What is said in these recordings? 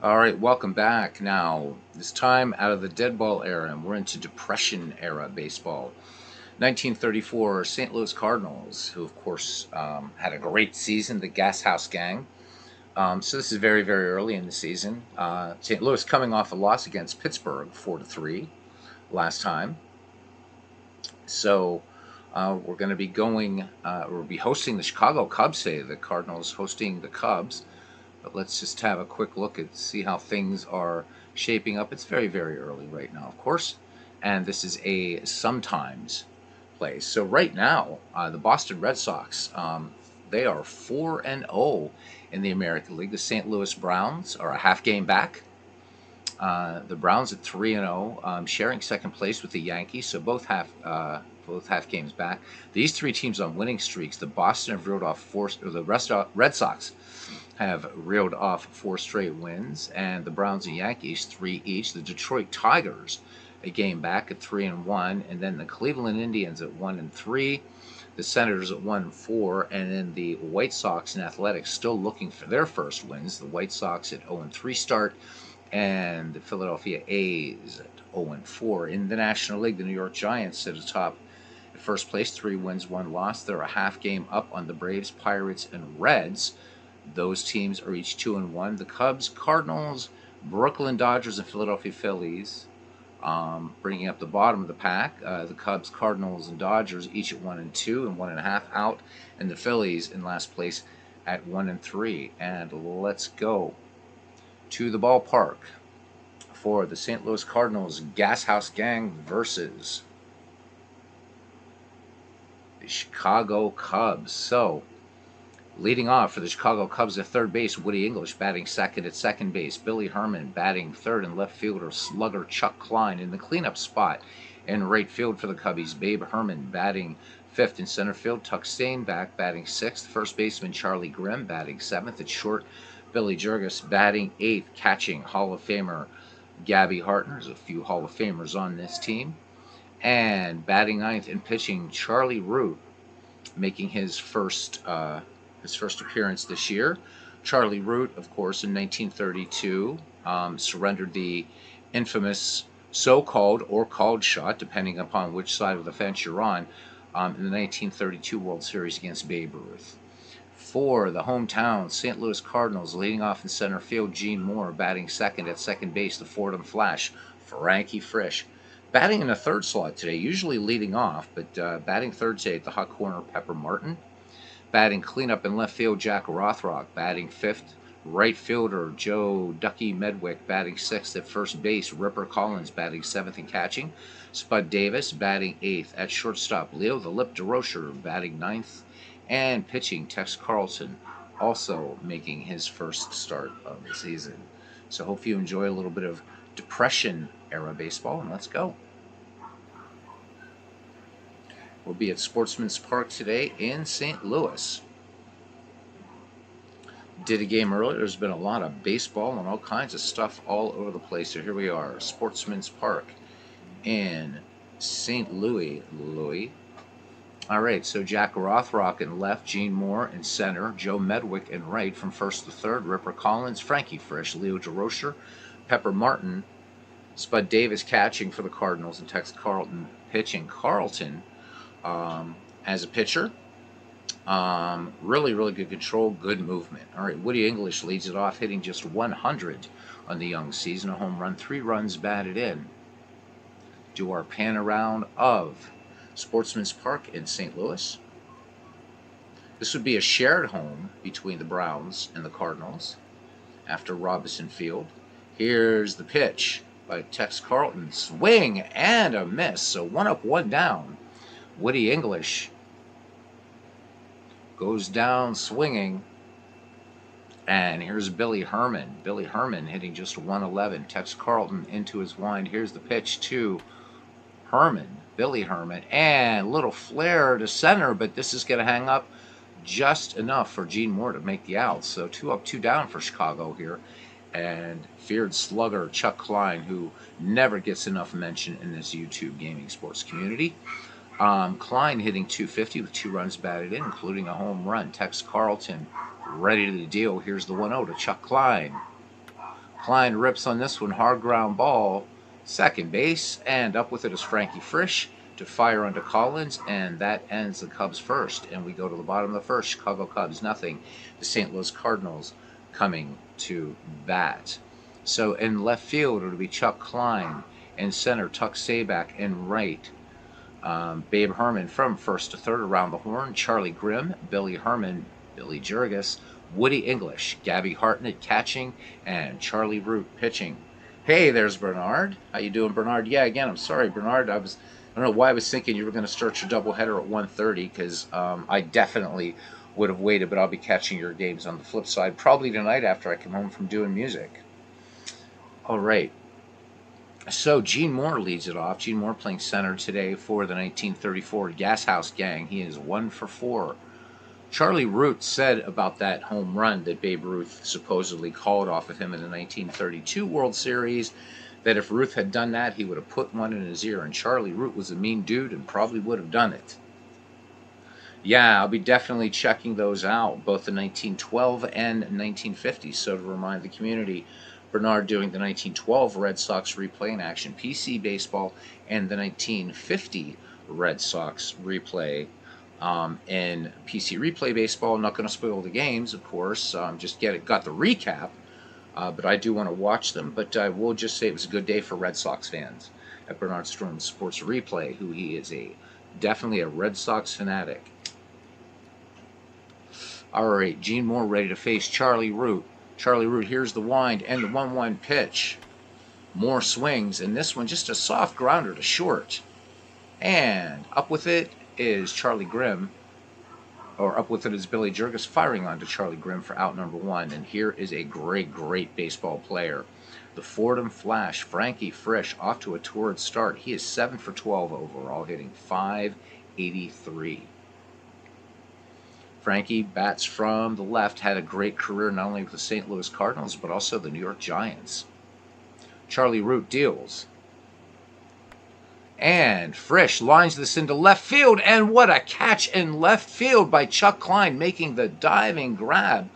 All right, welcome back. Now, this time out of the dead ball era, and we're into Depression era baseball. 1934, St. Louis Cardinals, who, of course, had a great season, the Gas House Gang. So this is very, very early in the season. St. Louis coming off a loss against Pittsburgh, 4-3, last time. So we're going to be we'll be hosting the Chicago Cubs today. The Cardinals hosting the Cubs. But let's just have a quick look and see how things are shaping up. It's very, very early right now, of course. And this is a sometimes play. So right now, the Boston Red Sox, they are 4-0 in the American League. The St. Louis Browns are a half game back. The Browns at 3-0, sharing second place with the Yankees. So both half games back. These three teams on winning streaks. The Boston have reeled off Red Sox have reeled off four straight wins, and the Browns and Yankees three each. The Detroit Tigers a game back at 3-1, and then the Cleveland Indians at 1-3, the Senators at 1-4, and then the White Sox and Athletics still looking for their first wins. The White Sox at 0-3 start, and the Philadelphia A's at 0-4. In the National League, the New York Giants sit atop at first place, 3 wins, 1 loss. They're a half game up on the Braves, Pirates, and Reds. Those teams are each 2-1. The Cubs, Cardinals, Brooklyn Dodgers, and Philadelphia Phillies, bringing up the bottom of the pack. The Cubs, Cardinals, and Dodgers each at 1-2 and 1.5 out, and the Phillies in last place at 1-3. And let's go to the ballpark for the St. Louis Cardinals Gas House Gang versus the Chicago Cubs. So, leading off for the Chicago Cubs at third base, Woody English batting second at second base. Billy Herman batting third, and left fielder slugger Chuck Klein in the cleanup spot. In right field for the Cubbies, Babe Herman batting fifth. In center field, Tuck Stainback batting sixth. First baseman Charlie Grimm batting seventh. At short, Billy Jurgis batting eighth, catching Hall of Famer Gabby Hartner. There's a few Hall of Famers on this team. And batting ninth and pitching, Charlie Root, making his first appearance this year. Charlie Root, of course, in 1932, surrendered the infamous so-called or called shot, depending upon which side of the fence you're on, in the 1932 World Series against Babe Ruth. For the hometown St. Louis Cardinals, leading off in center field, Gene Moore batting second. At second base, the Fordham Flash, Frankie Frisch, batting in the third slot today, usually leading off, but batting third today at the hot corner, Pepper Martin. Batting cleanup in left field, Jack Rothrock. Batting fifth, right fielder Joe Ducky Medwick. Batting sixth at first base, Ripper Collins. Batting seventh and catching, Spud Davis. Batting eighth at shortstop, Leo the Lip DeRocher. Batting ninth, and pitching, Tex Carlson, also making his first start of the season. So hope you enjoy a little bit of Depression era baseball, and let's go. We'll be at Sportsman's Park today in St. Louis. Did a game earlier. There's been a lot of baseball and all kinds of stuff all over the place. So here we are, Sportsman's Park in St. Louis. All right, so Jack Rothrock in left, Gene Moore in center, Joe Medwick in right from first to third, Ripper Collins, Frankie Frisch, Leo DeRocher, Pepper Martin, Spud Davis catching for the Cardinals, and Tex Carlton pitching. Carlton as a pitcher, really, really good control, good movement. All right, Woody English leads it off, hitting just 100 on the young season, a home run, 3 runs batted in. Do our pan around of Sportsman's Park in St. Louis. This would be a shared home between the Browns and the Cardinals after Robinson Field. Here's the pitch by Tex Carlton. Swing and a miss. So 1 up, 1 down. Woody English goes down swinging. And here's Billy Herman. Billy Herman hitting just 111. Tex Carlton into his wind. Here's the pitch to Herman. Billy Herman. And a little flare to center, but this is going to hang up just enough for Gene Moore to make the out. So 2 up, 2 down for Chicago here. And feared slugger Chuck Klein, who never gets enough mention in this YouTube gaming sports community. Klein hitting 250 with 2 runs batted in, including a home run. Tex Carlton ready to deal. Here's the 1-0 to Chuck Klein. Klein rips on this one, hard ground ball, second base, and up with it is Frankie Frisch to fire onto Collins, and that ends the Cubs first. And we go to the bottom of the first, Chicago Cubs nothing, the St. Louis Cardinals coming to bat. So in left field, it'll be Chuck Klein. In center, Tuck Sabak. In right, Babe Herman from first to third around the horn. Charlie Grimm, Billy Herman, Billy Jurgis, Woody English, Gabby Hartnett catching, and Charlie Root pitching. Hey, there's Bernard. How you doing, Bernard? Yeah, again, I'm sorry, Bernard. I don't know why I was thinking you were going to start your doubleheader at 1:30 because I definitely would have waited, but I'll be catching your games on the flip side probably tonight after I come home from doing music. All right. So Gene Moore leads it off. Gene Moore playing center today for the 1934 Gas House Gang. He is 1 for 4. Charlie Root said about that home run that Babe Ruth supposedly called off of him in the 1932 World Series that if Ruth had done that, he would have put one in his ear. And Charlie Root was a mean dude and probably would have done it. Yeah, I'll be definitely checking those out, both the 1912 and 1950. So to remind the community, Bernard doing the 1912 Red Sox replay in action, PC baseball, and the 1950 Red Sox replay in PC replay baseball. I'm not going to spoil the games, of course. Just got the recap, but I do want to watch them. But I will just say it was a good day for Red Sox fans at Bernard Storm Sports Replay, who he is definitely a Red Sox fanatic. All right, Gene Moore ready to face Charlie Root. Charlie Root, here's the wind and the 1-1 pitch. Moore swings, and this one just a soft grounder to short. And up with it is Charlie Grimm, or up with it is Billy Jurgis firing onto Charlie Grimm for out number 1. And here is a great, great baseball player. The Fordham Flash, Frankie Frisch, off to a torrid start. He is 7 for 12 overall, hitting .583. Frankie bats from the left, had a great career not only with the St. Louis Cardinals, but also the New York Giants. Charlie Root deals. And Frisch lines this into left field, and what a catch in left field by Chuck Klein, making the diving grab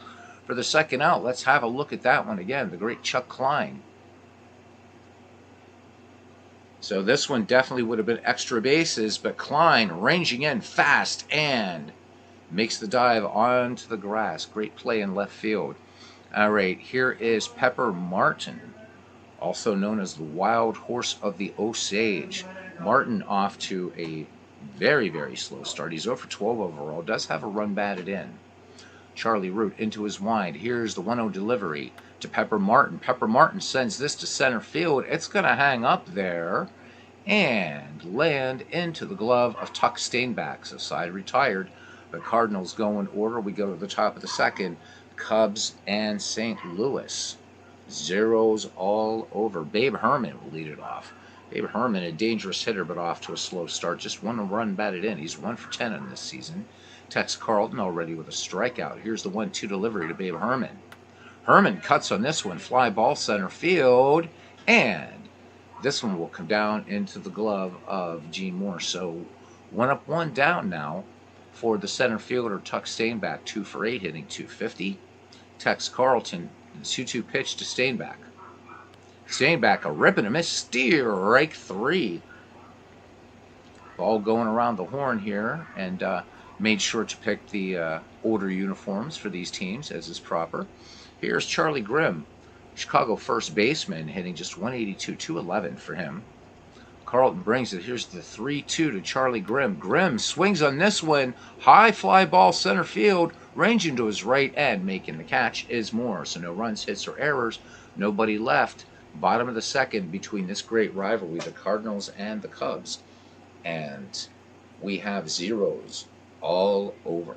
for the second out. Let's have a look at that one again, the great Chuck Klein. So this one definitely would have been extra bases, but Klein ranging in fast and makes the dive onto the grass. Great play in left field. All right, here is Pepper Martin, also known as the Wild Horse of the Osage. Martin off to a very, very slow start. He's 0 for 12 overall. Does have a run batted in. Charlie Root into his wind. Here's the 1-0 delivery to Pepper Martin. Pepper Martin sends this to center field. It's going to hang up there and land into the glove of Tuck Steinbach. So side retired. The Cardinals go in order. We go to the top of the second. Cubs and St. Louis. Zeros all over. Babe Herman will lead it off. Babe Herman, a dangerous hitter, but off to a slow start. Just one run batted in. He's 1 for 10 in this season. Tex Carlton already with a strikeout. Here's the 1-2 delivery to Babe Herman. Herman cuts on this one. Fly ball center field. And this one will come down into the glove of Gene Moore. So 1 up, 1 down now for the center fielder, Tuck Steinbach, 2 for 8, hitting .250. Tex Carlton, 2-2 pitch to Steinbach. Steinbach, a rip and a miss, strike 3. Ball going around the horn here, and made sure to pick the older uniforms for these teams, as is proper. Here's Charlie Grimm, Chicago first baseman, hitting just .182, .211 for him. Carlton brings it. Here's the 3-2 to Charlie Grimm. Grimm swings on this one. High fly ball center field. Ranging to his right end. Making the catch is Moore. So no runs, hits, or errors. Nobody left. Bottom of the second between this great rivalry, the Cardinals and the Cubs. And we have zeros all over.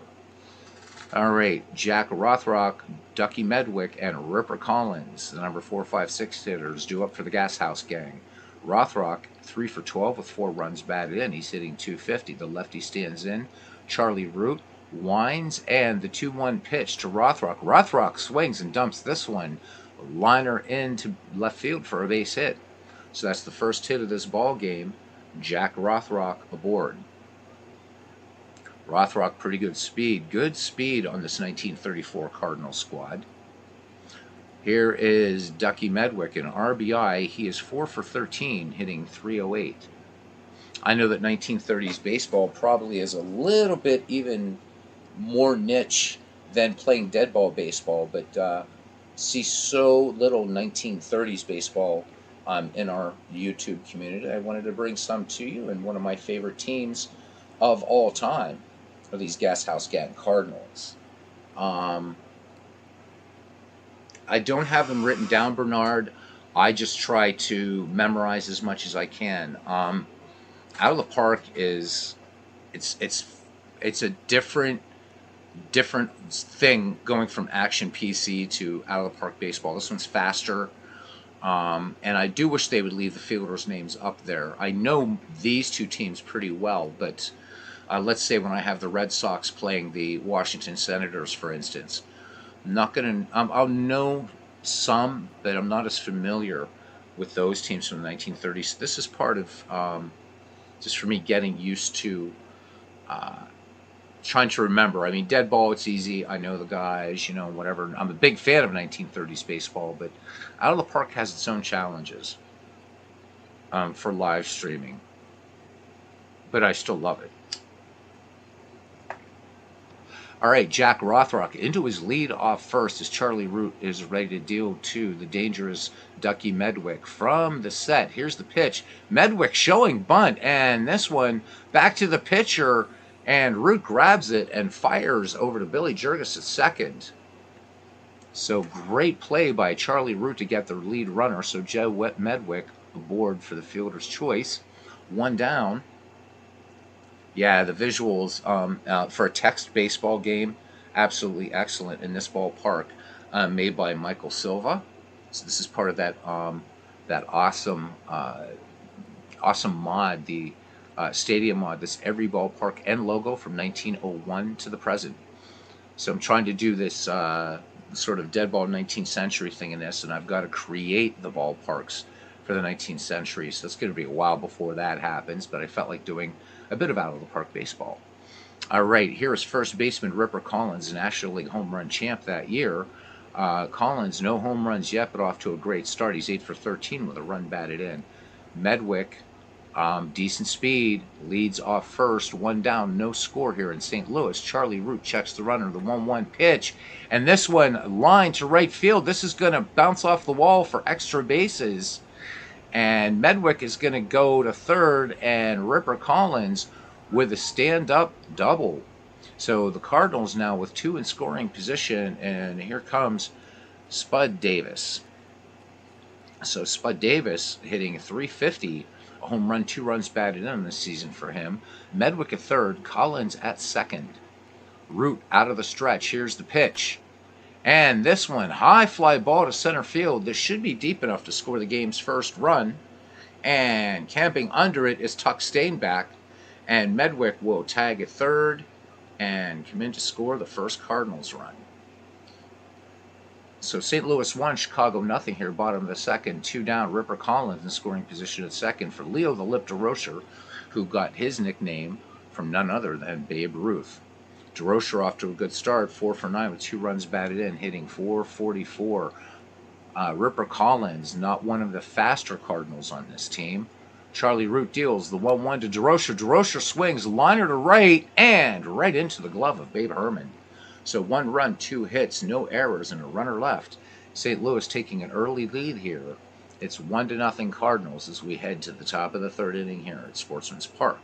All right. Jack Rothrock, Ducky Medwick, and Ripper Collins, the number 4, 5, 6 hitters, due up for the Gas House Gang. Rothrock, 3 for 12 with 4 runs batted in. He's hitting .250. The lefty stands in. Charlie Root winds, and the 2-1 pitch to Rothrock. Rothrock swings and dumps this one. Liner into left field for a base hit. So that's the first hit of this ball game. Jack Rothrock aboard. Rothrock, pretty good speed. Good speed on this 1934 Cardinal squad. Here is Ducky Medwick, an RBI. He is 4 for 13, hitting 308. I know that 1930s baseball probably is a little bit even more niche than playing dead ball baseball, but see so little 1930s baseball in our YouTube community. I wanted to bring some to you, and one of my favorite teams of all time are these Gas House Gatton Cardinals. I don't have them written down, Bernard. I just try to memorize as much as I can. Out of the Park is it's a different thing going from action PC to out of the park baseball. This one's faster, and I do wish they would leave the fielders' names up there. I know these two teams pretty well, but let's say when I have the Red Sox playing the Washington Senators, for instance, I'm not gonna. I'll know some, but I'm not as familiar with those teams from the 1930s. This is part of just for me getting used to trying to remember. I mean, dead ball, it's easy. I know the guys, whatever. I'm a big fan of 1930s baseball, but Out of the Park has its own challenges for live streaming. But I still love it. All right, Jack Rothrock into his lead off first as Charlie Root is ready to deal to the dangerous Ducky Medwick from the set. Here's the pitch. Medwick showing bunt, and this one back to the pitcher, and Root grabs it and fires over to Billy Jurgis at second. So great play by Charlie Root to get the lead runner. So Joe Medwick aboard for the fielder's choice. One down. Yeah, the visuals for a text baseball game, absolutely excellent in this ballpark, made by Michael Silva. So this is part of that awesome mod, the stadium mod. This every ballpark and logo from 1901 to the present. So I'm trying to do this sort of dead ball 19th century thing in this, and I've got to create the ballparks for the 19th century. So it's going to be a while before that happens, but I felt like doing a bit of out of the park baseball. All right, here is first baseman Ripper Collins, National League home run champ that year. Collins, no home runs yet, but off to a great start. He's 8 for 13 with a run batted in. Medwick, decent speed, leads off first, one down, no score here in St. Louis. Charlie Root checks the runner, the 1-1 pitch, and this one line to right field. This is going to bounce off the wall for extra bases. And Medwick is going to go to third, and Ripper Collins with a stand-up double. So the Cardinals now with 2 in scoring position, and here comes Spud Davis. So Spud Davis hitting 350, a home run, 2 runs batted in this season for him. Medwick at third, Collins at second. Root out of the stretch. Here's the pitch. And this one, high fly ball to center field. This should be deep enough to score the game's first run. And camping under it is Tuck Stainback. And Medwick will tag at third and come in to score the first Cardinals run. So St. Louis 1, Chicago nothing here, bottom of the second. 2 down, Ripper Collins in scoring position at second for Leo the Lip DeRocher, who got his nickname from none other than Babe Ruth. DeRocher off to a good start, 4 for 9 with 2 runs batted in, hitting .444. Ripper Collins, not one of the faster Cardinals on this team. Charlie Root deals the 1-1 to DeRocher. DeRocher swings, liner to right, and right into the glove of Babe Herman. So 1 run, 2 hits, no errors, and a runner left. St. Louis taking an early lead here. It's 1-0 Cardinals as we head to the top of the third inning here at Sportsman's Park.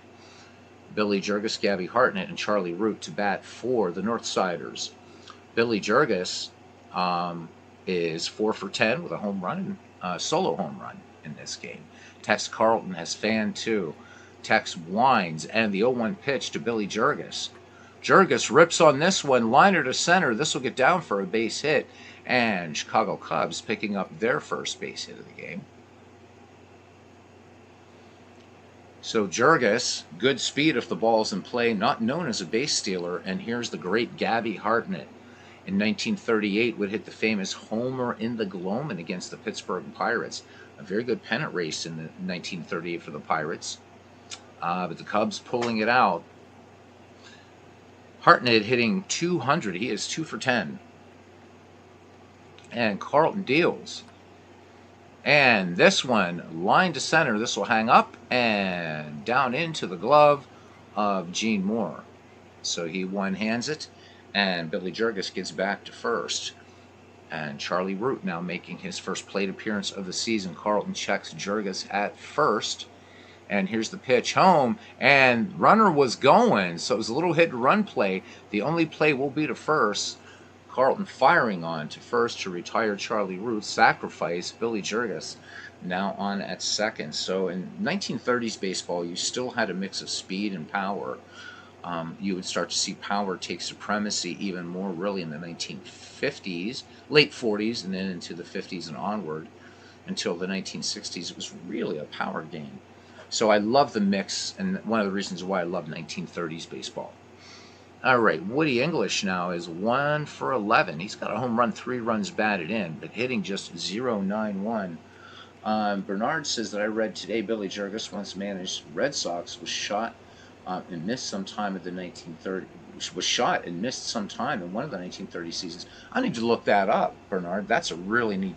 Billy Jurgis, Gabby Hartnett, and Charlie Root to bat for the Northsiders. Billy Jurgis is 4 for 10 with a home run, solo home run in this game. Tex Carlton has fanned too. Tex winds, and the 0-1 pitch to Billy Jurgis. Jurgis rips on this one, liner to center. This will get down for a base hit, and Chicago Cubs picking up their first base hit of the game. So Jurgis, good speed if the ball's in play, not known as a base stealer, and here's the great Gabby Hartnett. In 1938 would hit the famous homer in the Gloamin against the Pittsburgh Pirates. A very good pennant race in the 1938 for the Pirates. But the Cubs pulling it out. Hartnett hitting 200. He is 2 for 10. And Carlton deals. And this one, line to center, this will hang up and down into the glove of Gene Moore. So he one-hands it, and Billy Jurgis gets back to first. And Charlie Root now making his first plate appearance of the season. Carlton checks Jurgis at first. And here's the pitch home, and runner was going, so it was a little hit-and-run play. The only play will be to first. Carlton firing on to first to retire Charlie Root. Sacrifice Billy Jurgis now on at second. So in 1930s baseball, you still had a mix of speed and power. You would start to see power take supremacy even more really in the 1950s, late 40s, and then into the 50s and onward until the 1960s. It was really a power game. So I love the mix, and one of the reasons why I love 1930s baseball. All right, Woody English now is 1 for 11. He's got a home run, 3 runs batted in, but hitting just .091. Bernard says that I read today Billy Jurgis once managed Red Sox, was shot and missed some time at the 1930s. Was shot and missed some time in one of the 1930 seasons. I need to look that up, Bernard. That's a really neat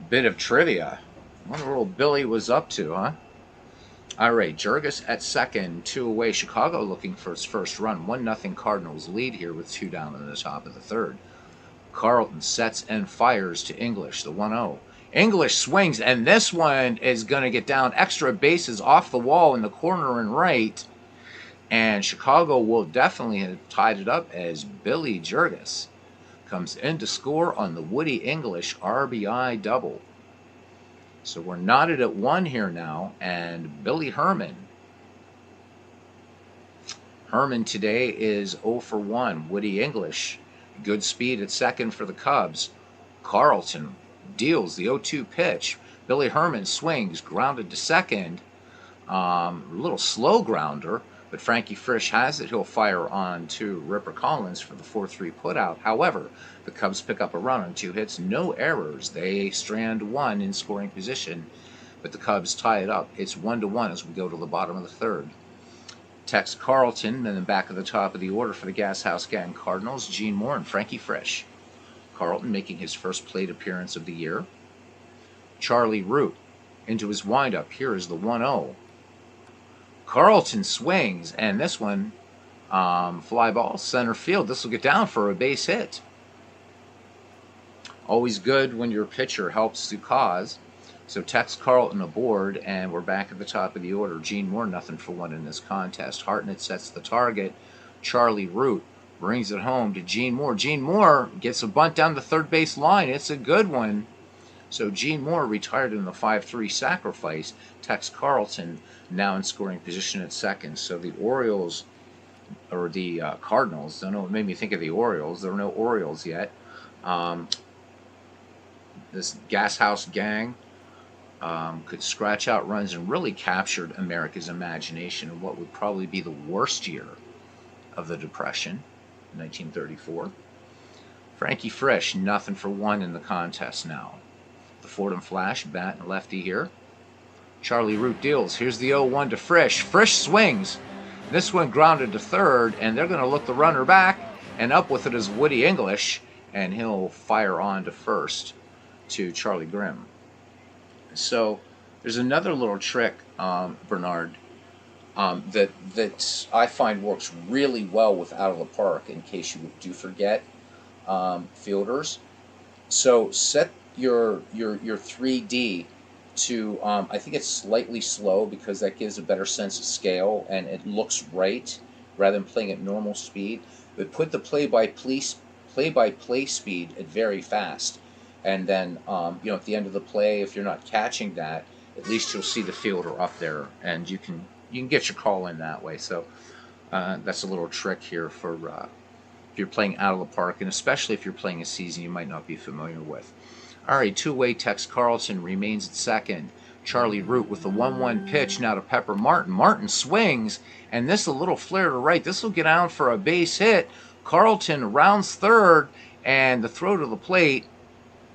bit of trivia. I wonder what old Billy was up to, huh? All right, Jurgis at second, 2 away. Chicago looking for its first run. 1-0 Cardinals lead here with 2 down in the top of the third. Carlton sets and fires to English, the 1-0. English swings, and this one is going to get down extra bases off the wall in the corner and right. And Chicago will definitely have tied it up as Billy Jurgis comes in to score on the Woody English RBI double. So we're knotted at 1 here now, and Billy Herman. Herman today is 0 for 1. Woody English, good speed at second for the Cubs. Carlton deals the 0-2 pitch. Billy Herman swings, grounded to second. A little slow grounder, but Frankie Frisch has it. He'll fire on to Ripper Collins for the 4-3 putout. However, the Cubs pick up a run on 2 hits, no errors. They strand 1 in scoring position, but the Cubs tie it up. It's 1-1 as we go to the bottom of the third. Tex Carlton in the back of the top of the order for the Gas House Gang Cardinals, Gene Moore and Frankie Frisch. Carlton making his first plate appearance of the year. Charlie Root into his windup. Here is the 1-0. Carlton swings, and this one, fly ball, center field. This will get down for a base hit. Always good when your pitcher helps to cause. So Tex Carlton aboard, and we're back at the top of the order. Gene Moore, 0 for 1 in this contest. Hartnett sets the target. Charlie Root brings it home to Gene Moore. Gene Moore gets a bunt down the third base line. It's a good one. So Gene Moore retired in the 5-3 sacrifice. Tex Carlton now in scoring position at second. So the Orioles, or the Cardinals, don't know what made me think of the Orioles. There are no Orioles yet. This Gas House Gang could scratch out runs and really captured America's imagination in what would probably be the worst year of the Depression, 1934. Frankie Frisch, 0 for 1 in the contest now. The Fordham Flash, bat and lefty here. Charlie Root deals. Here's the 0-1 to Frisch. Frisch swings. This one grounded to third, and they're going to look the runner back, and up with it is Woody English, and he'll fire on to first to Charlie Grimm. So there's another little trick, Bernard, that I find works really well with Out of the Park, in case you do forget, fielders. So set your 3D to, I think it's slightly slow, because that gives a better sense of scale and it looks right rather than playing at normal speed. But put the play-by-play speed at very fast, and then at the end of the play, if you're not catching that, at least you'll see the fielder up there, and you can get your call in that way. So that's a little trick here for if you're playing Out of the Park, and especially if you're playing a season you might not be familiar with. All right, 2-way Tex Carlton remains at second. Charlie Root with the 1-1 pitch now to Pepper Martin. Martin swings, and this a little flare to right. This will get out for a base hit. Carlton rounds third, and the throw to the plate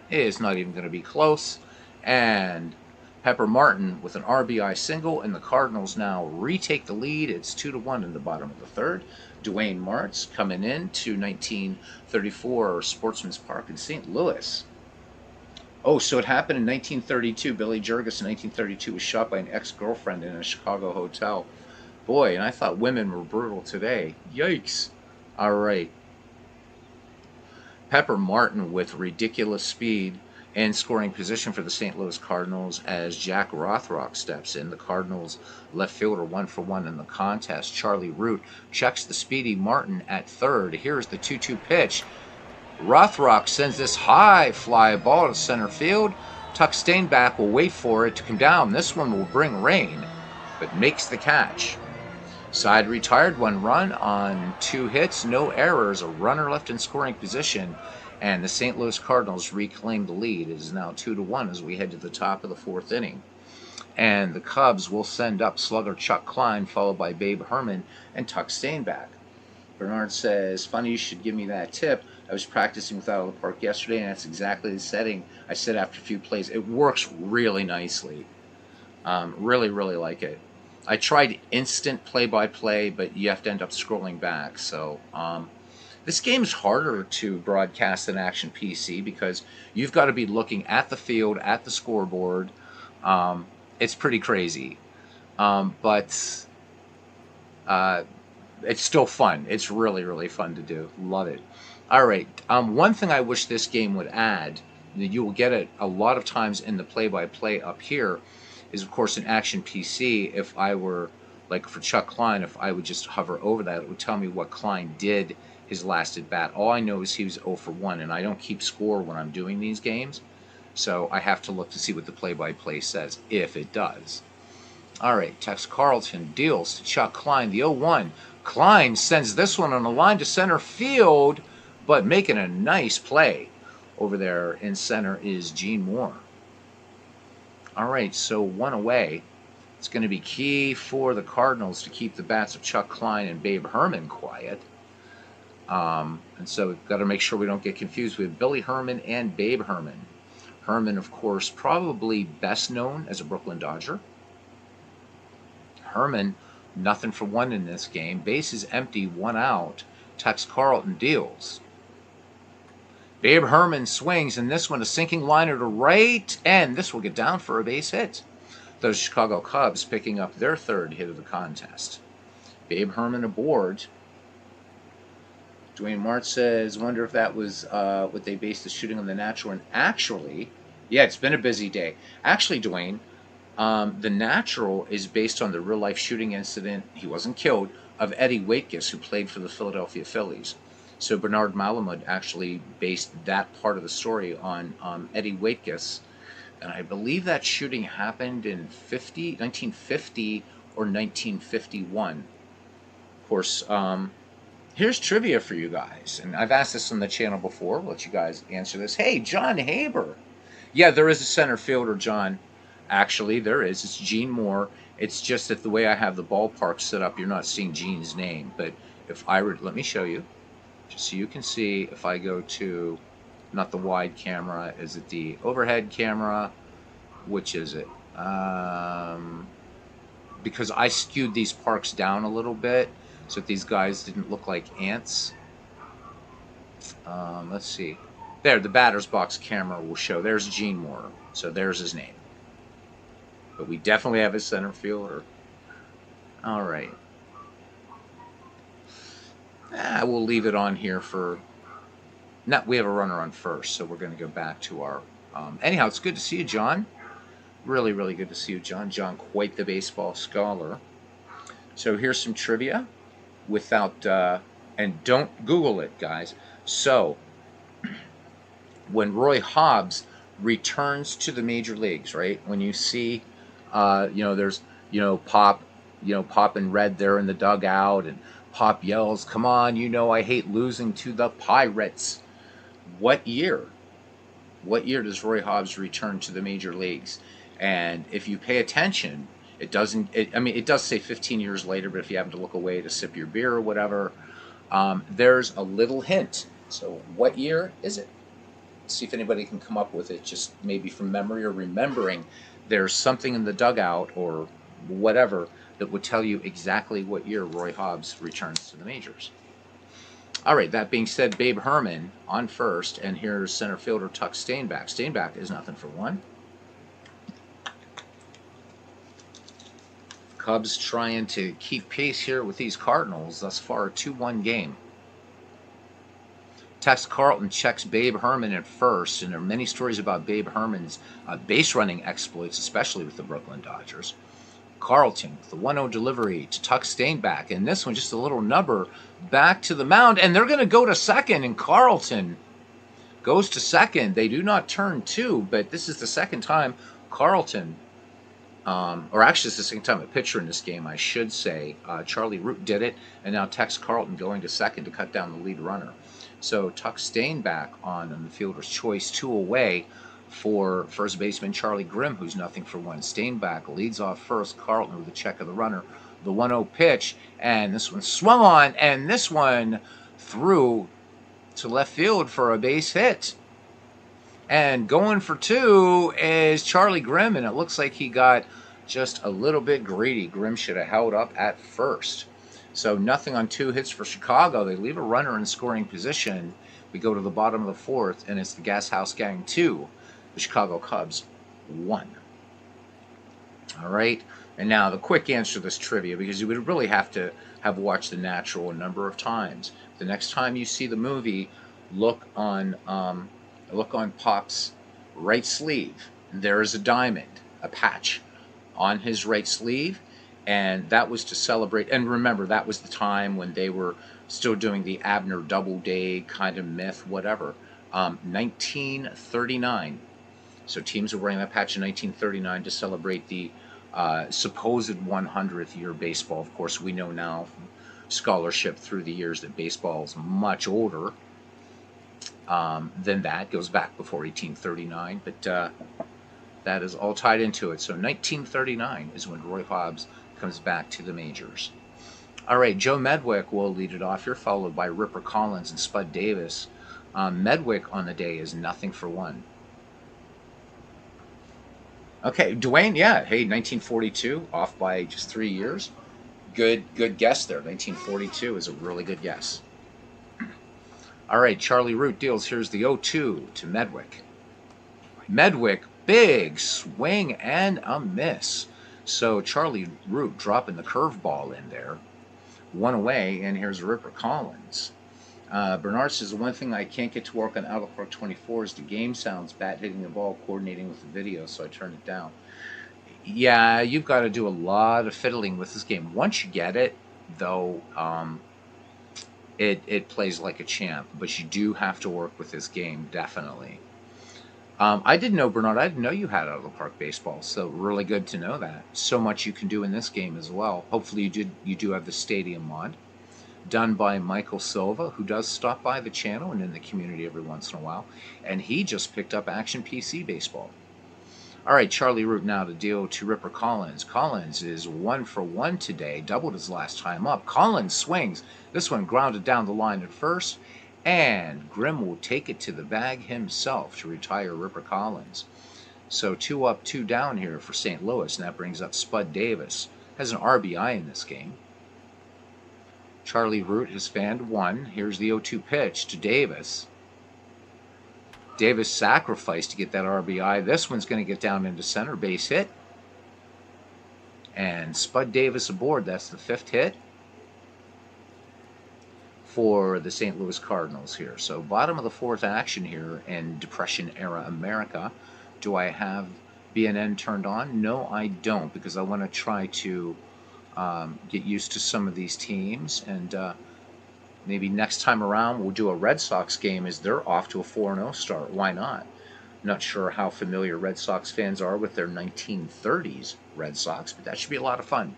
is not even going to be close. And Pepper Martin with an RBI single, and the Cardinals now retake the lead. It's 2-1 in the bottom of the third. Dwayne Martz coming in to 1934 Sportsman's Park in St. Louis. Oh, so it happened in 1932. Billy Jervis in 1932 was shot by an ex-girlfriend in a Chicago hotel. Boy, and I thought women were brutal today. Yikes. All right. Pepper Martin with ridiculous speed and scoring position for the St. Louis Cardinals as Jack Rothrock steps in. The Cardinals left fielder 1-for-1 in the contest. Charlie Root checks the speedy Martin at third. Here's the 2-2 pitch. Rothrock sends this high fly ball to center field. Tuck Steinbach will wait for it to come down. This one will bring rain, but makes the catch. Side retired, 1 run on 2 hits, no errors, a runner left in scoring position, and the St. Louis Cardinals reclaim the lead. It is now 2-1 as we head to the top of the 4th inning. And the Cubs will send up slugger Chuck Klein, followed by Babe Herman and Tuck Steinbach. Bernard says, funny you should give me that tip. I was practicing with Out of the Park yesterday, and that's exactly the setting I said after a few plays. It works really nicely. Really, really like it. I tried instant play-by-play, but you have to end up scrolling back. So this game's harder to broadcast than Action PC because you've got to be looking at the field, at the scoreboard. It's pretty crazy. But it's still fun. It's really, really fun to do. Love it. All right. One thing I wish this game would add, that you will get it a lot of times in the play-by-play up here, is, of course, in Action PC. If I were, like for Chuck Klein, if I would just hover over that, it would tell me what Klein did his last at bat. All I know is he was 0-for-1, and I don't keep score when I'm doing these games, so I have to look to see what the play-by-play says, if it does. All right, Tex Carlton deals to Chuck Klein, the 0-1. Klein sends this one on a line to center field, but making a nice play. Over there in center is Gene Moore. All right, so 1 away. It's going to be key for the Cardinals to keep the bats of Chuck Klein and Babe Herman quiet. And so we've got to make sure we don't get confused with Billy Herman and Babe Herman. Herman, of course, probably best known as a Brooklyn Dodger. Herman, 0-for-1 in this game. Bases empty, 1 out. Tex Carlton deals. Babe Herman swings, and this one a sinking liner to right, and this will get down for a base hit. Those Chicago Cubs picking up their 3rd hit of the contest. Babe Herman aboard. Dwayne Martz says, wonder if that was what they based the shooting on the natural. And actually, yeah, it's been a busy day. Actually, Dwayne, the natural is based on the real-life shooting incident, he wasn't killed, of Eddie Waitkus, who played for the Philadelphia Phillies. So Bernard Malamud actually based that part of the story on Eddie Waitkus. And I believe that shooting happened in 1950 or 1951. Of course, here's trivia for you guys. And I've asked this on the channel before. I'll let you guys answer this. Hey, John Haber. Yeah, there is a center fielder, John. Actually, there is. It's Gene Moore. It's just that the way I have the ballpark set up, you're not seeing Gene's name. But if I were, let me show you. Just so you can see, if I go to, not the wide camera, is it the overhead camera? Which is it? Because I skewed these parks down a little bit so that these guys didn't look like ants. Let's see. There, the batter's box camera will show. There's Gene Moore. So there's his name. But we definitely have his center fielder. All right. We'll leave it on here for... we have a runner on first, so we're going to go back to our... anyhow, it's good to see you, John. Really, really good to see you, John. John, quite the baseball scholar. So here's some trivia without... and don't Google it, guys. So, when Roy Hobbs returns to the major leagues, right? When you see, there's, Pop, Pop and Red there in the dugout, and Pop yells, "Come on, I hate losing to the Pirates." What year? What year does Roy Hobbs return to the major leagues? And if you pay attention, it doesn't, it does say 15 years later, but if you happen to look away to sip your beer or whatever, there's a little hint. So what year is it? See if anybody can come up with it, just maybe from memory or remembering there's something in the dugout or whatever that would tell you exactly what year Roy Hobbs returns to the majors. All right, that being said, Babe Herman on first, and here's center fielder Tuck Stainback. Stainback is nothing for one. Cubs trying to keep pace here with these Cardinals. Thus far, a 2-1 game. Tex Carlton checks Babe Herman at first, and there are many stories about Babe Herman's base running exploits, especially with the Brooklyn Dodgers. Carlton, the 1-0 delivery to Tuck Stainback, and this one just a little nubber back to the mound, and they're going to go to second, and Carlton goes to second. They do not turn two, but this is the second time Carlton, or actually it's the second time a pitcher in this game, I should say. Charlie Root did it, and now Tex Carlton going to second to cut down the lead runner. So Tuck Stainback on the fielder's choice, 2 away for first baseman Charlie Grimm, who's nothing for one. Stainback leads off first. Carlton with a check of the runner. The 1-0 pitch, and this one swung on, and this one threw to left field for a base hit. And going for 2 is Charlie Grimm, and it looks like he got just a little bit greedy. Grimm should have held up at first. So nothing on 2 hits for Chicago. They leave a runner in scoring position. We go to the bottom of the 4th, and it's the Gas House Gang 2. The Chicago Cubs 1. All right, and now the quick answer to this trivia, because you would really have to have watched The Natural a number of times. The next time you see the movie, look on Pop's right sleeve. There is a diamond, a patch on his right sleeve, and that was to celebrate. And remember, that was the time when they were still doing the Abner Doubleday kind of myth, whatever. 1939. So teams were wearing that patch in 1939 to celebrate the supposed 100th year of baseball. Of course, we know now from scholarship through the years that baseball is much older than that. Goes back before 1839, but that is all tied into it. So 1939 is when Roy Hobbs comes back to the majors. All right, Joe Medwick will lead it off here, followed by Ripper Collins and Spud Davis. Medwick on the day is nothing for one. Okay, Dwayne, yeah, hey, 1942, off by just 3 years. Good guess there. 1942 is a really good guess. All right, Charlie Root deals. Here's the 0-2 to Medwick. Medwick, big swing and a miss. So Charlie Root dropping the curveball in there. 1 away, and here's Ripper Collins. Bernard says, the one thing I can't get to work on Outlook Park 24 is the game sounds, bat hitting the ball, coordinating with the video, so I turned it down. Yeah, you've got to do a lot of fiddling with this game. Once you get it, though, it plays like a champ, but you do have to work with this game, definitely. I didn't know, Bernard, I didn't know you had Outlook Park Baseball, so really good to know that. So much you can do in this game as well. Hopefully you do have the Stadium mod, done by Michael Silva, who does stop by the channel and in the community every once in a while. And he just picked up Action PC Baseball. All right, Charlie Root now to deal to Ripper Collins. Collins is 1 for 1 today, doubled his last time up. Collins swings. This one grounded down the line at first. And Grimm will take it to the bag himself to retire Ripper Collins. So 2 up, 2 down here for St. Louis. And that brings up Spud Davis. Has an RBI in this game. Charlie Root has fanned 1. Here's the 0-2 pitch to Davis. Davis sacrificed to get that RBI. This one's going to get down into center, base hit. And Spud Davis aboard. That's the 5th hit for the St. Louis Cardinals here. So bottom of the 4th action here in Depression-era America. Do I have BNN turned on? No, I don't, because I want to try to get used to some of these teams, and maybe next time around we'll do a Red Sox game as they're off to a 4-0 start. Why not? Not sure how familiar Red Sox fans are with their 1930s Red Sox, but that should be a lot of fun.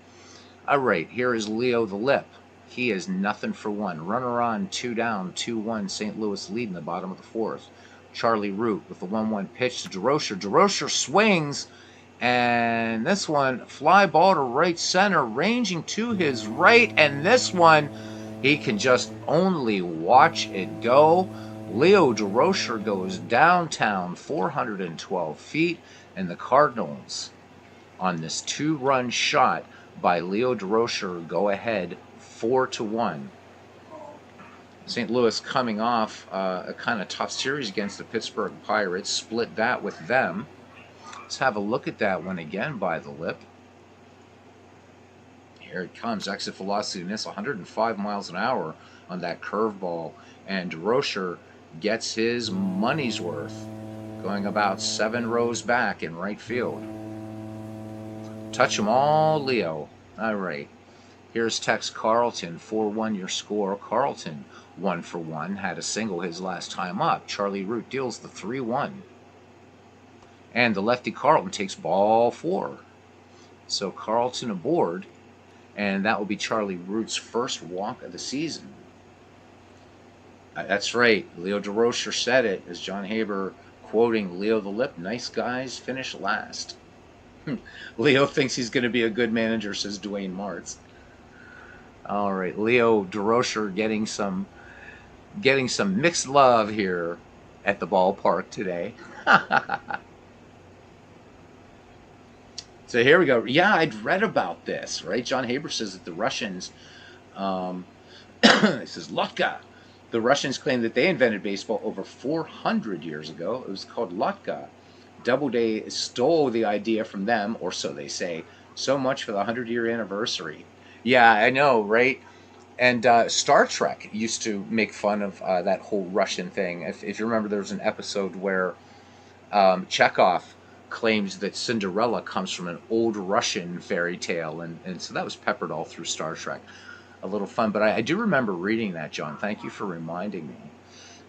All right, here is Leo the Lip. He is nothing for 1. Runner on, 2 down, 2-1. St. Louis lead in the bottom of the 4th. Charlie Root with the 1-1 pitch to DeRocher. DeRocher swings, and this one, fly ball to right center, ranging to his right, and this one, he can just only watch it go. Leo DeRocher goes downtown 412 feet, and the Cardinals on this 2-run shot by Leo DeRocher go ahead 4-1. St. Louis coming off a kind of tough series against the Pittsburgh Pirates, split that with them. Let's have a look at that one again by the lip. Here it comes. Exit velocity miss 105 miles an hour on that curveball. And DeRocher gets his money's worth, going about 7 rows back in right field. Touch 'em all, Leo. All right. Here's Tex Carlton, 4-1 your score. Carlton, 1-for-1, had a single his last time up. Charlie Root deals the 3-1. And the lefty Carlton takes ball 4. So Carlton aboard, and that will be Charlie Root's first walk of the season. That's right, Leo DeRocher said it, as John Haber quoting Leo the Lip, nice guys finish last. Leo thinks he's going to be a good manager, says Dwayne Martz. All right, Leo DeRocher getting some mixed love here at the ballpark today. So here we go. Yeah, I'd read about this, right? John Haber says that the Russians, it says Lotka. The Russians claim that they invented baseball over 400 years ago. It was called Lotka. Doubleday stole the idea from them, or so they say. So much for the 100-year anniversary. Yeah, I know, right? And Star Trek used to make fun of that whole Russian thing. If you remember, there was an episode where Chekhov claims that Cinderella comes from an old Russian fairy tale, and so that was peppered all through Star Trek. A little fun, but I do remember reading that, John. Thank you for reminding me.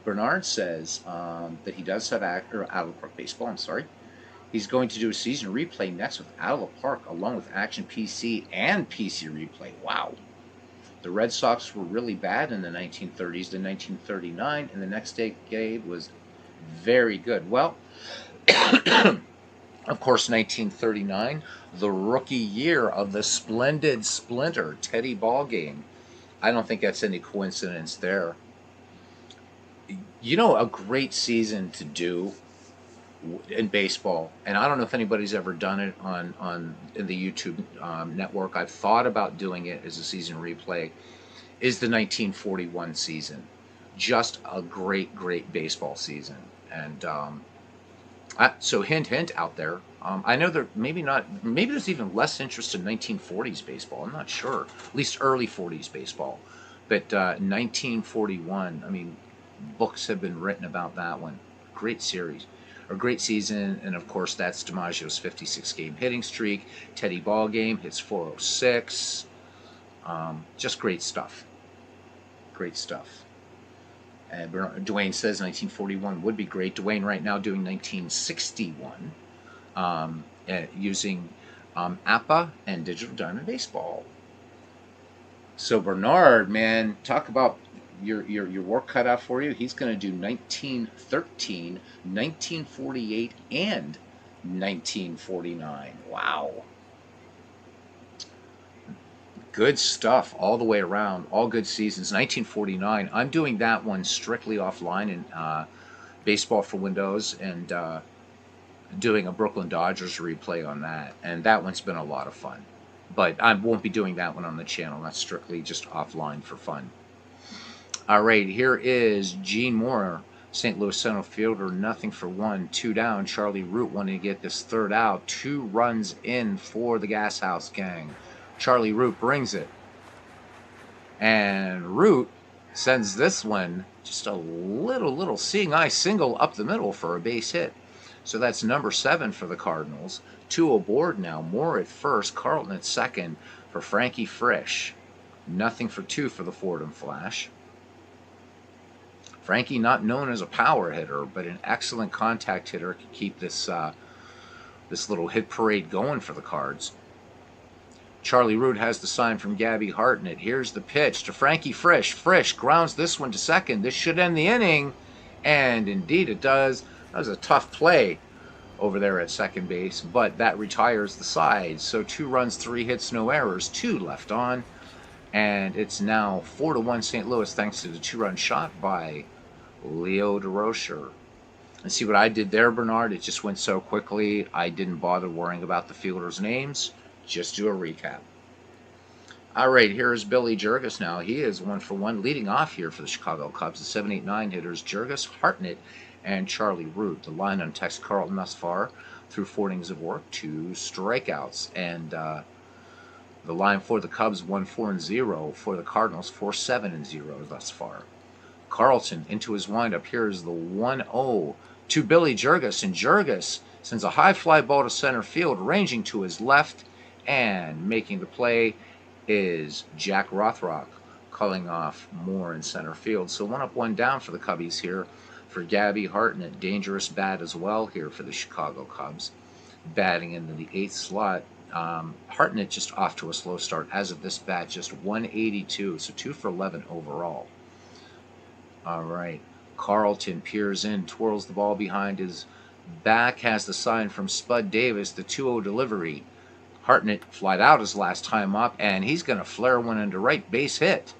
Bernard says that he does have Out of the Park Baseball. I'm sorry. He's going to do a season replay next with Out of the Park, along with Action PC and PC Replay. Wow. The Red Sox were really bad in the 1930s to 1939, and the next decade was very good. Well, of course, 1939, the rookie year of the splendid Splinter Teddy ball game. I don't think that's any coincidence there. You know, a great season to do in baseball, and I don't know if anybody's ever done it on in the YouTube network. I've thought about doing it as a season replay. Is the 1941 season. Just a great baseball season. And so hint out there. I know there maybe there's even less interest in 1940s baseball. I'm not sure. At least early 40s baseball. But 1941, I mean, books have been written about that one. Great series. A great season, and of course that's DiMaggio's 56-game hitting streak. Teddy ball game hits 406. Just great stuff. Great stuff. And Dwayne says 1941 would be great. Dwayne right now doing 1961 using APA and Digital Diamond Baseball. So Bernard, man, talk about your work cut out for you. He's going to do 1913, 1948, and 1949. Wow. Good stuff all the way around. All good seasons. 1949, I'm doing that one strictly offline in Baseball for Windows, and doing a Brooklyn Dodgers replay on that. And that one's been a lot of fun. But I won't be doing that one on the channel. That's strictly just offline for fun. All right, here is Gene Moore, St. Louis center fielder, 0-for-1, 2 down. Charlie Root wanting to get this third out. 2 runs in for the Gas House Gang. Charlie Root brings it. And Root sends this one just a little seeing eye single up the middle for a base hit. So that's number 7 for the Cardinals. 2 aboard now. Moore at first, Carlton at second for Frankie Frisch. 0-for-2 for the Fordham Flash. Frankie, not known as a power hitter, but an excellent contact hitter, could keep this little hit parade going for the Cards. Charlie Root has the sign from Gabby Hartnett. Here's the pitch to Frankie Frisch. Frisch grounds this one to second. This should end the inning, and indeed it does. That was a tough play over there at second base, but that retires the side. So 2 runs, 3 hits, no errors, 2 left on, and it's now 4-1 St. Louis thanks to the 2-run shot by Leo DeRocher. And see what I did there, Bernard? It just went so quickly, I didn't bother worrying about the fielders' names. Just do a recap. All right, here is Billy Jurgis now. He is 1-for-1 leading off here for the Chicago Cubs. The 7-8-9 hitters, Jurgis, Hartnett, and Charlie Root. The line on Tex Carlton thus far, through 4 innings of work, 2 strikeouts. And the line for the Cubs, 1-4-0. For the Cardinals, 4-7-0 thus far. Carlton into his windup. Here is the 1-0 to Billy Jurgis. And Jurgis sends a high fly ball to center field, ranging to his left, and making the play is Jack Rothrock, calling off Moore in center field. So 1 up, 1 down for the Cubbies here. For Gabby Hartnett, dangerous bat as well here for the Chicago Cubs, batting into the 8th slot. Hartnett just off to a slow start. As of this bat, just 182, so 2 for 11 overall. All right, Carlton peers in, twirls the ball behind his back, has the sign from Spud Davis, the 2-0 delivery. Hartnett flied out his last time up, and he's going to flare one into right, base hit.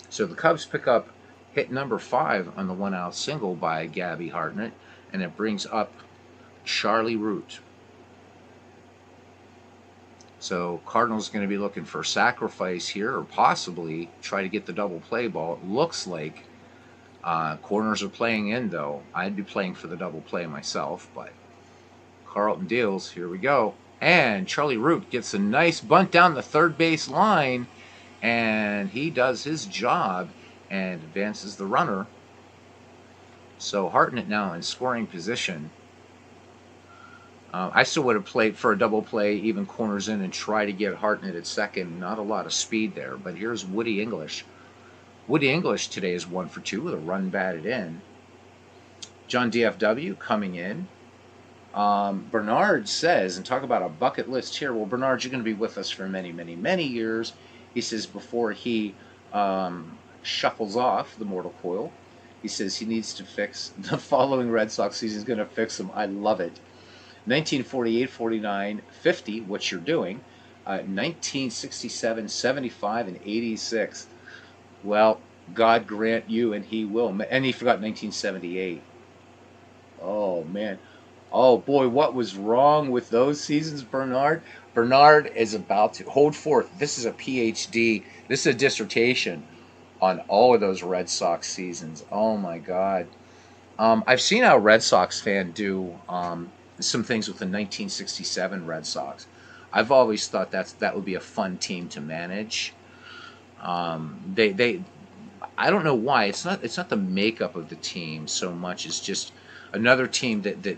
So the Cubs pick up hit number 5 on the 1-out single by Gabby Hartnett, and it brings up Charlie Root. So Cardinals going to be looking for sacrifice here, or possibly try to get the double play ball. It looks like corners are playing in, though. I'd be playing for the double play myself, but Carlton deals. Here we go. And Charlie Root gets a nice bunt down the third base line, and he does his job and advances the runner. So Hartnett now in scoring position. I still would have played for a double play, even corners in, and try to get Hartnett at second. Not a lot of speed there, but here's Woody English. Woody English today is 1-for-2 with a run batted in. John DFW coming in. Bernard says, and talk about a bucket list here. Well, Bernard, you're going to be with us for many, many, many years. He says before he shuffles off the mortal coil, he says he needs to fix the following Red Sox season. He's going to fix them. I love it. 1948, 49, 50, what you're doing. 1967, 75, and 86. Well, God grant you, and he will. And he forgot 1978. Oh, man. Oh, boy, what was wrong with those seasons, Bernard? Bernard is about to hold forth. This is a PhD. This is a dissertation on all of those Red Sox seasons. Oh, my God. I've seen how a Red Sox fan do some things with the 1967 Red Sox. I've always thought that would be a fun team to manage. I don't know why. It's not the makeup of the team so much as just another team that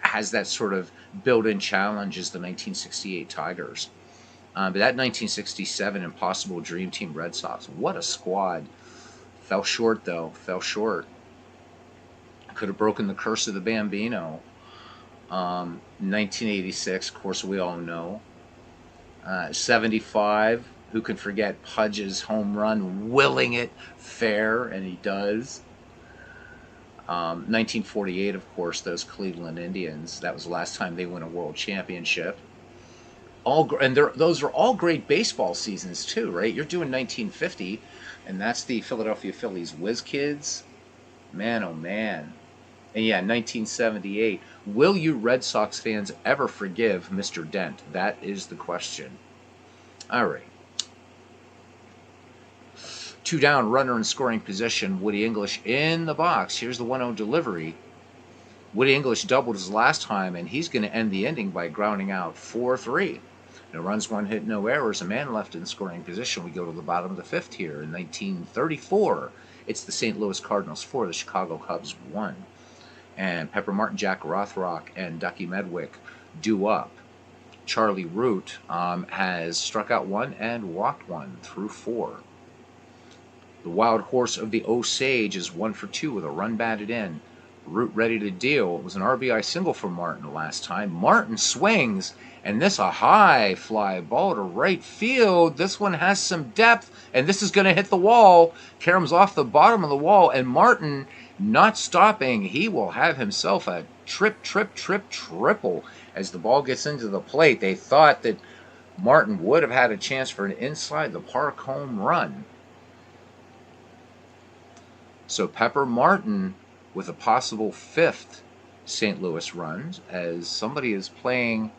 has that sort of built-in challenge as the 1968 Tigers. But that 1967 Impossible Dream Team Red Sox, what a squad. Fell short, though. Fell short. Could have broken the curse of the Bambino. 1986, of course, we all know. 75, who can forget Pudge's home run, willing it fair, and he does. 1948, of course, those Cleveland Indians. That was the last time they won a world championship. Those are all great baseball seasons, too, right? You're doing 1950, and that's the Philadelphia Phillies Whiz Kids. Man, oh, man. And yeah, 1978. Will you Red Sox fans ever forgive Mr. Dent? That is the question. All right. 2 down, runner in scoring position. Woody English in the box. Here's the 1-0 delivery. Woody English doubled his last time, and he's going to end the inning by grounding out 4-3. No runs, 1 hit, no errors. A man left in scoring position. We go to the bottom of the 5th here. In 1934, it's the St. Louis Cardinals 4, the Chicago Cubs 1. And Pepper Martin, Jack Rothrock, and Ducky Medwick due up. Charlie Root has struck out 1 and walked 1 through 4. The wild horse of the Osage is 1-for-2 with a run batted in. Root ready to deal. It was an RBI single for Martin last time. Martin swings, and this a high fly ball to right field. This one has some depth, and this is going to hit the wall. Karam's off the bottom of the wall, and Martin not stopping. He will have himself a triple as the ball gets into the plate. They thought that Martin would have had a chance for an inside the park home run. So Pepper Martin with a possible 5th St. Louis run, as somebody is playing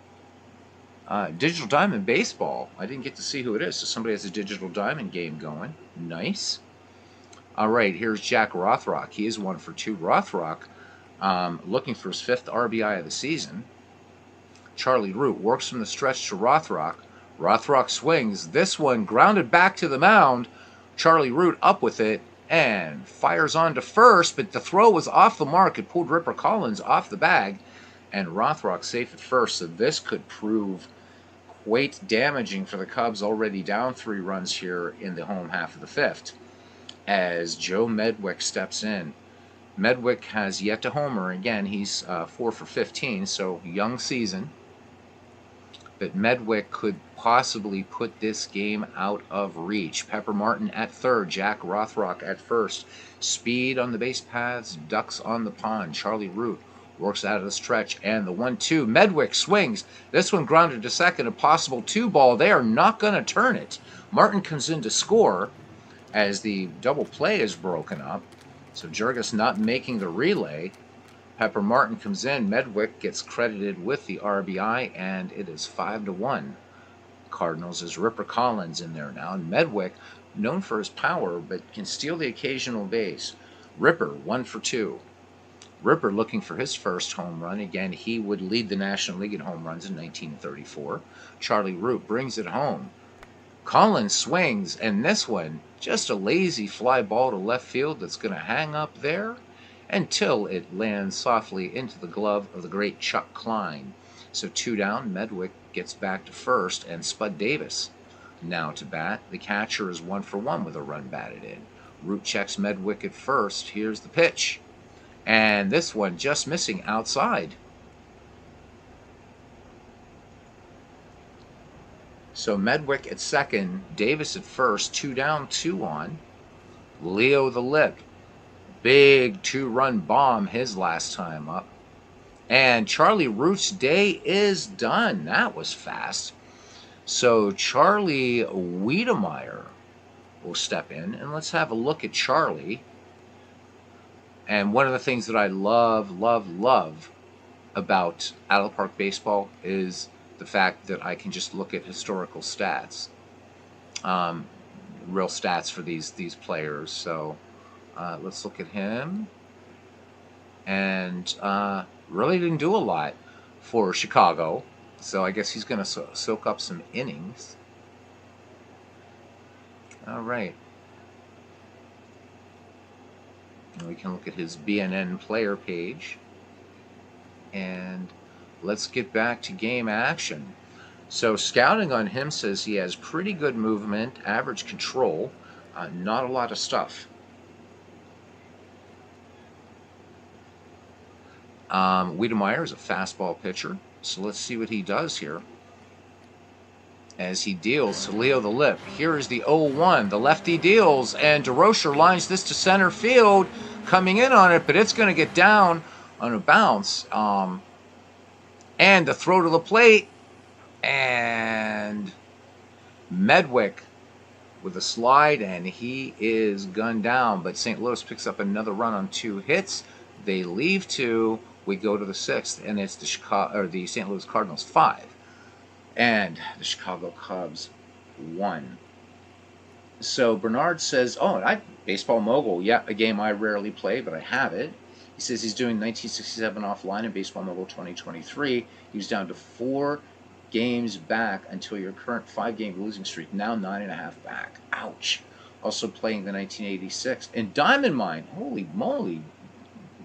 Digital Diamond Baseball. I didn't get to see who it is, so somebody has a Digital Diamond game going. Nice. All right, here's Jack Rothrock. He is 1 for 2. Rothrock looking for his 5th RBI of the season. Charlie Root works from the stretch to Rothrock. Rothrock swings. This one grounded back to the mound. Charlie Root up with it and fires on to first, but the throw was off the mark. It pulled Ripper Collins off the bag, and Rothrock safe at first. So this could prove quite damaging for the Cubs, already down 3 runs here in the home half of the 5th, as Joe Medwick steps in. Medwick has yet to homer. Again, he's 4 for 15, so young season. But Medwick could possibly put this game out of reach. Pepper Martin at third, Jack Rothrock at first. Speed on the base paths, ducks on the pond. Charlie Root works out of the stretch, and the 1-2. Medwick swings. This one grounded to second, a possible 2-ball. They are not going to turn it. Martin comes in to score as the double play is broken up. So Jurgis not making the relay. Pepper Martin comes in. Medwick gets credited with the RBI, and it is 5-1. Cardinals is Ripper Collins in there now. And Medwick, known for his power, but can steal the occasional base. Ripper, 1 for 2. Ripper looking for his first home run. Again, he would lead the National League in home runs in 1934. Charlie Root brings it home. Collins swings, and this one, just a lazy fly ball to left field that's going to hang up there until it lands softly into the glove of the great Chuck Klein. So 2 down, Medwick gets back to first, and Spud Davis now to bat. The catcher is 1 for 1 with a run batted in. Root checks Medwick at first. Here's the pitch. And this one just missing outside. So Medwick at second, Davis at first, 2 down, 2 on. Leo the Lip, big 2-run bomb his last time up. And Charlie Root's day is done. That was fast. So Charlie Wiedemeyer will step in, and let's have a look at Charlie. And one of the things that I love about Out of the Park Baseball is the fact that I can just look at historical stats, real stats for these players. So let's look at him. And really didn't do a lot for Chicago, so I guess he's going to soak up some innings. All right. And we can look at his BNN player page. And let's get back to game action. So scouting on him says he has pretty good movement, average control, not a lot of stuff. Wiedemeyer is a fastball pitcher, so let's see what he does here. As he deals to Leo the Lip. Here is the 0-1. The lefty deals, and DeRocher lines this to center field, coming in on it, but it's going to get down on a bounce. And the throw to the plate, and Medwick with a slide, and he is gunned down. But St. Louis picks up another run on 2 hits. They leave 2. We go to the 6th, and it's the St. Louis Cardinals 5, and the Chicago Cubs 1. So Bernard says, "Oh, Baseball Mogul, yeah, a game I rarely play, but I have it." He says he's doing 1967 offline in Baseball Mogul 2023. He was down to 4 games back until your current 5-game losing streak. Now 9.5 back. Ouch. Also playing the 1986 and Diamond Mine. Holy moly.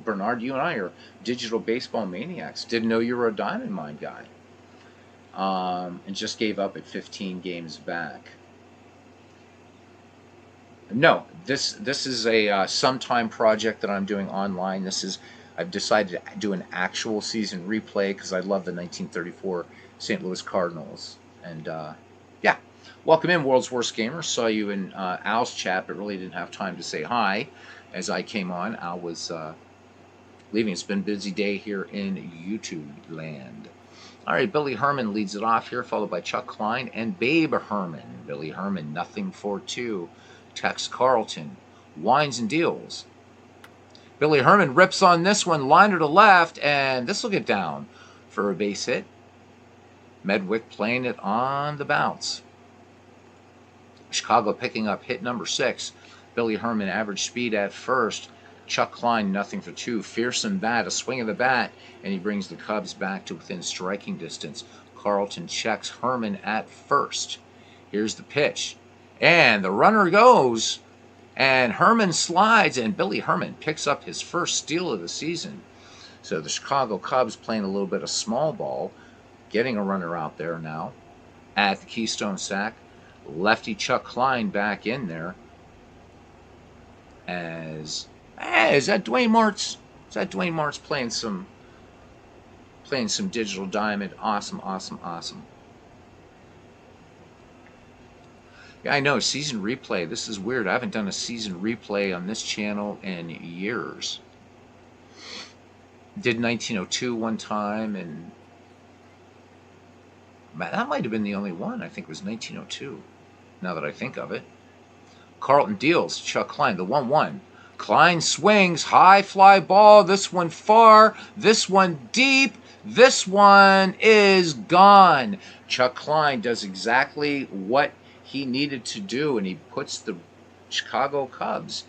Bernard, you and I are digital baseball maniacs. Didn't know you were a Diamond Mine guy. And just gave up at 15 games back. No, this is a sometime project that I'm doing online. I've decided to do an actual season replay because I love the 1934 St. Louis Cardinals. And yeah, welcome in, World's Worst Gamer. Saw you in Al's chat, but really didn't have time to say hi as I came on. Al was leaving. It's been a busy day here in YouTube land. All right, Billy Herman leads it off here, followed by Chuck Klein and Babe Herman. Billy Herman, nothing for 2. Tex Carlton winds and deals. Billy Herman rips on this one, liner to left, and this will get down for a base hit. Medwick playing it on the bounce. Chicago picking up hit number 6. Billy Herman average speed at first. Chuck Klein, nothing for 2. Fearsome bat, a swing of the bat, and he brings the Cubs back to within striking distance. Carlton checks Herman at first. Here's the pitch. And the runner goes, and Herman slides, and Billy Herman picks up his first steal of the season. So the Chicago Cubs playing a little bit of small ball, getting a runner out there now at the Keystone Sack. Lefty Chuck Klein back in there. Is that Dwayne Martz? Is that Dwayne Martz playing some digital diamond? Awesome, awesome, awesome. Yeah, I know, season replay. This is weird. I haven't done a season replay on this channel in years. Did 1902 one time, and that might have been the only one. I think it was 1902, now that I think of it. Carlton deals, Chuck Klein, the 1-1. Klein swings, high fly ball, this one far, this one deep, this one is gone. Chuck Klein does exactly what he needed to do, and he puts the Chicago Cubs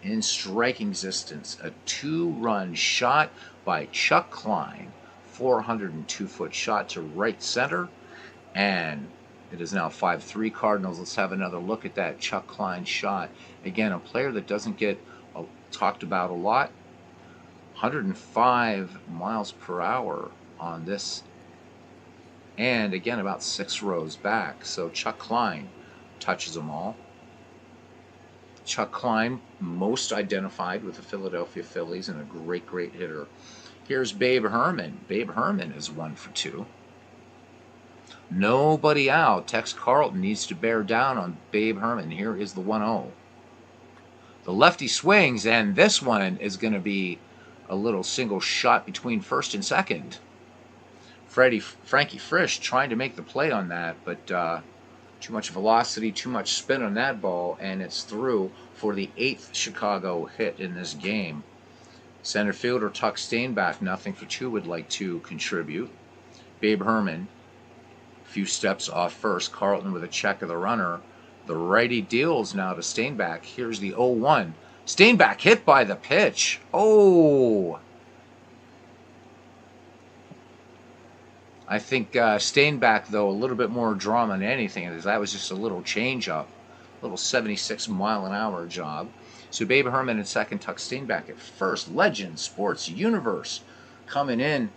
in striking distance. A 2-run shot by Chuck Klein, 402-foot shot to right center, and it is now 5-3 Cardinals. Let's have another look at that Chuck Klein shot. Again, a player that doesn't get talked about a lot. 105 miles per hour on this, and again about 6 rows back. So Chuck Klein touches them all. Chuck Klein, most identified with the Philadelphia Phillies, and a great, great hitter. Here's Babe Herman. Babe Herman is 1 for 2. Nobody out. Tex Carlton needs to bear down on Babe Herman. Here is the 1-0. The lefty swings, and this one is going to be a little single shot between first and second. Frankie Frisch trying to make the play on that, but too much velocity, too much spin on that ball, and it's through for the 8th Chicago hit in this game. Center fielder Tuck Stainback, nothing for 2, would like to contribute. Babe Herman, a few steps off first. Carlton with a check of the runner. The righty deals now to Stainback. Here's the 0-1. Stainback hit by the pitch. Oh! I think Stainback, though, a little bit more drama than anything. That was just a little change-up. A little 76-mile-an-hour job. So Babe Herman in second, Tuck Stainback at first. Legends Sports Universe coming in.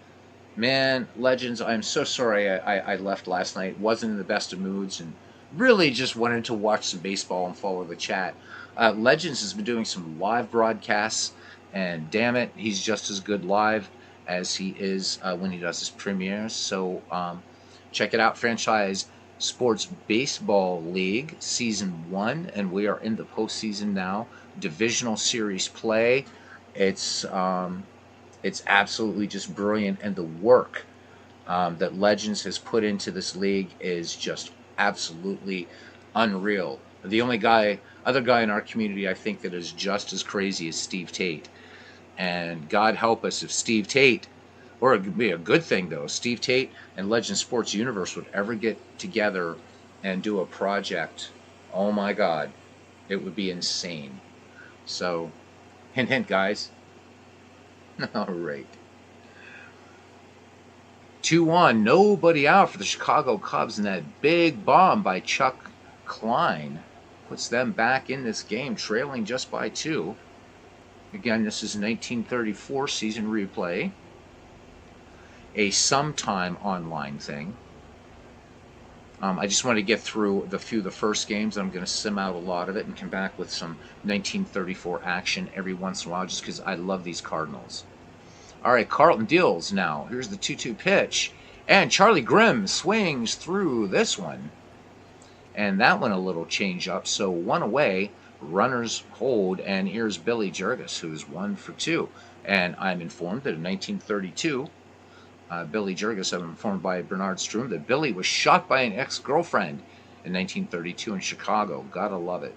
Man, Legends, I'm so sorry I left last night. Wasn't in the best of moods, and really just wanted to watch some baseball and follow the chat. Legends has been doing some live broadcasts, and damn it, he's just as good live as he is when he does his premieres. So check it out, Franchise Sports Baseball League Season 1, and we are in the postseason now. Divisional series play. It's absolutely just brilliant, and the work that Legends has put into this league is just absolutely unreal. The only other guy in our community I think that is just as crazy is Steve Tate. And God help us if Steve Tate, or it would be a good thing though, Steve Tate and Legend Sports Universe would ever get together and do a project. Oh my God, it would be insane. So, hint, hint, guys. All right. 2-1, nobody out for the Chicago Cubs, and that big bomb by Chuck Klein puts them back in this game, trailing just by 2. Again, this is 1934 season replay, a sometime online thing. I just want to get through the first games. I'm going to sim out a lot of it and come back with some 1934 action every once in a while, just because I love these Cardinals. All right, Carlton deals now. Here's the 2-2 pitch, and Charlie Grimm swings through this one, and that one a little change up. So 1 away, runners hold, and here's Billy Jurgis, who's 1 for 2. And I'm informed that in 1932. Billy Jurgis, I'm informed by Bernard Strom that Billy was shot by an ex-girlfriend in 1932 in Chicago. Gotta love it.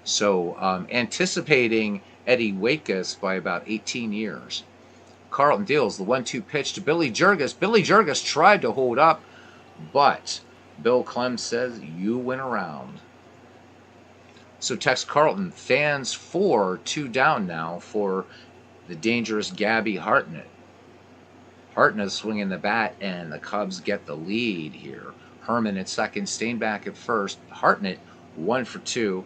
So anticipating Eddie Waitkus by about 18 years. Carlton deals the 1-2 pitch to Billy Jurgis. Billy Jurgis tried to hold up, but Bill Clem says you win around. So Tex Carlton fans 4, 2 down now for the dangerous Gabby Hartnett. Hartnett swinging the bat, and the Cubs get the lead here. Herman at second, Stainback at first. Hartnett 1 for 2.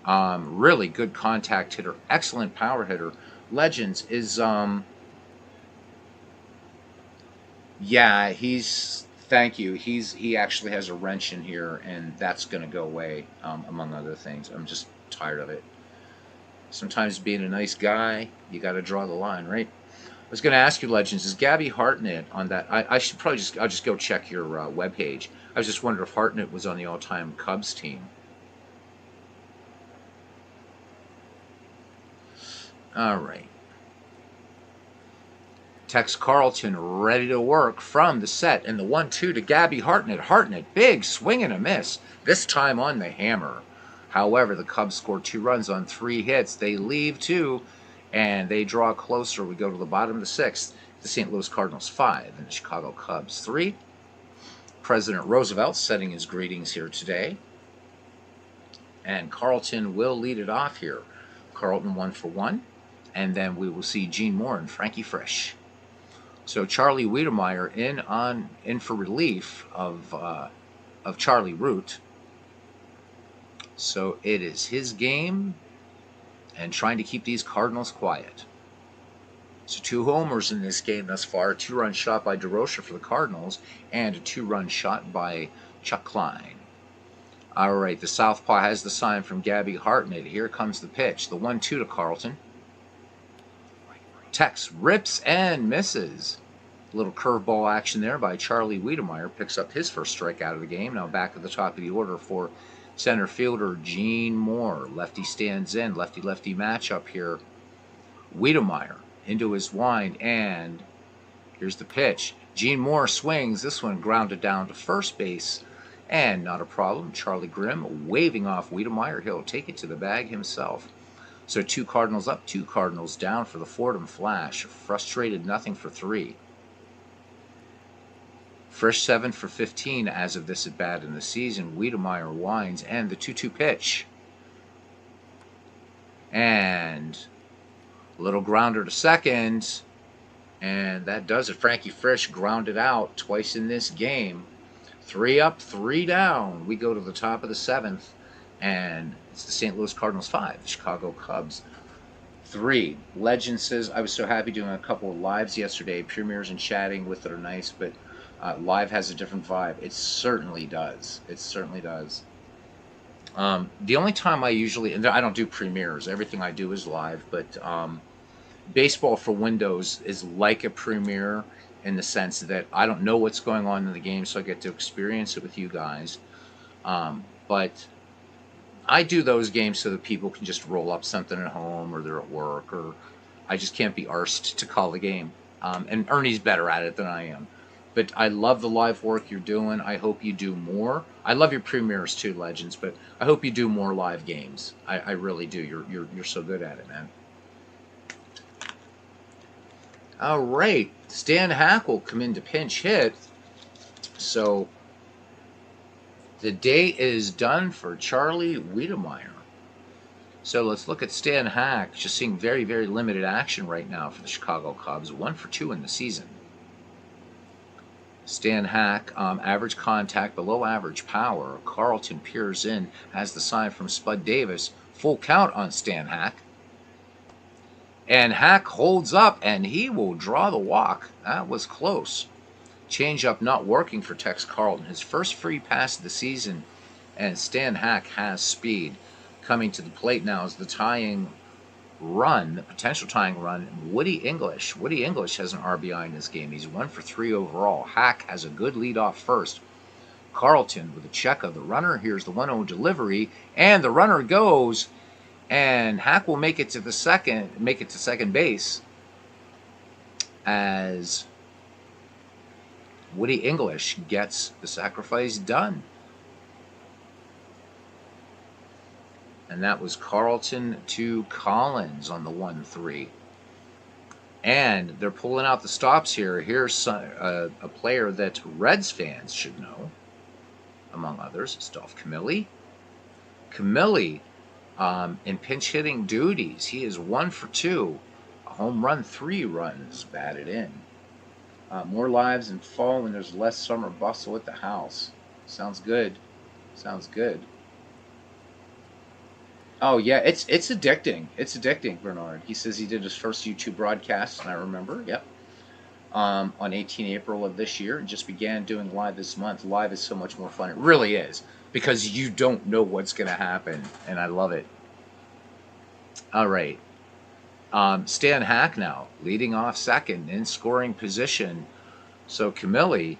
Really good contact hitter, excellent power hitter. Legends is yeah, thank you. He actually has a wrench in here, and that's going to go away, among other things. I'm just tired of it. Sometimes being a nice guy, you got to draw the line, right? I was going to ask you, Legends, is Gabby Hartnett on that? I should probably I'll just go check your webpage. I was just wondering if Hartnett was on the all-time Cubs team. All right. Tex Carlton ready to work from the set, and the 1-2 to Gabby Hartnett. Hartnett, big swing and a miss, this time on the hammer. However, the Cubs score 2 runs on 3 hits. They leave 2, and they draw closer. We go to the bottom of the 6th. The St. Louis Cardinals 5 and the Chicago Cubs 3. President Roosevelt setting his greetings here today. And Carlton will lead it off here. Carlton 1 for 1. And then we will see Gene Moore and Frankie Frisch. So Charlie Wiedemeyer in for relief of Charlie Root. So it is his game, and trying to keep these Cardinals quiet. So 2 homers in this game thus far. A 2-run shot by DeRocha for the Cardinals, and a 2-run shot by Chuck Klein. All right, the southpaw has the sign from Gabby Hartnett. Here comes the pitch. The 1-2 to Carlton. Tex rips and misses. A little curveball action there by Charlie Wiedemeyer. Picks up his first strikeout of the game. Now back at the top of the order for center fielder Gene Moore. Lefty stands in. Lefty-lefty matchup here. Wiedemeyer into his wind, and here's the pitch. Gene Moore swings. This one grounded down to first base, and not a problem. Charlie Grimm waving off Wiedemeyer. He'll take it to the bag himself. So 2 Cardinals up, 2 Cardinals down for the Fordham Flash. Frustrated nothing for 3. Frisch 7 for 15 as of this at bat in the season. Wiedemeyer winds, and the 2-2 pitch. And a little grounder to second. And that does it. Frankie Frisch grounded out twice in this game. 3 up, 3 down. We go to the top of the 7th. And it's the St. Louis Cardinals 5, the Chicago Cubs 3. Legend says, I was so happy doing a couple of lives yesterday. Premieres and chatting with it are nice, but live has a different vibe. It certainly does. It certainly does. The only time I usually, and I don't do premieres, everything I do is live, but baseball for Windows is like a premiere in the sense that I don't know what's going on in the game, so I get to experience it with you guys. But I do those games so that people can just roll up something at home, or they're at work, or I just can't be arsed to call the game. And Ernie's better at it than I am. But I love the live work you're doing. I hope you do more. I love your premieres too, Legends, but I hope you do more live games. I really do. You're so good at it, man. All right, Stan Hack will come in to pinch hit. So the day is done for Charlie Wiedemeyer. So let's look at Stan Hack, just seeing very, very limited action right now for the Chicago Cubs. 1 for 2 in the season. Stan Hack, average contact, below average power. Carlton peers in, has the sign from Spud Davis. Full count on Stan Hack. And Hack holds up, and he will draw the walk. That was close. Changeup not working for Tex Carlton. His first free pass of the season, and Stan Hack has speed. Coming to the plate now is the tying run, the potential tying run, Woody English. Woody English has an RBI in this game. He's 1 for 3 overall. Hack has a good lead off first. Carlton with a check of the runner. Here's the 1-0 delivery, and the runner goes, and Hack will make it to second base as Woody English gets the sacrifice done. And that was Carlton to Collins on the 1-3. And they're pulling out the stops here. Here's a player that Reds fans should know, among others, Dolph Camilli. Camilli, in pinch hitting duties, he is 1 for 2. A home run, 3 runs batted in. More lives in fall when there's less summer bustle at the house. Sounds good. Sounds good. Oh yeah, it's addicting. It's addicting, Bernard. He says he did his first YouTube broadcast, and I remember, yep, on 18 April of this year, and just began doing live this month. Live is so much more fun. It really is, because you don't know what's going to happen, and I love it. All right. Stan Hacknell leading off second in scoring position. So Camilli,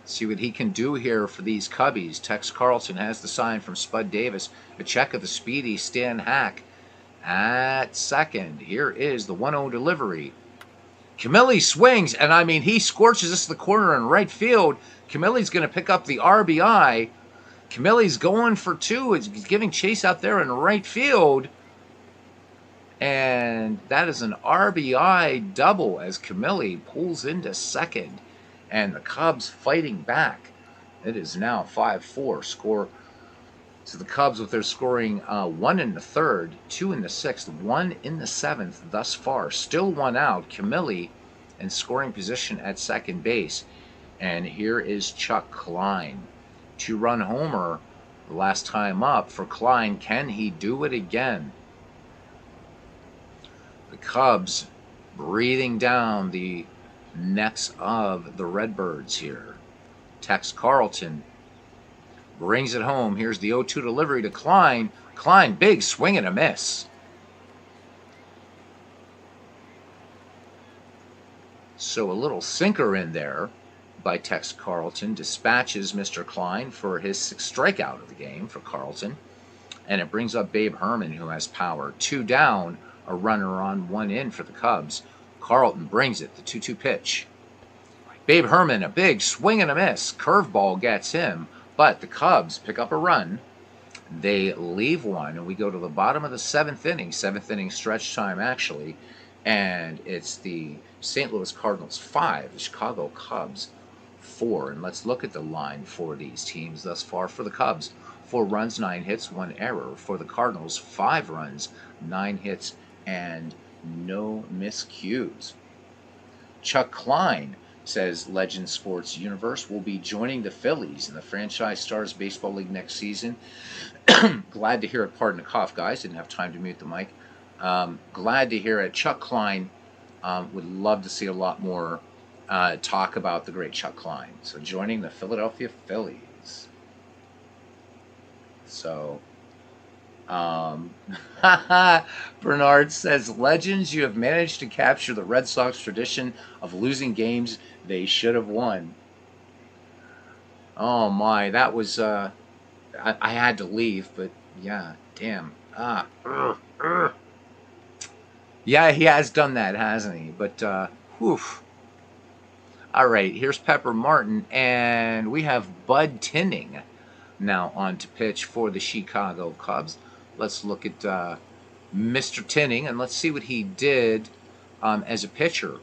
see what he can do here for these Cubbies. Tex Carlson has the sign from Spud Davis. A check of the speedy Stan Hack at second. Here is the 1-0 delivery. Camilli swings, and I mean, he scorches this to the corner in right field. Camilli's going to pick up the RBI. Camilli's going for 2. He's giving chase out there in right field. And that is an RBI double as Camilli pulls into second. And the Cubs fighting back. It is now 5-4 score. So the Cubs with their scoring 1 in the 3rd, 2 in the 6th, 1 in the 7th thus far. Still 1 out. Camilli in scoring position at second base. And here is Chuck Klein. 2-run homer the last time up for Klein. Can he do it again? The Cubs breathing down the necks of the Redbirds here. Tex Carlton brings it home. Here's the 0-2 delivery to Klein. Klein, big swing and a miss. So a little sinker in there by Tex Carlton dispatches Mr. Klein for his 6th strikeout of the game for Carlton. And it brings up Babe Herman, who has power. 2 down, a runner on 1 in for the Cubs. Carlton brings it, the 2-2 pitch. Babe Herman, a big swing and a miss. Curveball gets him, but the Cubs pick up a run. They leave one, and we go to the bottom of the 7th inning. 7th inning stretch time, actually. And it's the St. Louis Cardinals 5, the Chicago Cubs 4. And let's look at the line for these teams thus far. For the Cubs, 4 runs, 9 hits, 1 error. For the Cardinals, 5 runs, 9 hits, and no miscues. Chuck Klein says Legend Sports Universe will be joining the Phillies in the Franchise Stars Baseball League next season. Glad to hear it. Pardon the cough, guys. Didn't have time to mute the mic. Glad to hear it. Chuck Klein, would love to see a lot more talk about the great Chuck Klein. So joining the Philadelphia Phillies. So, Bernard says, Legends, you have managed to capture the Red Sox tradition of losing games they should have won. Oh my, that was, I had to leave, but yeah, damn. Yeah, he has done that, hasn't he? But, whew. All right, here's Pepper Martin, and we have Bud Tinning now on to pitch for the Chicago Cubs. Let's look at Mr. Tinning, and let's see what he did as a pitcher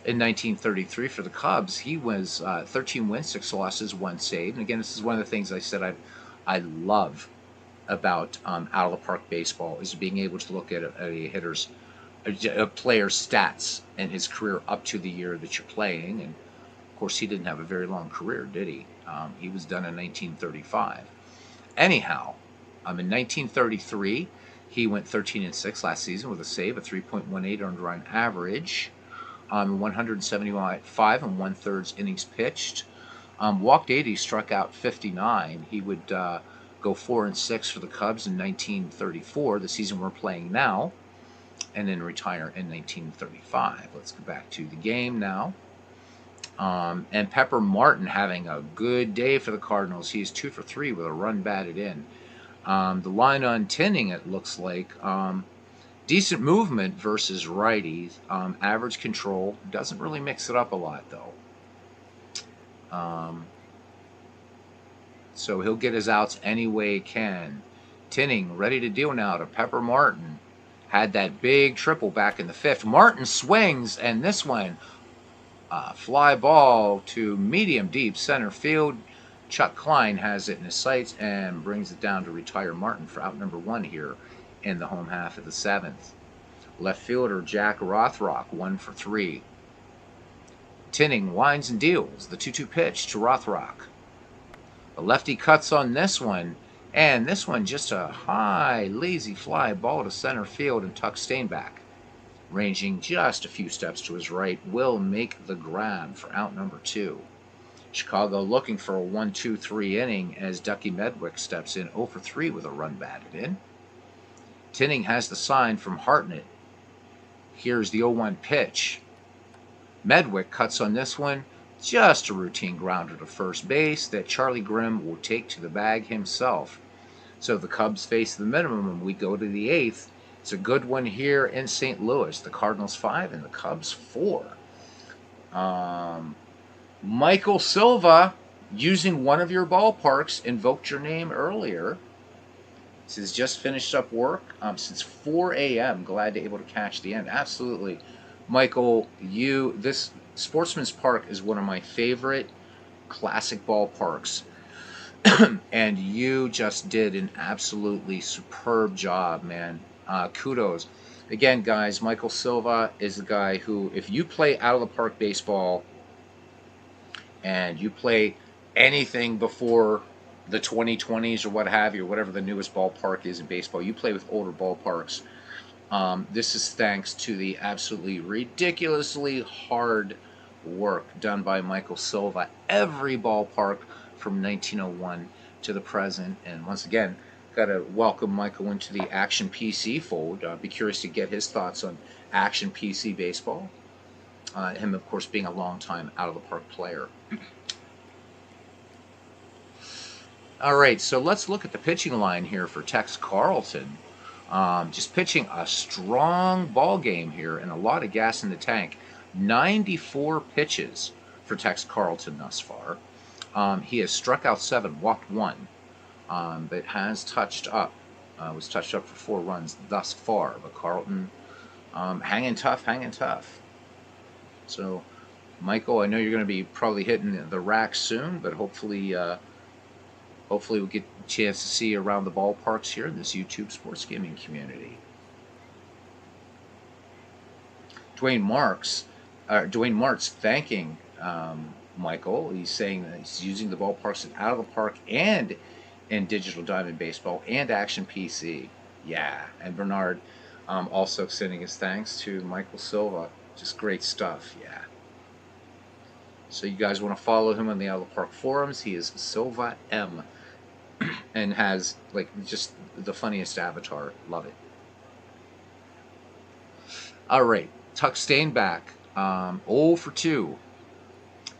in 1933 for the Cubs. He was 13 wins, 6 losses, 1 save. And again, this is one of the things I said I love about out of the park baseball, is being able to look at a player's stats and his career up to the year that you're playing. And of course, he didn't have a very long career, did he? He was done in 1935. Anyhow, in 1933, he went 13-6 last season with a save, a 3.18 earned run average, 175 and 1/3 innings pitched, walked 80, struck out 59. He would go 4-6 for the Cubs in 1934, the season we're playing now, and then retire in 1935. Let's go back to the game now. And Pepper Martin having a good day for the Cardinals. He's 2 for 3 with a run batted in. The line on Tinning, it looks like, decent movement versus righties. Average control. Doesn't really mix it up a lot, though. So he'll get his outs any way he can. Tinning ready to deal now to Pepper Martin. Had that big triple back in the 5th. Martin swings, and this one, fly ball to medium deep center field. Chuck Klein has it in his sights and brings it down to retire Martin for out number 1 here in the home half of the 7th. Left fielder Jack Rothrock, 1 for 3. Tinning winds and deals the 2-2 pitch to Rothrock. The lefty cuts on this one, and this one just a high, lazy fly ball to center field, and Tuck Steinbach, ranging just a few steps to his right, will make the grab for out number 2. Chicago looking for a 1-2-3 inning as Ducky Medwick steps in 0 for 3 with a run batted in. Tinning has the sign from Hartnett. Here's the 0-1 pitch. Medwick cuts on this one. Just a routine grounder to first base that Charlie Grimm will take to the bag himself. So the Cubs face the minimum, and we go to the 8th. It's a good one here in St. Louis. The Cardinals 5 and the Cubs 4. Michael Silva, using one of your ballparks, invoked your name earlier. This has just finished up work since 4 a.m. Glad to be able to catch the end. Absolutely. Michael, this Sportsman's Park is one of my favorite classic ballparks. And you just did an absolutely superb job, man. Kudos. Again, guys, Michael Silva is the guy who, if you play out-of-the-park baseball and you play anything before the 2020s or what have you, or whatever the newest ballpark is in baseball, you play with older ballparks. This is thanks to the absolutely ridiculously hard work done by Michael Silva. Every ballpark from 1901 to the present. And once again, got to welcome Michael into the Action PC fold. Be curious to get his thoughts on Action PC baseball. Him, of course, being a long-time out-of-the-park player. All right, so let's look at the pitching line here for Tex Carlton. Just pitching a strong ball game here and a lot of gas in the tank. 94 pitches for Tex Carlton thus far. He has struck out 7, walked 1, but has touched up. Was touched up for 4 runs thus far. But Carlton hanging tough, hanging tough. So, Michael, I know you're going to be probably hitting the rack soon, but hopefully we'll get a chance to see you around the ballparks here in this YouTube sports gaming community. Dwayne Martz thanking Michael. He's saying that he's using the ballparks out of the park and in Digital Diamond Baseball and Action PC. Yeah, and Bernard also sending his thanks to Michael Silva. Just great stuff, yeah. So you guys want to follow him on the Out of the Park forums. He is Silva M. And has, like, just the funniest avatar. Love it. All right. Tuck Steinbach, 0 for 2.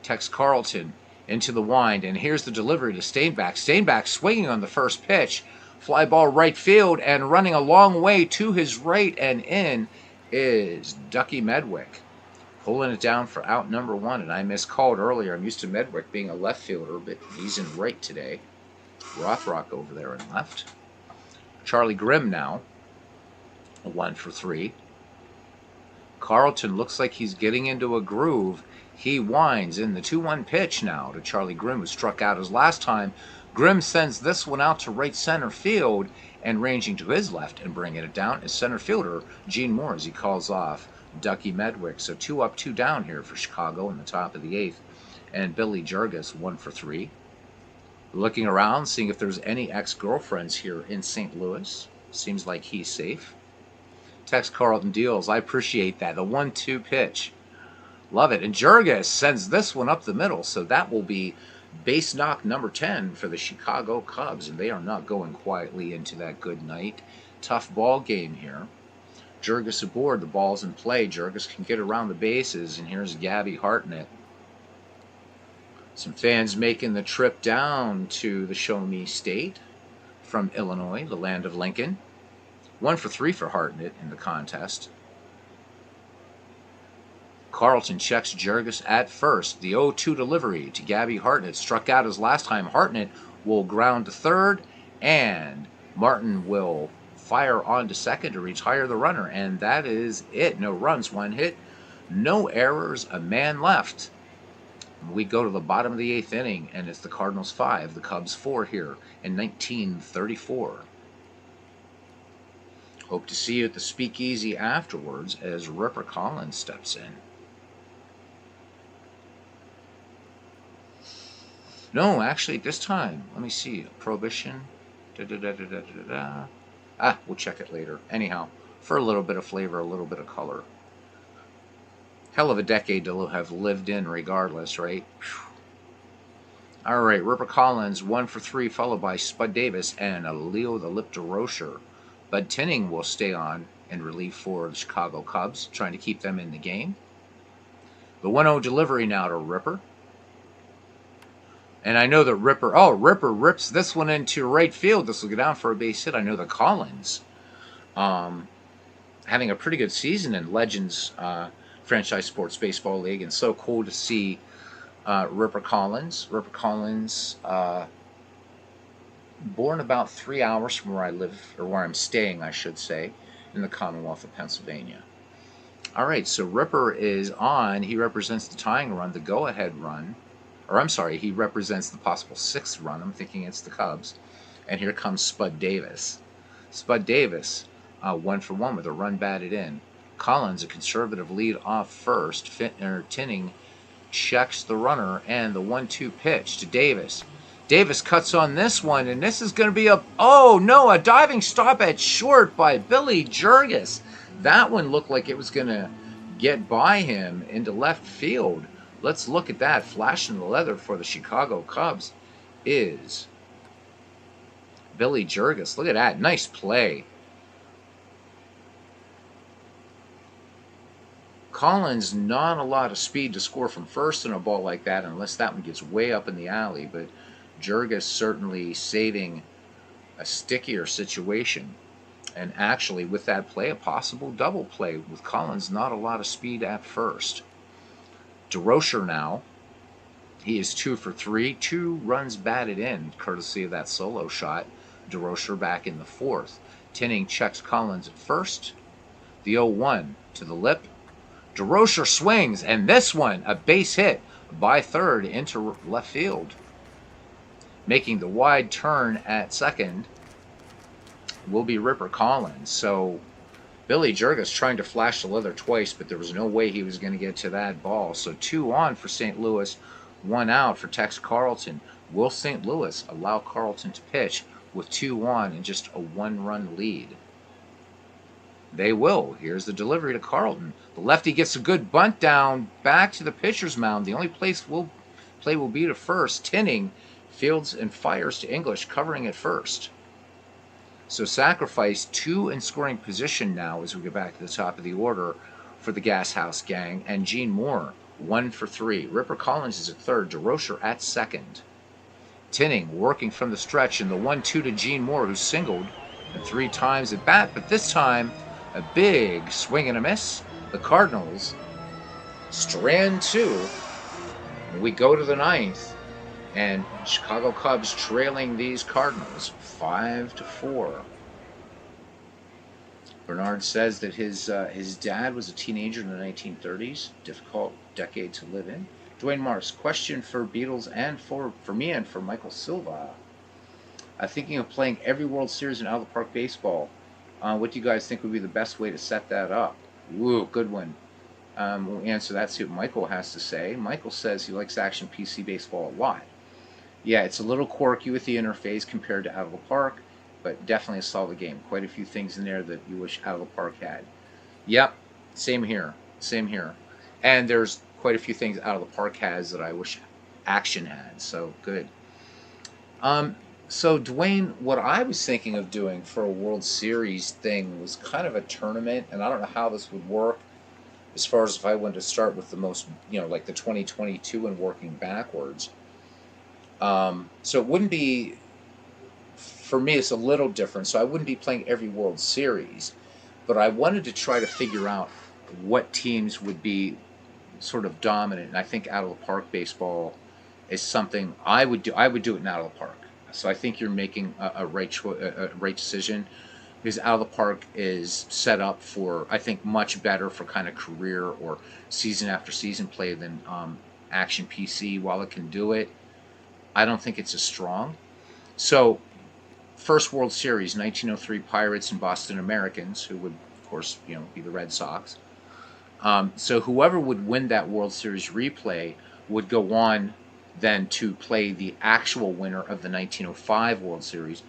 Tex Carlton into the wind. And here's the delivery to Steinbach. Steinbach swinging on the first pitch. Fly ball right field, and running a long way to his right and in is Ducky Medwick. Pulling it down for out number 1. And I miscalled earlier. I'm used to Medwick being a left fielder, but he's in right today. Rothrock over there in left. Charlie Grimm now, 1 for 3. Carlton looks like he's getting into a groove. He winds in the 2-1 pitch now to Charlie Grimm, who struck out his last time. Grimm sends this one out to right center field, and ranging to his left and bringing it down is center fielder Gene Moore as he calls off Ducky Medwick. So 2 up, 2 down here for Chicago in the top of the 8th. And Billy Jurgis, 1 for 3. Looking around, seeing if there's any ex-girlfriends here in St. Louis. Seems like he's safe. Tex Carlton deals. I appreciate that. The 1-2 pitch. Love it. And Jurgis sends this one up the middle. So that will be base knock number 10 for the Chicago Cubs. And they are not going quietly into that good night. Tough ball game here. Jurgis aboard. The ball's in play. Jurgis can get around the bases. And here's Gabby Hartnett. Some fans making the trip down to the Show Me State from Illinois, the land of Lincoln. 1 for 3 for Hartnett in the contest. Carlton checks Jurgis at first. The 0-2 delivery to Gabby Hartnett. Struck out his last time. Hartnett will ground to third, and Martin will fire on to second to retire the runner, and that is it. No runs, 1 hit, no errors, a man left. We go to the bottom of the 8th inning, and it's the Cardinals 5, the Cubs 4 here in 1934. Hope to see you at the speakeasy afterwards as Ripper Collins steps in. No, actually, this time, let me see. Prohibition. We'll check it later. Anyhow, for a little bit of flavor, a little bit of color. Hell of a decade to have lived in regardless, right? All right, Ripper Collins, 1 for 3, followed by Spud Davis and Leo the Lip DeRocher. Bud Tinning will stay on in relief for the Chicago Cubs, trying to keep them in the game. The 1-0 delivery now to Ripper. And I know that Ripper rips this one into right field. This will go down for a base hit. I know that Collins, having a pretty good season in Legends Franchise Sports Baseball League, and so cool to see Ripper Collins. Ripper Collins, born about 3 hours from where I live, or where I'm staying, I should say, in the Commonwealth of Pennsylvania. All right, so Ripper is on. He represents the tying run, the go-ahead run. Or I'm sorry, he represents the possible 6th run. I'm thinking it's the Cubs. And here comes Spud Davis. Spud Davis, 1 for 1 with a run batted in. Collins, a conservative lead off first. Tinning checks the runner, and the 1-2 pitch to Davis. Davis cuts on this one, and this is going to be a diving stop at short by Billy Jurgis. That one looked like it was going to get by him into left field. Let's look at that. Flashing the leather for the Chicago Cubs is Billy Jurgis. Look at that. Nice play. Collins, not a lot of speed to score from first in a ball like that unless that one gets way up in the alley, but Jurgis certainly saving a stickier situation. And actually, with that play, a possible double play with Collins, not a lot of speed at first. DeRocher now, he is 2 for 3, 2 runs batted in, courtesy of that solo shot. DeRocher back in the 4th. Tinning checks Collins at first. The 0-1 to the lip. DeRocher swings, and this one, a base hit by third into left field. Making the wide turn at second will be Ripper Collins. So Billy Jurgis trying to flash the leather twice, but there was no way he was going to get to that ball. So 2 on for St. Louis, 1 out for Tex Carlton. Will St. Louis allow Carlton to pitch with 2 on and just a 1-run lead? They will. Here's the delivery to Carlton. The lefty gets a good bunt down back to the pitcher's mound. The only play will be to first. Tinning fields and fires to English, covering at first. So Sacrifice 2 in scoring position now as we get back to the top of the order for the Gas House Gang. And Gene Moore, 1 for 3. Ripper Collins is at third. DeRocher at second. Tinning working from the stretch, and the 1-2 to Gene Moore, who singled and 3 times at bat, but this time a big swing and a miss. The Cardinals strand 2. We go to the 9th, and Chicago Cubs trailing these Cardinals 5-4. Bernard says that his dad was a teenager in the 1930s. Difficult decade to live in. Dwayne Marks, question for Beatles and for me and for Michael Silva. Thinking of playing every World Series in out of the park baseball. What do you guys think would be the best way to set that up? Ooh, good one. We'll answer that, see what Michael has to say. Michael says he likes Action PC Baseball a lot. Yeah, it's a little quirky with the interface compared to Out of the Park, but definitely a solid game. Quite a few things in there that you wish Out of the Park had. Yep, same here. Same here. And there's quite a few things Out of the Park has that I wish Action had, so good. So Dwayne, what I was thinking of doing for a World Series thing was kind of a tournament, and I don't know how this would work as far as if I wanted to start with the most, like the 2022 and working backwards. So it wouldn't be, for me it's a little different, so I wouldn't be playing every World Series, but I wanted to try to figure out what teams would be sort of dominant, and I think Out of the Park baseball is something I would do. I would do it in Out of the Park. So I think you're making a right decision, because Out of the Park is set up for, I think, much better for kind of career or season after season play than Action PC. While it can do it, I don't think it's as strong. So, first World Series, 1903 Pirates and Boston Americans, who would, of course, be the Red Sox. So whoever would win that World Series replay would go on then to play the actual winner of the 1905 World Series.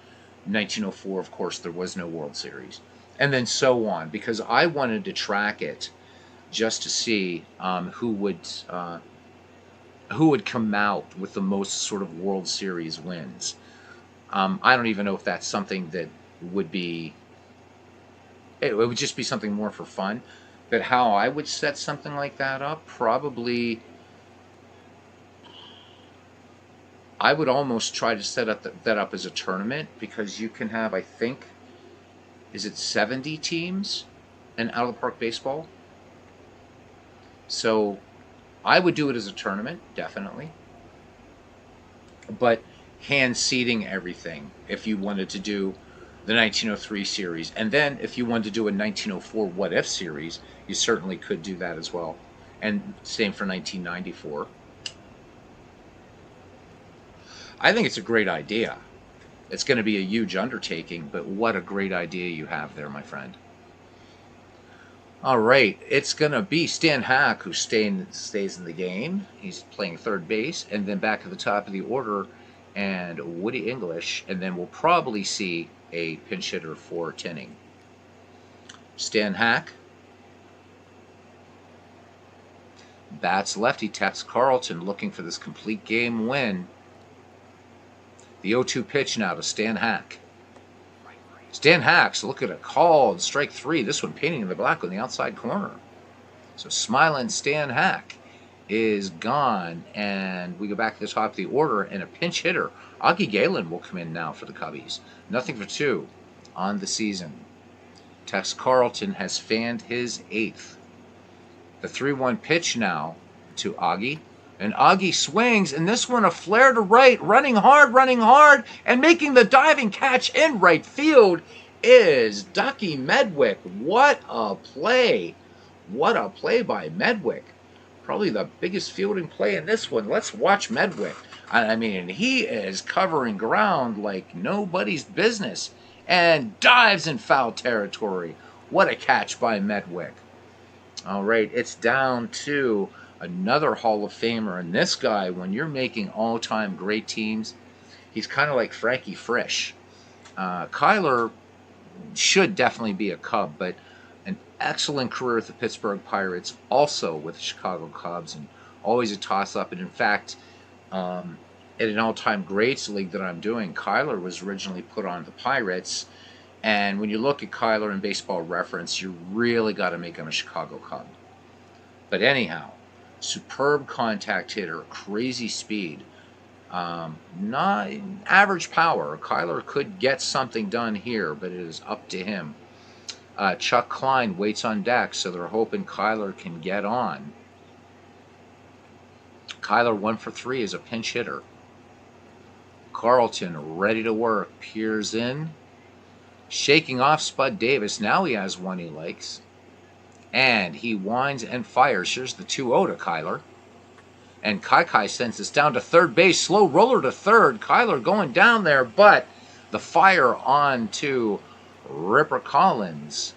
1904, of course, there was no World Series. And then so on, because I wanted to track it just to see who would come out with the most sort of World Series wins. I don't even know if that's something that would be. It would just be something more for fun. But how I would set something like that up, probably, I would almost try to set that up as a tournament, because you can have, I think, is it 70 teams in Out of the Park baseball? So I would do it as a tournament, definitely. But hand seeding everything if you wanted to do the 1903 series. And then if you wanted to do a 1904 What If series, you certainly could do that as well. And same for 1994. I think it's a great idea. It's going to be a huge undertaking, but what a great idea you have there, my friend. All right, it's going to be Stan Hack who stays in the game. He's playing third base, and then back at the top of the order, and Woody English, and then we'll probably see a pinch hitter for Tinning. Stan Hack bats lefty. Tex Carlton looking for this complete game win. The 0-2 pitch now to Stan Hack. Stan Hack's look at a called strike three. This one painting in the black on the outside corner. So smiling Stan Hack is gone, and we go back to the top of the order, and a pinch hitter, Augie Galen, will come in now for the Cubbies. 0-2 on the season. Tex Carlton has fanned his 8th. The 3-1 pitch now to Augie. And Augie swings, and this one a flare to right, running hard, and making the diving catch in right field is Ducky Medwick. What a play. What a play by Medwick. Probably the biggest fielding play in this one. Let's watch Medwick. I mean, he is covering ground like nobody's business and dives in foul territory. What a catch by Medwick. All right, it's down to another Hall of Famer. And this guy, when you're making all-time great teams, he's kind of like Frankie Frisch. Kyler should definitely be a Cub, but an excellent career with the Pittsburgh Pirates, also with the Chicago Cubs, and always a toss-up. And in fact, in an all-time greats league that I'm doing, Kyler was originally put on the Pirates. And when you look at Kyler in Baseball Reference, you really got to make him a Chicago Cub. But anyhow, superb contact hitter, crazy speed, not average power. Kyler could get something done here, but it is up to him. Chuck Klein waits on deck, so they're hoping Kyler can get on. Kyler 1 for 3 as a pinch hitter. Carlton ready to work, peers in, shaking off Spud Davis. Now he has one he likes. And he winds and fires. Here's the 2-0 to Kyler. And Kai sends this down to third base. Slow roller to third. Kyler going down there, but the fire on to Ripper Collins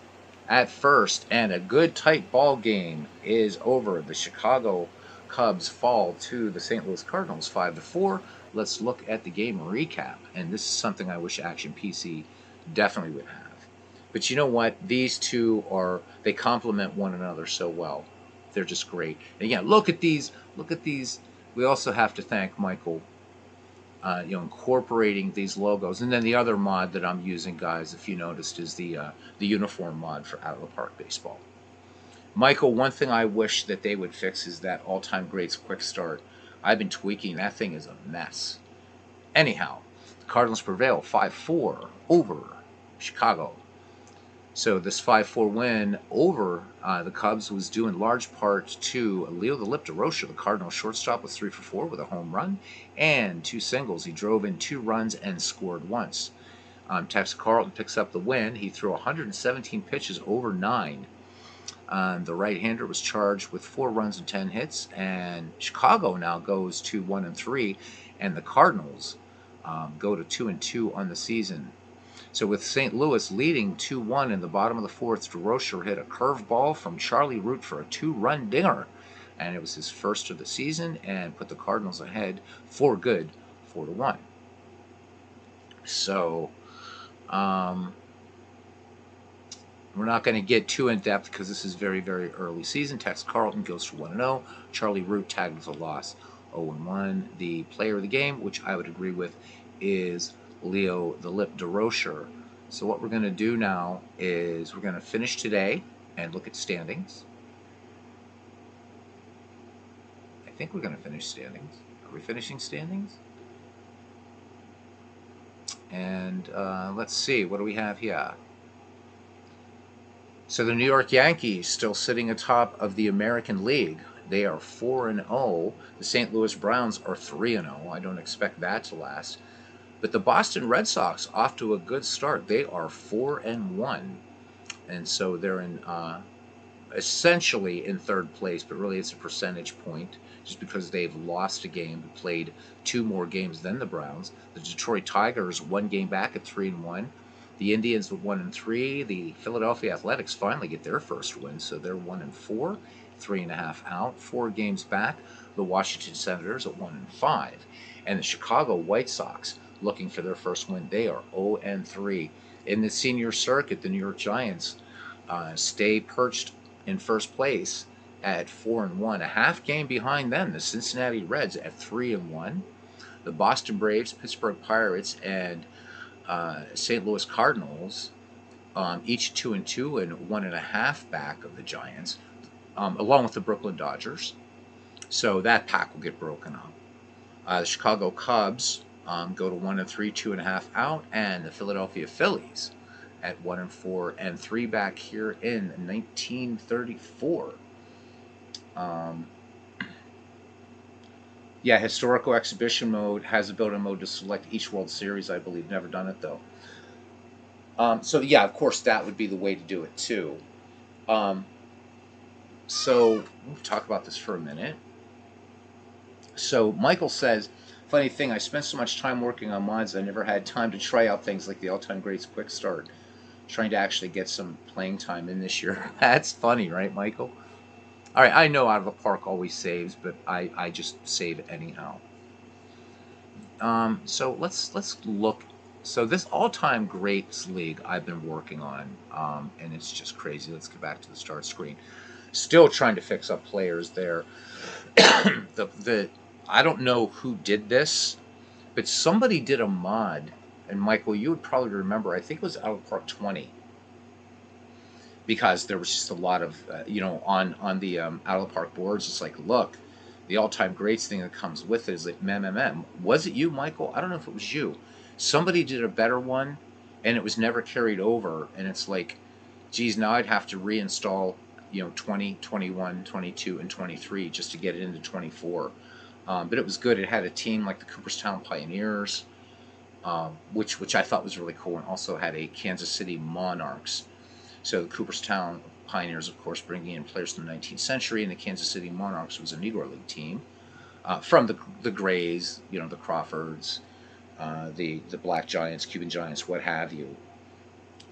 at first. And a good tight ball game is over. The Chicago Cubs fall to the St. Louis Cardinals 5-4. Let's look at the game recap. And this is something I wish Action PC definitely would have. But you know what? These two they complement one another so well. They're just great. And again, look at these. Look at these. We also have to thank Michael, incorporating these logos. And then the other mod that I'm using, guys, if you noticed, is the uniform mod for Out of the Park Baseball. Michael, one thing I wish that they would fix is that all-time greats quick start. I've been tweaking. That thing is a mess. Anyhow, the Cardinals prevail 5-4 over Chicago. So this 5-4 win over the Cubs was due in large part to Leo the Lip DeRocher, the Cardinals shortstop, was 3 for 4 with a home run and 2 singles. He drove in 2 runs and scored once. Texas Carlton picks up the win. He threw 117 pitches over 9. The right-hander was charged with 4 runs and 10 hits, and Chicago now goes to 1-3, and the Cardinals go to 2-2 on the season. So with St. Louis leading 2-1 in the bottom of the fourth, DeRocher hit a curveball from Charlie Root for a 2-run dinger, and it was his first of the season and put the Cardinals ahead for good, 4-1. So we're not going to get too in depth because this is very, very early season. Texas Carlton goes to 1-0. Charlie Root tagged with a loss, 0-1. The player of the game, which I would agree with, is Leo the Lip DeRocher. So what we're going to do now is we're going to finish today and look at standings. I think we're going to finish standings. Are we finishing standings? And let's see, what do we have here? So the New York Yankees still sitting atop of the American League. They are 4-0. The St. Louis Browns are 3-0. I don't expect that to last. But the Boston Red Sox off to a good start. They are 4-1, and so they're in essentially in third place, but really it's a percentage point just because they've lost a game, played 2 more games than the Browns. The Detroit Tigers 1 game back at 3-1. The Indians with 1-3. The Philadelphia Athletics finally get their first win, so they're 1-4, 3.5 out, 4 games back. The Washington Senators at 1-5, and the Chicago White Sox looking for their first win. They are 0-3. In the senior circuit, the New York Giants stay perched in first place at 4-1, a half game behind them. The Cincinnati Reds at 3-1. The Boston Braves, Pittsburgh Pirates, and St. Louis Cardinals, each 2-2 and 1.5 back of the Giants, along with the Brooklyn Dodgers. So that pack will get broken up. The Chicago Cubs go to 1-3, 2.5 out, and the Philadelphia Phillies at 1-4 and 3 back here in 1934. Yeah, historical exhibition mode has a built-in mode to select each World Series, I believe. Never done it, though. So, yeah, of course, that would be the way to do it, too. So, we'll talk about this for a minute. So, Michael says, funny thing, I spent so much time working on mods, I never had time to try out things like the All-Time Greats Quick Start. Trying to actually get some playing time in this year. That's funny, right, Michael? All right, I know Out of the Park always saves, but I just save anyhow. So let's look. So this all-time greats league I've been working on, and it's just crazy. Let's get back to the start screen. Still trying to fix up players there. I don't know who did this, but somebody did a mod, and Michael, you would probably remember. I think it was Out of the Park 20. Because there was just a lot of, on the Out of the Park boards, it's like, look, the all-time greats thing that comes with it is like, mem. Was it you, Michael? I don't know if it was you. Somebody did a better one, and it was never carried over, and it's like, geez, now I'd have to reinstall, 20, 21, 22, and 23 just to get it into 24. But it was good. It had a team like the Cooperstown Pioneers, which I thought was really cool, and also had a Kansas City Monarchs. So the Cooperstown Pioneers, of course, bringing in players from the 19th century, and the Kansas City Monarchs was a Negro League team from the Grays, the Crawfords, the Black Giants, Cuban Giants, what have you.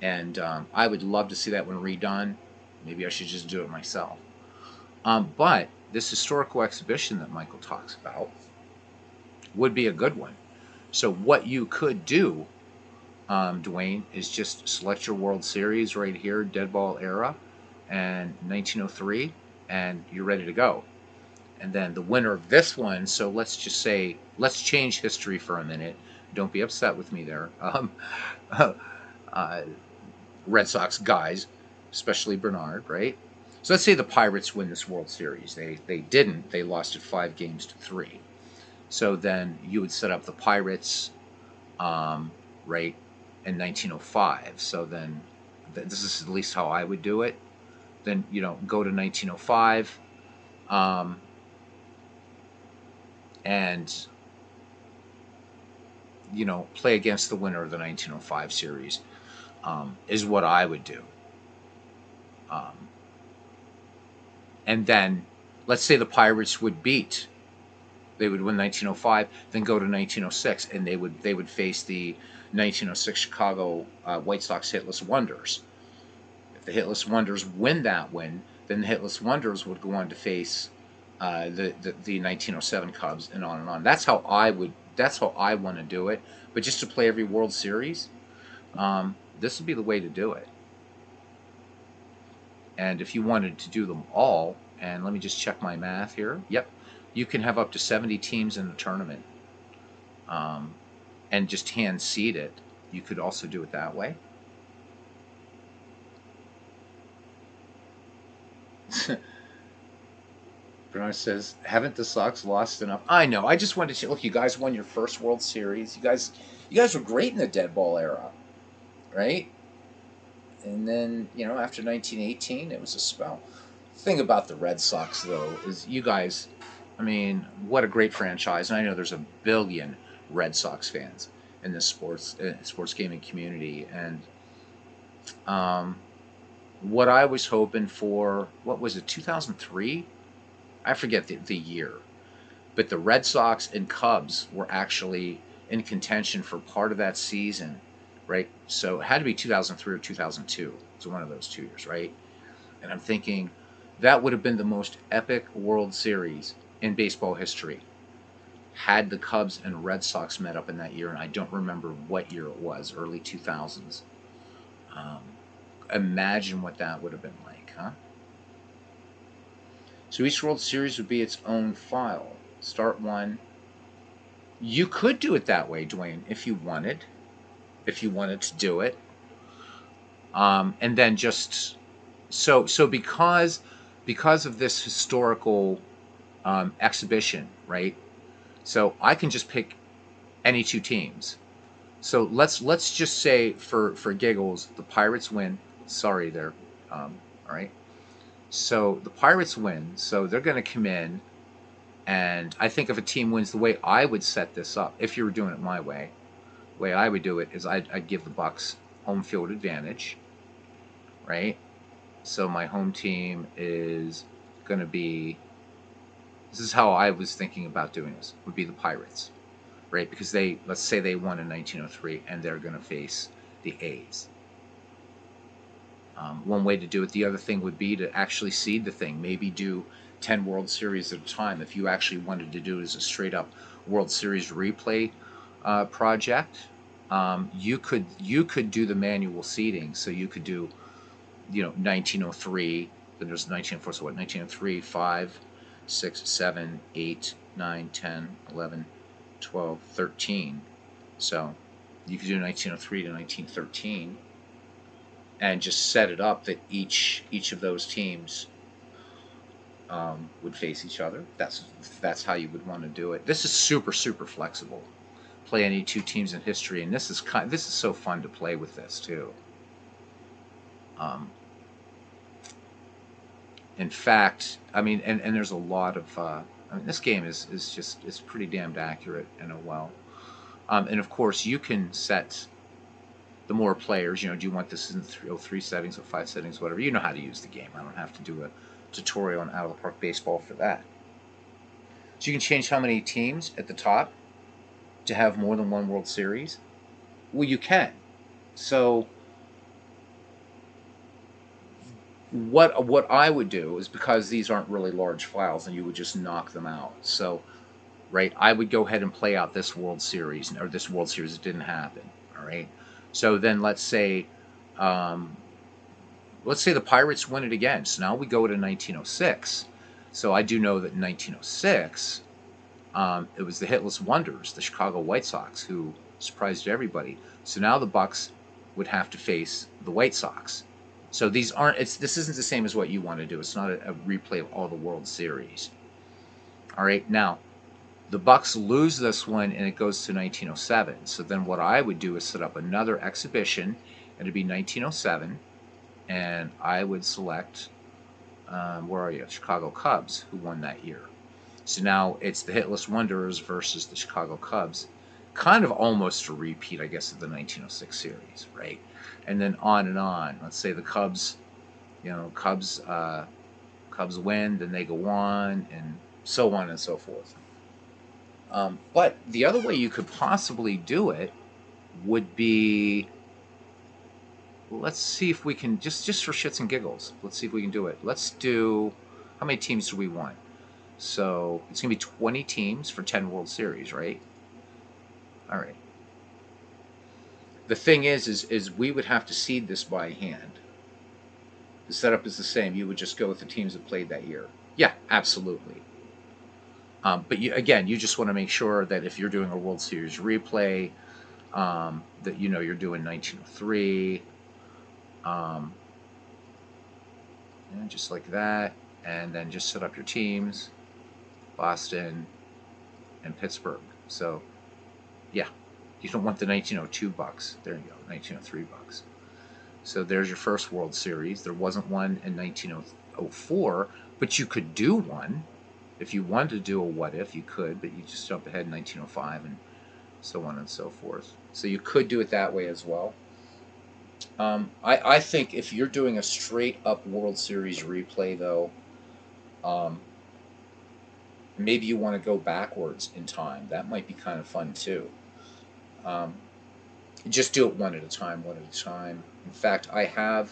And I would love to see that one redone. Maybe I should just do it myself. But this historical exhibition that Michael talks about would be a good one. So what you could do, Dwayne, is just select your World Series right here, dead ball era, and 1903, and you're ready to go. And then the winner of this one, so let's just say, let's change history for a minute. Don't be upset with me there. Red Sox guys, especially Bernard, right? So let's say the Pirates win this World Series. They didn't. They lost it 5-3. So then you would set up the Pirates, right, in 1905. So then this is at least how I would do it. Then, go to 1905, and play against the winner of the 1905 series, is what I would do. Um, and then, let's say the Pirates would they would win 1905, then go to 1906, and they would face the 1906 Chicago White Sox Hitless Wonders. If the Hitless Wonders win that win, then the Hitless Wonders would go on to face the 1907 Cubs, and on and on. That's how I want to do it. But just to play every World Series, this would be the way to do it. And if you wanted to do them all, and let me just check my math here. Yep, you can have up to 70 teams in the tournament, and just hand seed it. You could also do it that way. Bernard says, haven't the Sox lost enough? I know. I just wanted to look, you guys won your first World Series. You guys were great in the dead ball era, right? And then, after 1918, it was a spell. The thing about the Red Sox, though, is you guys, I mean, what a great franchise. And I know there's a billion Red Sox fans in this sports gaming community. And what I was hoping for, what was it, 2003? I forget the year. But the Red Sox and Cubs were actually in contention for part of that season, right? So it had to be 2003 or 2002. It's one of those 2 years, right? And I'm thinking that would have been the most epic World Series in baseball history had the Cubs and Red Sox met up in that year, and I don't remember what year it was, early 2000s. Imagine what that would have been like, huh? So each World Series would be its own file. Start one. You could do it that way, Dwayne, if you wanted to do it. And then just so because of this historical exhibition, right? So I can just pick any two teams. So let's just say for giggles, the Pirates win. Sorry there. All right. So the Pirates win. So they're going to come in, and I think if a team wins, the way I would set this up, if you were doing it my way, the way I would do it is I'd give the Bucks home field advantage, right? So my home team is going to be, this is how I was thinking about doing this, would be the Pirates, right? Because let's say they won in 1903, and they're going to face the A's. One way to do it. The other thing would be to actually seed the thing. Maybe do 10 World Series at a time. If you actually wanted to do it as a straight up World Series replay project, you could do the manual seeding. So you could do, 1903. Then there's 1904. So what? 1903, 5, 6, 7, 8, 9, 10, 11, 12, 13. So you could do 1903 to 1913. And just set it up that each of those teams would face each other. That's how you would want to do it. This is super flexible. Play any two teams in history, and this is so fun to play with this too. In fact, I mean, and there's a lot of. This game is pretty damned accurate and well. And of course, you can set the more players, do you want this in 303 settings or 5 settings, whatever? You know how to use the game. I don't have to do a tutorial on Out of the Park Baseball for that. So you can change how many teams at the top to have more than one World Series. Well, you can. So what I would do is, because these aren't really large files, and you would just knock them out. So, right, I would go ahead and play out this World Series, or this World Series that didn't happen. All right. So then let's say the Pirates win it again. So now we go to 1906. So I do know that in 1906, it was the Hitless Wonders, the Chicago White Sox, who surprised everybody. So now the Bucks would have to face the White Sox. So this isn't the same as what you want to do. It's not a replay of all the World Series. All right, now the Bucks lose this one, and it goes to 1907. So then what I would do is set up another exhibition, and it'd be 1907. and I would select, where are you? Chicago Cubs, who won that year. So now it's the Hitless Wanderers versus the Chicago Cubs. Kind of almost a repeat, I guess, of the 1906 series, right? And then on and on. Let's say the Cubs, Cubs win, then they go on, and so on and so forth. But the other way you could possibly do it would be, let's see if we can, just for shits and giggles, let's see if we can do it. Let's do, how many teams do we want? So it's going to be 20 teams for 10 World Series, right? All right. The thing is we would have to seed this by hand. The setup is the same. You would just go with the teams that played that year. Yeah, absolutely. But you just want to make sure that if you're doing a World Series replay, that you're doing 1903, and just like that, and then just set up your teams, Boston and Pittsburgh. So, yeah, you don't want the 1902 Bucks. There you go, 1903 Bucks. So there's your first World Series. There wasn't one in 1904, but you could do one. If you wanted to do a what if, you could, but you just jump ahead in 1905 and so on and so forth. So you could do it that way as well. I think if you're doing a straight up World Series replay, though, maybe you want to go backwards in time. That might be kind of fun too. Just do it one at a time, one at a time. In fact, I have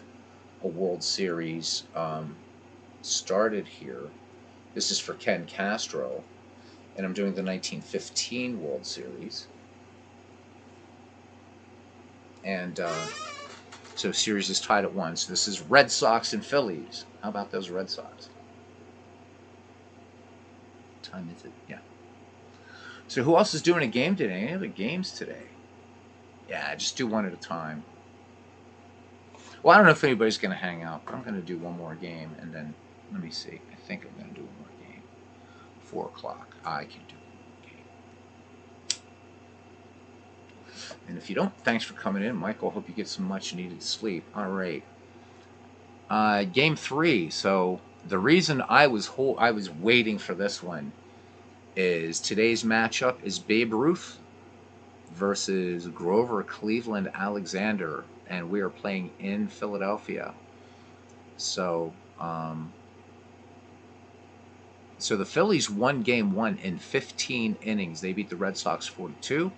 a World Series started here. This is for Ken Castro, and I'm doing the 1915 World Series. And so series is tied at 1. So this is Red Sox and Phillies. How about those Red Sox? What time is it? Yeah. So who else is doing a game today? Any other games today? Yeah, just do one at a time. Well, I don't know if anybody's going to hang out, but I'm going to do one more game, and then, let me see. I think I'm going to do one more game. 4 o'clock. I can do one more game. And if you don't, thanks for coming in, Michael. Hope you get some much-needed sleep. All right. Game 3. So the reason I was waiting for this one is today's matchup is Babe Ruth versus Grover Cleveland Alexander, and we are playing in Philadelphia. So, so the Phillies won Game 1 in 15 innings. They beat the Red Sox 4-2.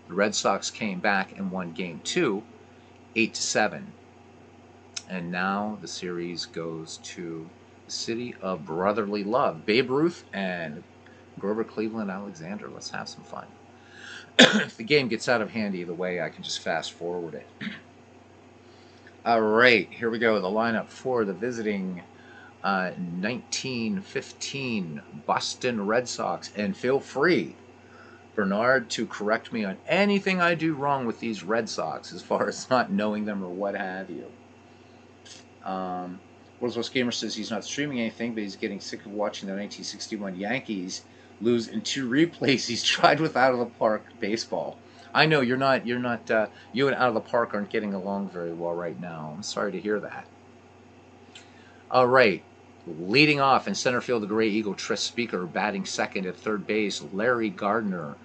The Red Sox came back and won Game 2, 8-7. And now the series goes to the city of brotherly love. Babe Ruth and Grover Cleveland Alexander. Let's have some fun. If the game gets out of hand either way, I can just fast forward it. All right, here we go. The lineup for the visiting 1915 Boston Red Sox. And feel free, Bernard, to correct me on anything I do wrong with these Red Sox as far as not knowing them or what have you. World's Most Gamer says he's not streaming anything, but he's getting sick of watching the 1961 Yankees lose in 2 replays he's tried with Out of the Park baseball. I know you and Out of the Park aren't getting along very well right now. I'm sorry to hear that. All right. Leading off in center field, the Gray Eagle, Tris Speaker. Batting second at third base, Larry Gardner.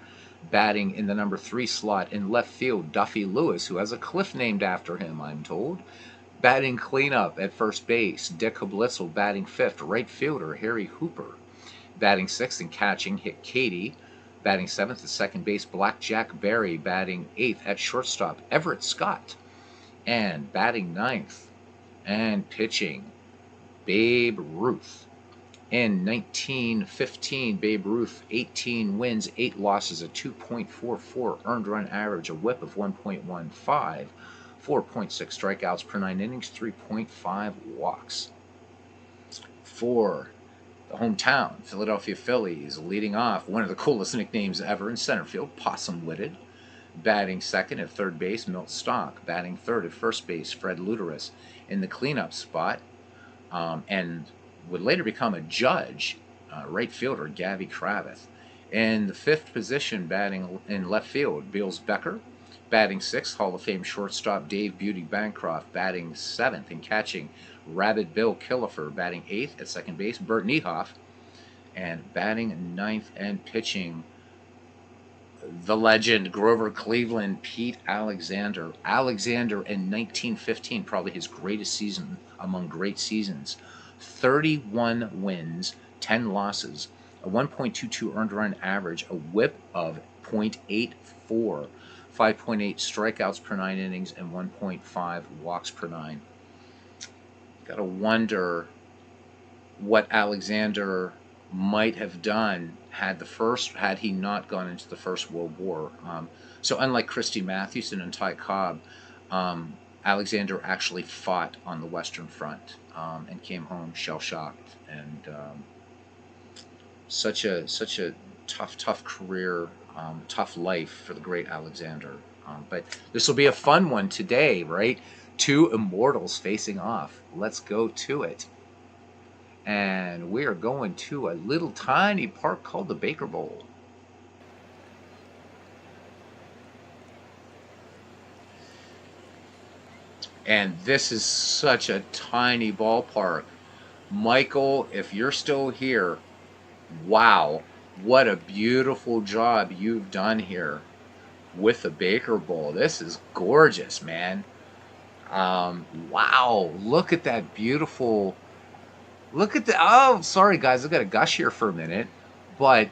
Batting in the number 3 slot in left field, Duffy Lewis, who has a cliff named after him, I'm told. Batting cleanup at first base, Dick Blitzel. Batting fifth, right fielder, Harry Hooper. Batting sixth and catching, Hick Cady. Batting seventh at second base, Blackjack Berry. Batting eighth at shortstop, Everett Scott. And batting ninth and pitching, Babe Ruth. In 1915, Babe Ruth, 18 wins, 8 losses, a 2.44 earned run average, a whip of 1.15, 4.6 strikeouts per 9 innings, 3.5 walks. For the hometown Philadelphia Phillies, leading off, one of the coolest nicknames ever in center field, Possum Witted. Batting second at third base, Milt Stock. Batting third at first base, Fred Luteris. In the cleanup spot, and would later become a judge, right fielder, Gavy Kravitz. In the fifth position, batting in left field, Beals Becker. Batting sixth, Hall of Fame shortstop Dave Beauty Bancroft. Batting seventh and catching, Rabbit Bill Killefer. Batting eighth at second base, Bert Niehoff. And batting ninth and pitching, the legend, Grover Cleveland, Pete Alexander. Alexander in 1915, probably his greatest season among great seasons. 31 wins, 10 losses, a 1.22 earned run average, a whip of .84, 5.8 strikeouts per 9 innings, and 1.5 walks per 9. Gotta wonder what Alexander might have done had he not gone into the First World War. So unlike Christy Mathewson and Ty Cobb, Alexander actually fought on the Western Front and came home shell-shocked. And such a tough career, tough life for the great Alexander. But this will be a fun one today, right? Two immortals facing off. Let's go to it. And we are going to a little tiny park called the Baker Bowl. And this is such a tiny ballpark. Michael, if you're still here, wow, what a beautiful job you've done here with the Baker Bowl. This is gorgeous, man. Wow, look at that beautiful... Look at the... Oh, sorry, guys. I've got to gush here for a minute. But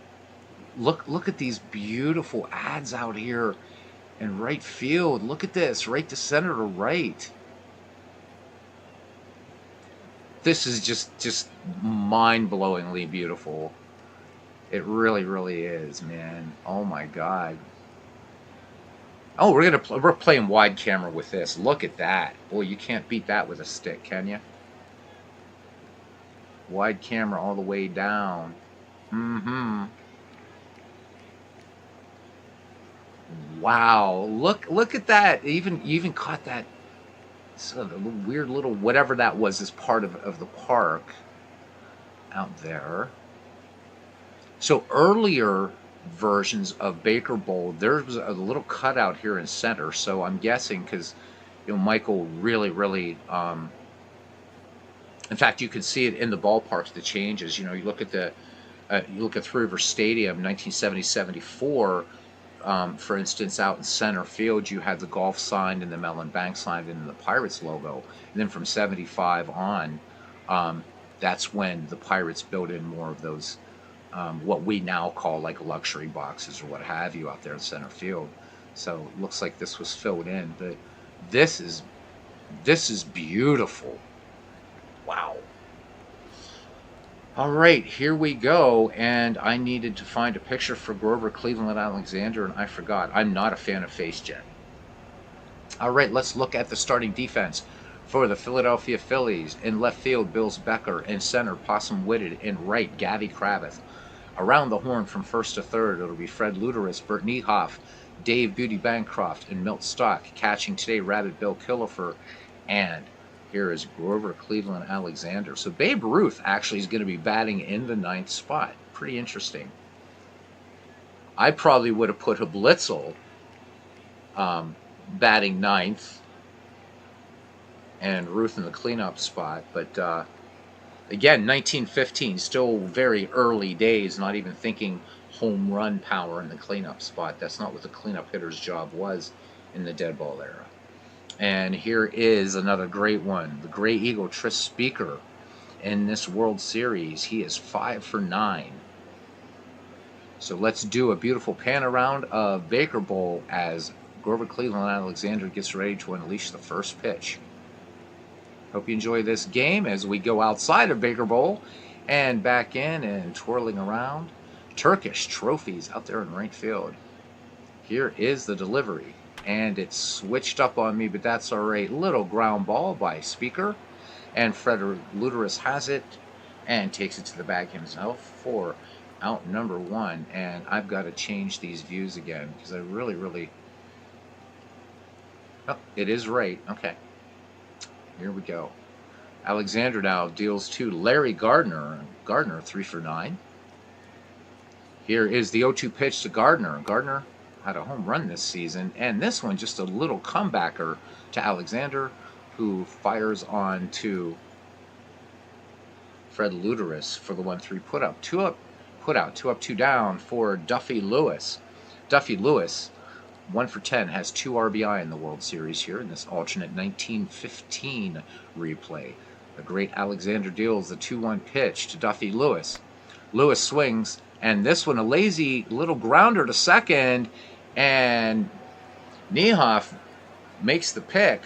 look at these beautiful ads out here in right field. Look at this. Right to center to right. This is just mind-blowingly beautiful. It really, really is, man. Oh, my God. Oh, we're playing wide camera with this. Look at that. Boy, you can't beat that with a stick, can you? Wide camera all the way down. Wow, look at that. You even caught that sort of weird little whatever that was as part of the park out there. So earlier versions of Baker Bowl, there was a little cutout here in center. So I'm guessing because Michael really in fact, you can see it in the ballparks, the changes. You look at Three River Stadium, 1970-74, for instance, out in center field, you had the golf sign and the Mellon Bank sign and the Pirates logo. And then from 75 on, that's when the Pirates built in more of those, what we now call like luxury boxes or what have you out there in center field. So it looks like this was filled in, but this is beautiful. Wow. All right, here we go. And I needed to find a picture for Grover Cleveland Alexander, and I forgot. I'm not a fan of FaceGen. All right, let's look at the starting defense for the Philadelphia Phillies. In left field, Bills Becker. In center, Possum Whitted. In right, Gavy Kravitz. Around the horn from first to third, it'll be Fred Luderis, Bert Niehoff, Dave Beauty Bancroft, and Milt Stock. Catching today, Rabbit Bill Killefer, and here is Grover Cleveland Alexander. So Babe Ruth actually is going to be batting in the 9th spot. Pretty interesting. I probably would have put Blitzel batting 9th and Ruth in the cleanup spot. But again, 1915, still very early days, not even thinking home run power in the cleanup spot. That's not what the cleanup hitter's job was in the dead ball era. And here is another great one. The Gray Eagle, Tris Speaker, in this World Series. He is 5 for 9. So let's do a beautiful pan around of Baker Bowl as Grover Cleveland Alexander gets ready to unleash the first pitch. Hope you enjoy this game as we go outside of Baker Bowl and back in and twirling around. Turkish trophies out there in right field. Here is the delivery. And it's switched up on me, but that's all right. Little ground ball by Speaker. And Fred Luderis has it and takes it to the bag himself for out number 1. And I've got to change these views again because I really... Oh, it is right. Okay. Here we go. Alexander now deals to Larry Gardner. Gardner, 3 for 9. Here is the 0-2 pitch to Gardner. Gardner had a home run this season. And this one, just a little comebacker to Alexander, who fires on to Fred Luteris for the 1-3 put out. 2 up, 2 down for Duffy Lewis. Duffy Lewis, 1 for 10, has 2 RBI in the World Series here in this alternate 1915 replay. The great Alexander deals the 2-1 pitch to Duffy Lewis. Lewis swings, and this one a lazy little grounder to second, and Niehoff makes the pick,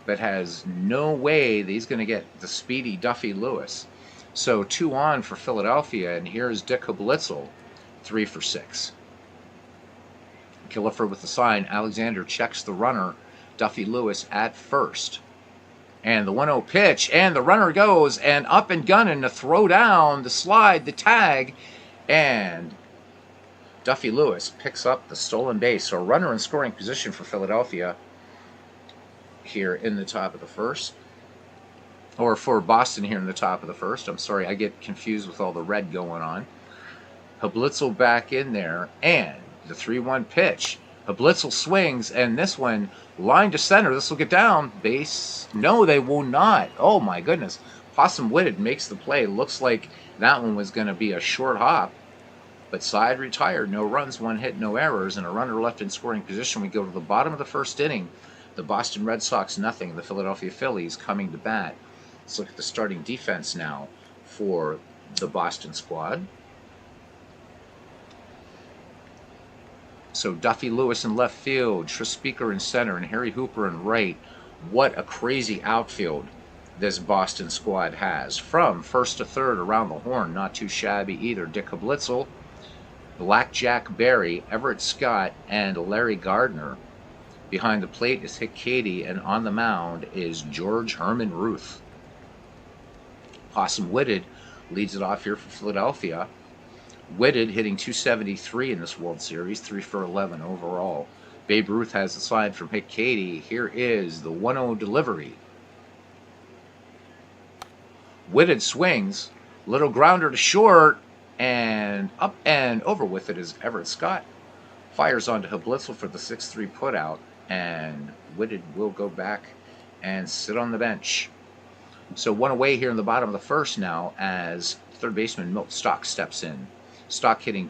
but has no way that he's going to get the speedy Duffy Lewis. So 2 on for Philadelphia, and here's Dick Blitzel, 3 for 6. Killiford with the sign. Alexander checks the runner, Duffy Lewis at first. And the 1-0 pitch, and the runner goes, and up and gunning, the throw down, the slide, the tag, and Duffy Lewis picks up the stolen base. So a runner in scoring position for Philadelphia here in the top of the first. Or for Boston here in the top of the first. I'm sorry, I get confused with all the red going on. Blitzel back in there, and the 3-1 pitch. Blitzel swings, and this one, line to center. This will get down. Base. No, they will not. Oh, my goodness. Possum Whitted makes the play. Looks like that one was going to be a short hop. But side retired. No runs, 1 hit, no errors, and a runner left in scoring position. We go to the bottom of the first inning. The Boston Red Sox, nothing. The Philadelphia Phillies coming to bat. Let's look at the starting defense now for the Boston squad. So Duffy Lewis in left field, Tris Speaker in center, and Harry Hooper in right. What a crazy outfield this Boston squad has. From first to third around the horn, not too shabby either. Dick Blitzel, Blackjack Berry, Everett Scott, and Larry Gardner. Behind the plate is Hick Cady, and on the mound is George Herman Ruth. Possum Whitted leads it off here for Philadelphia. Whitted hitting .273 in this World Series, 3 for 11 overall. Babe Ruth has the sign from Hick Cady. Here is the 1-0 delivery. Whitted swings, little grounder to short, and up and over with it is Everett Scott. Fires onto Blitzel for the 6-3 putout, and Whitted will go back and sit on the bench. So 1 away here in the bottom of the first now as third baseman Milt Stock steps in. Stock hitting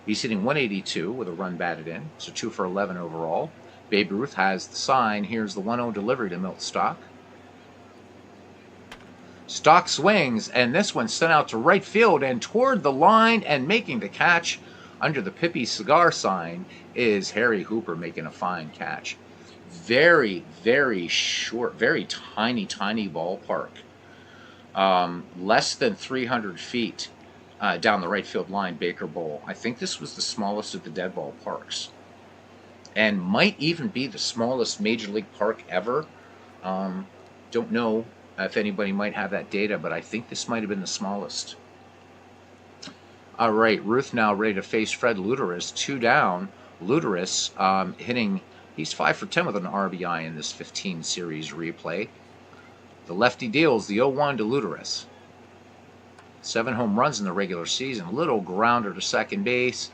he's hitting 182 with a run batted in, so 2 for 11 overall. Babe Ruth has the sign. Here's the 1-0 delivery to Milt Stock. Stock swings, and this one sent out to right field and toward the line, and making the catch under the Pippi Cigar sign is Harry Hooper, making a fine catch. Very, very short, very tiny ballpark. Less than 300 feet down the right field line, Baker Bowl. I think this was the smallest of the dead ball parks, and might even be the smallest major league park ever. Don't know if anybody might have that data, but I think this might have been the smallest. All right, Ruth now ready to face Fred Luteris. 2 down. Luteris hitting, he's 5 for 10 with an RBI in this 15 series replay. The lefty deals the 0-1 to Luteris. 7 home runs in the regular season. Little grounder to second base,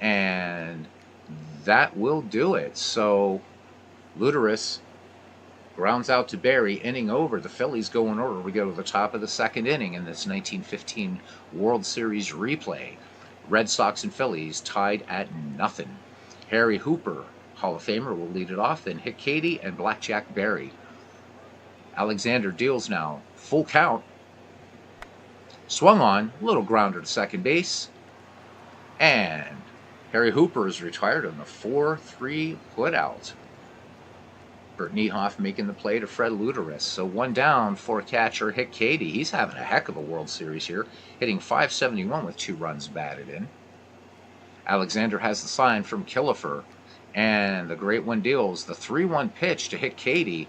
and that will do it. So Luteris grounds out to Berry, inning over. The Phillies go in order. We go to the top of the second inning in this 1915 World Series replay. Red Sox and Phillies tied at 0. Harry Hooper, Hall of Famer, will lead it off. Then Hick Cady and Blackjack Berry. Alexander deals now. Full count. Swung on. Little grounder to second base. And Harry Hooper is retired on the 4-3 putout. Bert Niehoff making the play to Fred Luteris. So 1 down for catcher Hick Cady. He's having a heck of a World Series here, hitting .571 with 2 runs batted in. Alexander has the sign from Killiford, and the great one deals the 3-1 pitch to Hick Cady.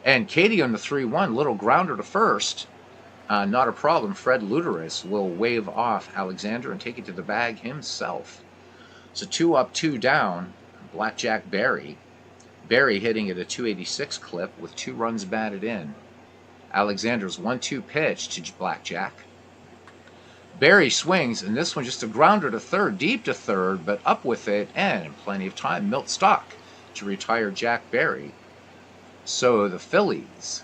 And Cady on the 3-1, little grounder to first. Not a problem. Fred Luteris will wave off Alexander and take it to the bag himself. So 2 up, 2 down. Blackjack Berry. Berry hitting at a .286 clip with 2 runs batted in. Alexander's 1-2 pitch to Blackjack. Barry swings, and this one just a grounder to third, deep to third, but up with it, and plenty of time. Milt Stock to retire Jack Barry. So the Phillies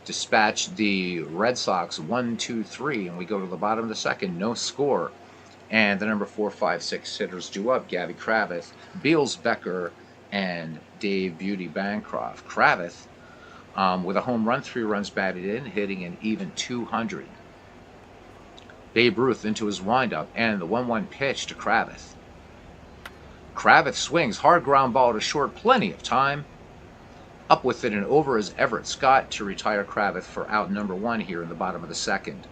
dispatch the Red Sox 1-2-3, and we go to the bottom of the second, no score. And the number 4, 5, 6 hitters due up: Gabby Kravitz, Beals Becker, and Dave Beauty Bancroft. Kravitz with a home run, 3 runs batted in, hitting an even 200. Babe Ruth into his windup, and the 1-1 pitch to Kravitz. Kravitz swings, hard ground ball to short, plenty of time. Up with it and over is Everett Scott to retire Kravitz for out number 1 here in the bottom of the second.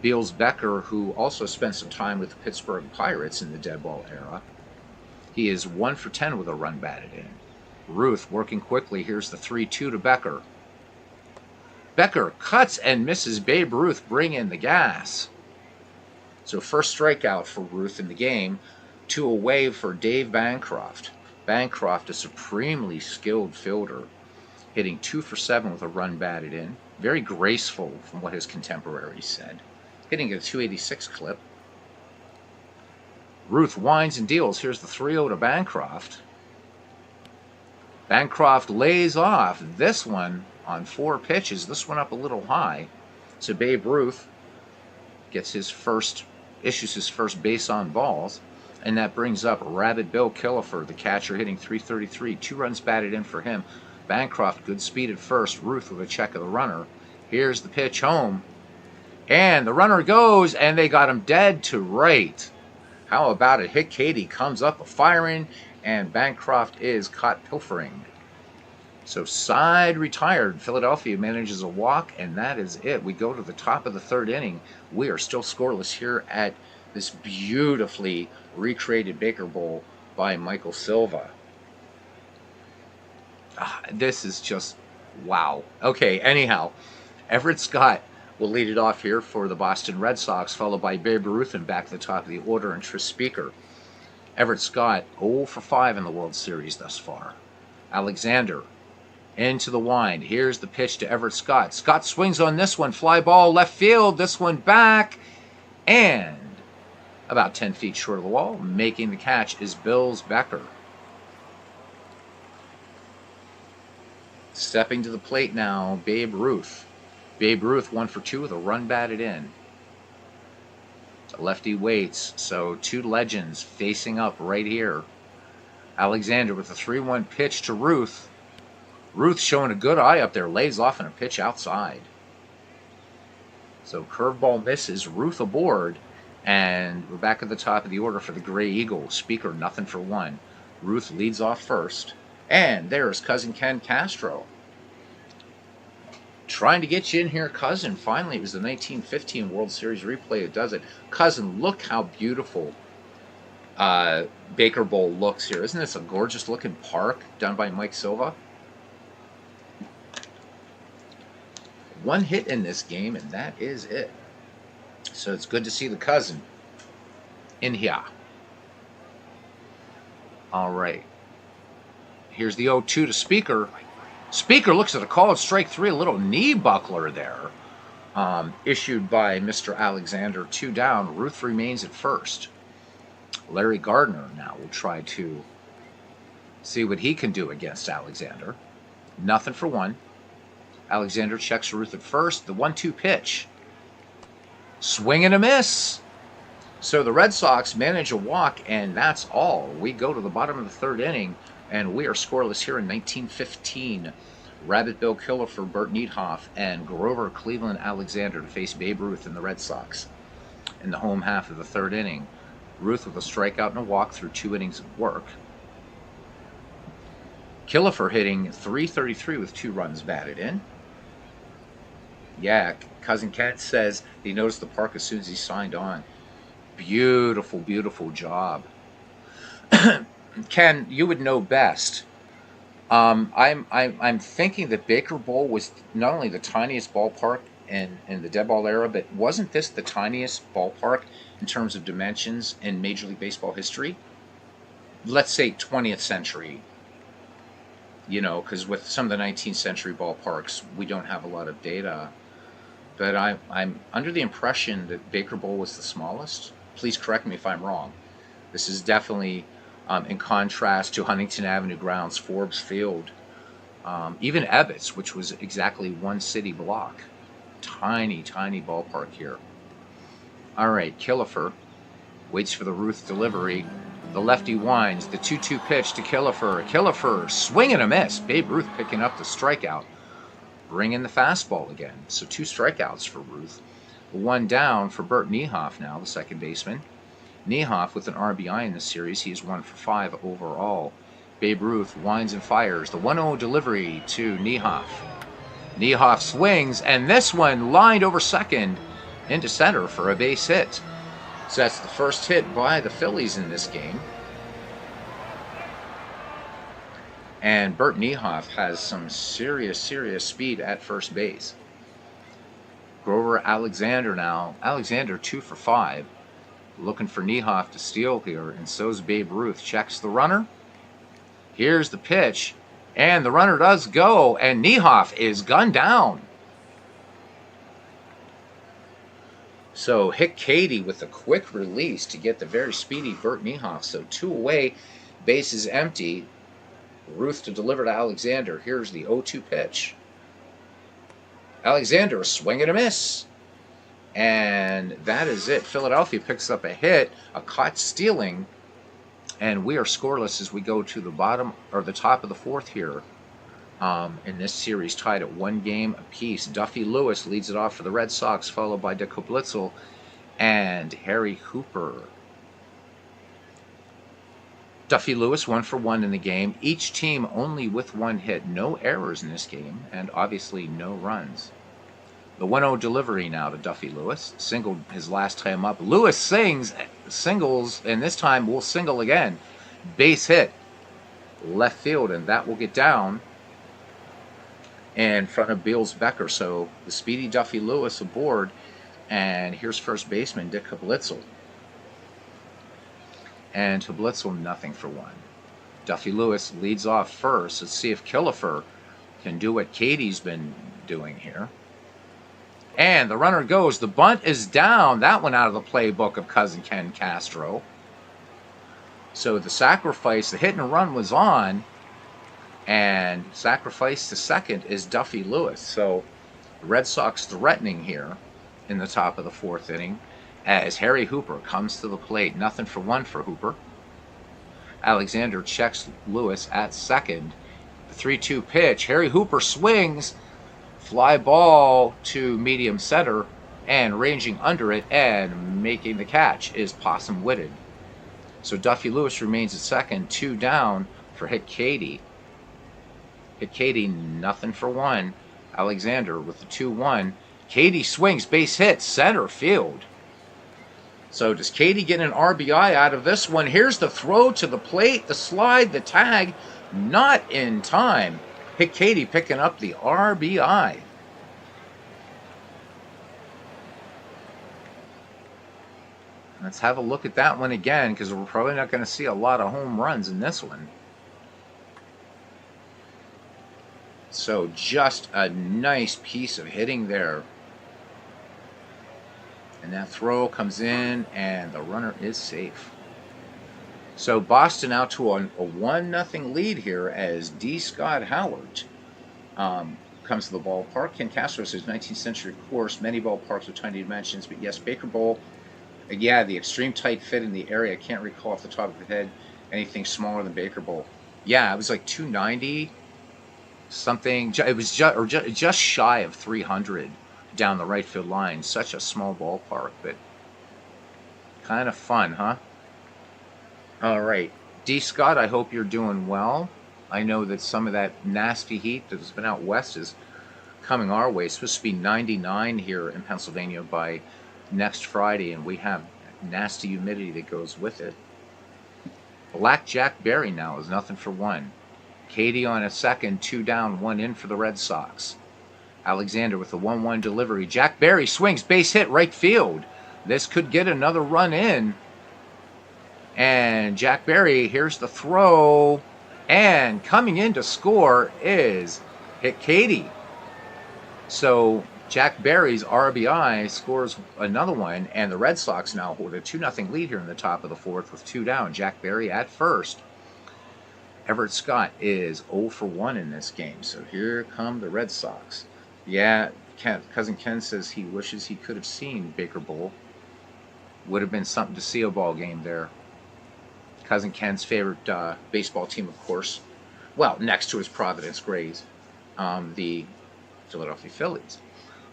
Beals Becker, who also spent some time with the Pittsburgh Pirates in the dead ball era, he is 1 for 10 with a run batted in. Ruth working quickly. Here's the 3-2 to Becker. Becker cuts and misses. Babe Ruth bring in the gas. So first strikeout for Ruth in the game. 2 away for Dave Bancroft. Bancroft, a supremely skilled fielder, hitting 2 for 7 with a run batted in. Very graceful from what his contemporaries said. Hitting a 286 clip. Ruth winds and deals. Here's the 3-0 to Bancroft. Bancroft lays off this one on 4 pitches. This one up a little high. So Babe Ruth gets issues his first base on balls. And that brings up Rabbit Bill Killefer, the catcher, hitting 333. 2 runs batted in for him. Bancroft, good speed at first. Ruth with a check of the runner. Here's the pitch home. And the runner goes, and they got him dead to right. How about it? Hit Katie comes up firing, and Bancroft is caught pilfering. So side retired. Philadelphia manages a walk, and that is it. We go to the top of the third inning. We are still scoreless here at this beautifully recreated Baker Bowl by Michael Silva. This is just wow. Okay, anyhow, Everett Scott will lead it off here for the Boston Red Sox, followed by Babe Ruth and back to the top of the order and Tris Speaker. Everett Scott 0 for 5 in the World Series thus far. Alexander into the wind. Here's the pitch to Everett Scott. Scott swings on this one. Fly ball left field. This one back. And about 10 feet short of the wall, making the catch is Beals Becker. Stepping to the plate now, Babe Ruth. Babe Ruth 1 for 2 with a run batted in. The lefty waits, so 2 legends facing up right here. Alexander with a 3-1 pitch to Ruth. Ruth showing a good eye up there, lays off in a pitch outside. So curveball misses, Ruth aboard, and we're back at the top of the order for the Gray Eagle. Speaker 0 for 1. Ruth leads off first. And there's Cousin Ken Castro. Trying to get you in here, Cousin. Finally, it was the 1915 World Series replay that does it. Cousin, look how beautiful Baker Bowl looks here. Isn't this a gorgeous looking park done by Mike Silva? 1 hit in this game, and that is it. So it's good to see the Cousin in here. All right. Here's the 0-2 to Speaker. Speaker looks at a call at strike 3, a little knee buckler there, issued by Mr. Alexander. 2 down. Ruth remains at first. Larry Gardner now will try to see what he can do against Alexander. 0 for 1. Alexander checks Ruth at first. The 1-2 pitch. Swing and a miss. So the Red Sox manage a walk, and that's all. We go to the bottom of the third inning, and we are scoreless here in 1915. Rabbit Bill Killefer, Bert Needhoff, and Grover Cleveland Alexander to face Babe Ruth and the Red Sox in the home half of the third inning. Ruth with a strikeout and a walk through 2 innings of work. Killefer hitting .333 with 2 runs batted in. Yeah, Cousin Ken says he noticed the park as soon as he signed on. Beautiful, beautiful job. Ken, you would know best. I'm thinking that Baker Bowl was not only the tiniest ballpark in the dead ball era, but wasn't this the tiniest ballpark in terms of dimensions in Major League Baseball history? Let's say 20th century. You know, because with some of the 19th century ballparks, we don't have a lot of data. but I'm under the impression that Baker Bowl was the smallest. Please correct me if I'm wrong. This is definitely in contrast to Huntington Avenue grounds, Forbes Field, even Ebbets, which was exactly one city block. Tiny, tiny ballpark here. All right, Killefer waits for the Ruth delivery. The lefty winds, the 2-2 pitch to Killefer. Killefer, swing and a miss. Babe Ruth picking up the strikeout. Bring in the fastball again. So 2 strikeouts for Ruth. 1 down for Bert Niehoff now, the second baseman. Niehoff with an RBI in this series. He is 1 for 5 overall. Babe Ruth winds and fires. The 1-0 delivery to Niehoff. Niehoff swings, and this one lined over second into center for a base hit. So that's the first hit by the Phillies in this game. And Bert Niehoff has some serious speed at first base. Grover Alexander now. Alexander 2 for 5. Looking for Niehoff to steal here, and so's Babe Ruth. Checks the runner. Here's the pitch, and the runner does go, and Niehoff is gunned down. So Hick Cady with a quick release to get the very speedy Bert Niehoff. So 2 away, base is empty. Ruth to deliver to Alexander. Here's the 0-2 pitch. Alexander, a swing and a miss. And that is it. Philadelphia picks up a hit, a caught stealing, and we are scoreless as we go to the bottom or the top of the 4th here. In this series, tied at 1 game apiece. Duffy Lewis leads it off for the Red Sox, followed by Dick Blitzel and Harry Hooper. Duffy Lewis 1 for 1 in the game. Each team only with 1 hit. No errors in this game, and obviously no runs. The 1-0 delivery now to Duffy Lewis. Singled his last time up. Lewis singles, and this time will single again. Base hit. Left field, and that will get down in front of Beals Becker. So the speedy Duffy Lewis aboard, and here's first baseman Dick Blitzel. And to Blitzel, nothing for 1. Duffy Lewis leads off first. Let's see if Killefer can do what Cady's been doing here. And the runner goes. The bunt is down. That one out of the playbook of Cousin Ken Castro. So the sacrifice, the hit and run was on. And sacrifice to second is Duffy Lewis. So the Red Sox threatening here in the top of the 4th inning as Harry Hooper comes to the plate. Nothing for 1 for Hooper. Alexander checks Lewis at second. The 3-2 pitch. Harry Hooper swings. Fly ball to medium center, and ranging under it and making the catch is Possum Witted. So Duffy Lewis remains at second, 2 down for Hick Cady. Hick Cady, nothing for 1. Alexander with the 2-1. Cady swings, base hit, center field. So does Cady get an RBI out of this one? Here's the throw to the plate, the slide, the tag, not in time. Hick Cady picking up the RBI. Let's have a look at that one again, because we're probably not going to see a lot of home runs in this one. So just a nice piece of hitting there. And that throw comes in, and the runner is safe. So Boston out to a 1-0 lead here as D. Scott Howard comes to the ballpark. Ken Castro says 19th century course, many ballparks with tiny dimensions, but yes, Baker Bowl, yeah, the extreme tight fit in the area. I can't recall off the top of the head anything smaller than Baker Bowl. Yeah, it was like 290 something. It was just shy of 300 down the right field line. Such a small ballpark, but kind of fun, huh? All right, D. Scott, I hope you're doing well. I know that some of that nasty heat that's been out west is coming our way. It's supposed to be 99 here in Pennsylvania by next Friday, and we have nasty humidity that goes with it. Black Jack Berry now is nothing for 1. Cady on a second, 2 down, 1 in for the Red Sox. Alexander with the 1-1 delivery. Jack Berry swings, base hit, right field. This could get another run in. And Jack Berry, here's the throw. And coming in to score is Hick Cady. So Jack Berry's RBI scores another one, and the Red Sox now hold a 2-0 lead here in the top of the fourth with 2 down. Jack Berry at first. Everett Scott is 0 for 1 in this game, so here come the Red Sox. Yeah, Cousin Ken says he wishes he could have seen Baker Bowl. Would have been something to see a ball game there. Cousin Ken's favorite baseball team, of course. Well, next to his Providence Grays, the Philadelphia Phillies.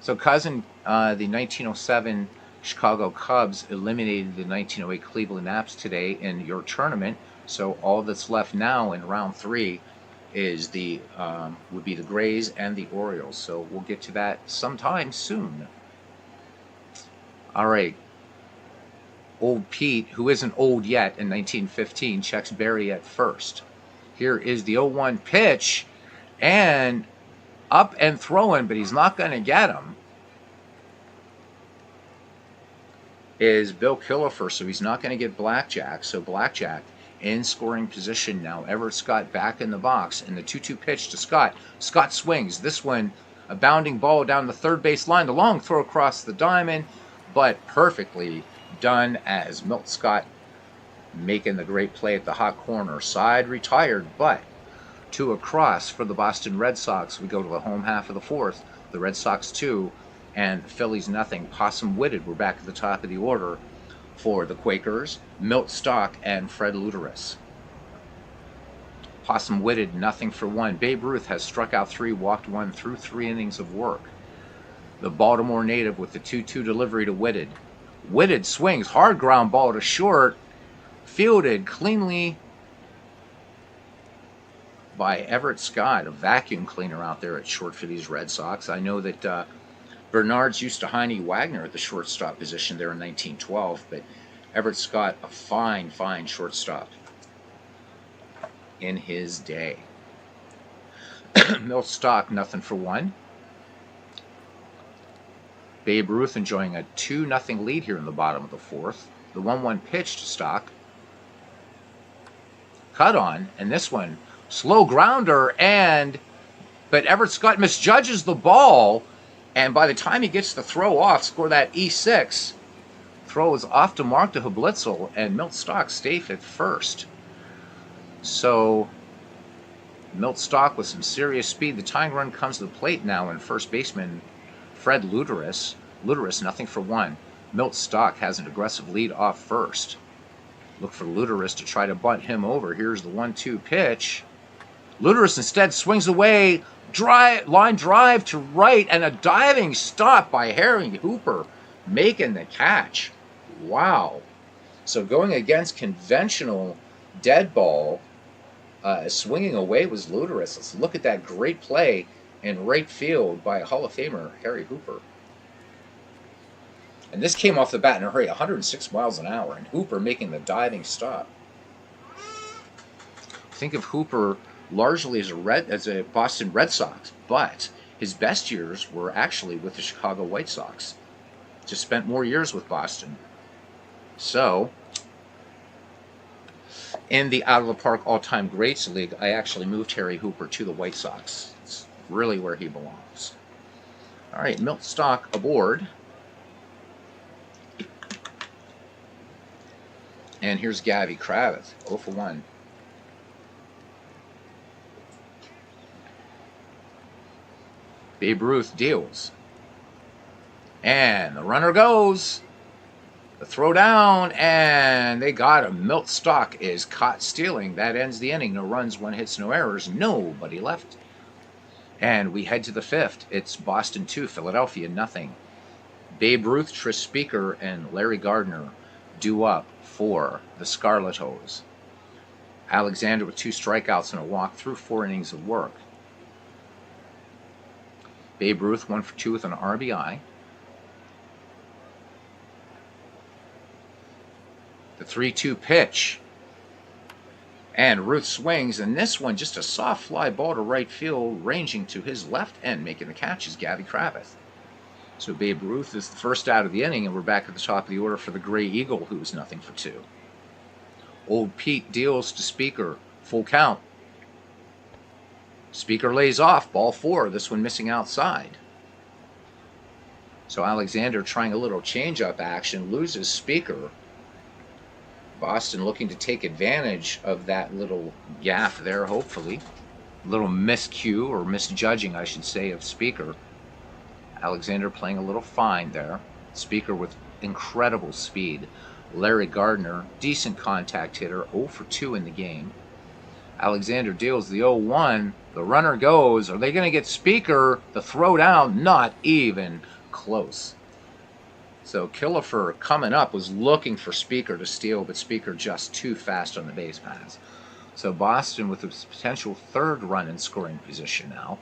So Cousin, the 1907 Chicago Cubs eliminated the 1908 Cleveland Naps today in your tournament. So all that's left now in round 3 is would be the Grays and the Orioles. So we'll get to that sometime soon. All right. Old Pete, who isn't old yet in 1915, checks Berry at first. Here is the 0-1 pitch, and up and throwing, but he's not going to get him, is Bill Killefer, so he's not going to get Blackjack. So Blackjack in scoring position now. Everett Scott back in the box, and the 2-2 pitch to Scott. Scott swings. This one, a bounding ball down the third base line. The long throw across the diamond, but perfectly done as Milt Scott making the great play at the hot corner. Side retired, but 2 across for the Boston Red Sox. We go to the home half of the fourth. The Red Sox 2 and the Phillies nothing. Possum Witted were back at the top of the order for the Quakers. Milt Stock and Fred Luteris. Possum Witted 0 for 1. Babe Ruth has struck out 3, walked 1 through 3 innings of work. The Baltimore native with the 2-2 delivery to Witted. Witted swings, hard ground ball to short, fielded cleanly by Everett Scott, a vacuum cleaner out there at short for these Red Sox. I know that Bernard's used to Heine Wagner at the shortstop position there in 1912, but Everett Scott, a fine, fine shortstop in his day. Milt Stock, 0 for 1. Babe Ruth enjoying a 2-0 lead here in the bottom of the fourth. The 1-1 pitch to Stock. Cut on, and this one, slow grounder, but Everett Scott misjudges the ball, and by the time he gets the throw off, score that E6, throw is off to Mark de Hublitzel, and Milt Stock safe at first. So Milt Stock with some serious speed. The tying run comes to the plate now, and first baseman Fred Luteris. Luteris 0 for 1. Milt Stock has an aggressive lead off first. Look for Luteris to try to bunt him over. Here's the 1-2 pitch. Luteris instead swings away. Line drive to right, and a diving stop by Harry Hooper making the catch. Wow. So going against conventional dead ball, swinging away was Luteris. Let's look at that great play in right field by Hall of Famer Harry Hooper. And this came off the bat in a hurry, 106 miles an hour, and Hooper making the diving stop. Think of Hooper largely as a Boston Red Sox, but his best years were actually with the Chicago White Sox. Just spent more years with Boston. So, in the Out of the Park All-Time Greats League, I actually moved Harry Hooper to the White Sox. It's really where he belongs. All right, Milt Stock aboard. And here's Gabby Kravitz, 0 for 1. Babe Ruth deals. And the runner goes. The throw down, and they got him. Milt Stock is caught stealing. That ends the inning. No runs, 1 hits, no errors. Nobody left. And we head to the fifth. It's Boston 2, Philadelphia 0. Babe Ruth, Tris Speaker, and Larry Gardner due up for the Scarlet Hose. Alexander with 2 strikeouts and a walk through 4 innings of work. Babe Ruth 1 for 2 with an RBI. The 3-2 pitch. And Ruth swings, and this one just a soft fly ball to right field, ranging to his left end, making the catch is Gabby Kravitz. So Babe Ruth is the first out of the inning, and we're back at the top of the order for the Gray Eagle, who's 0 for 2. Old Pete deals to Speaker, full count. Speaker lays off, ball 4, this one missing outside. So Alexander trying a little change-up action, loses Speaker. Boston looking to take advantage of that little gaffe there, hopefully. Little miscue, or misjudging, I should say, of Speaker. Alexander playing a little fine there. Speaker with incredible speed. Larry Gardner, decent contact hitter, 0 for 2 in the game. Alexander deals the 0-1. The runner goes. Are they going to get Speaker? The throw down, not even close. So Killefer coming up was looking for Speaker to steal, but Speaker just too fast on the base paths. So Boston with a potential third run in scoring position now.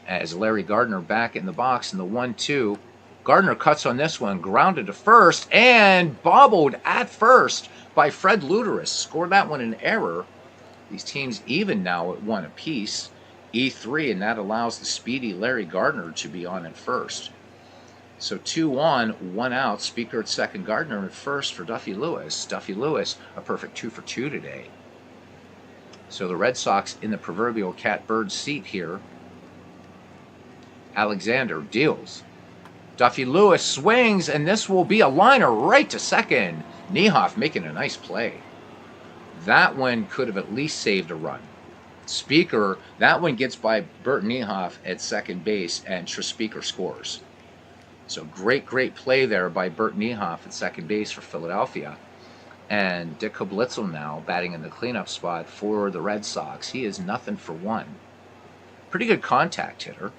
As Larry Gardner back in the box in the 1-2. Gardner cuts on this one, grounded to first, and bobbled at first by Fred Luteris. Scored that one in error. These teams even now at 1 apiece. E3, and that allows the speedy Larry Gardner to be on at first. So 2 on, 1 out. Speaker at second, Gardner at first for Duffy Lewis. Duffy Lewis, a perfect 2 for 2 today. So the Red Sox in the proverbial catbird seat here. Alexander deals. Duffy Lewis swings, and this will be a liner right to second. Niehoff making a nice play. That one could have at least saved a run. Speaker, that one gets by Bert Niehoff at second base, and Speaker scores. So great play there by Bert Niehoff at second base for Philadelphia. And Dick Hoblitzel now batting in the cleanup spot for the Red Sox. He is 0 for 1. Pretty good contact hitter.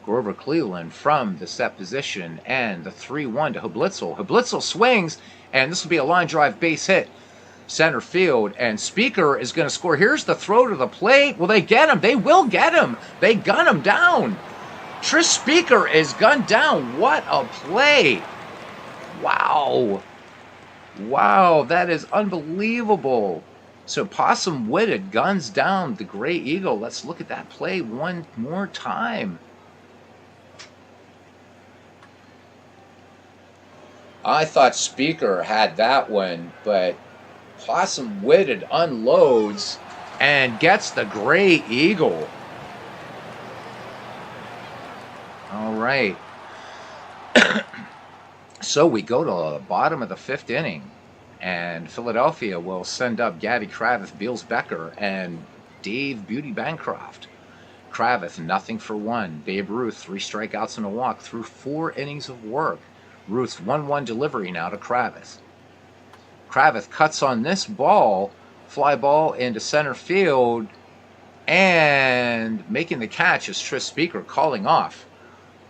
Grover Cleveland from the set position, and the 3-1 to Hoblitzel. Hoblitzel swings, and this will be a line drive base hit. Center field, and Speaker is going to score. Here's the throw to the plate. Will they get him? They will get him. They gun him down. Tris Speaker is gunned down. What a play. Wow. Wow, that is unbelievable. So Possum Witted guns down the Gray Eagle. Let's look at that play one more time. I thought Speaker had that one, but Possum Witted unloads and gets the Gray Eagle. All right. So we go to the bottom of the 5th inning, and Philadelphia will send up Gabby Kravitz, Beals Becker, and Dave Beauty Bancroft. Kravitz, 0 for 1. Babe Ruth, 3 strikeouts and a walk through 4 innings of work. Ruth's 1-1 delivery now to Kravitz. Kravitz cuts on this ball, fly ball into center field, and making the catch is Tris Speaker calling off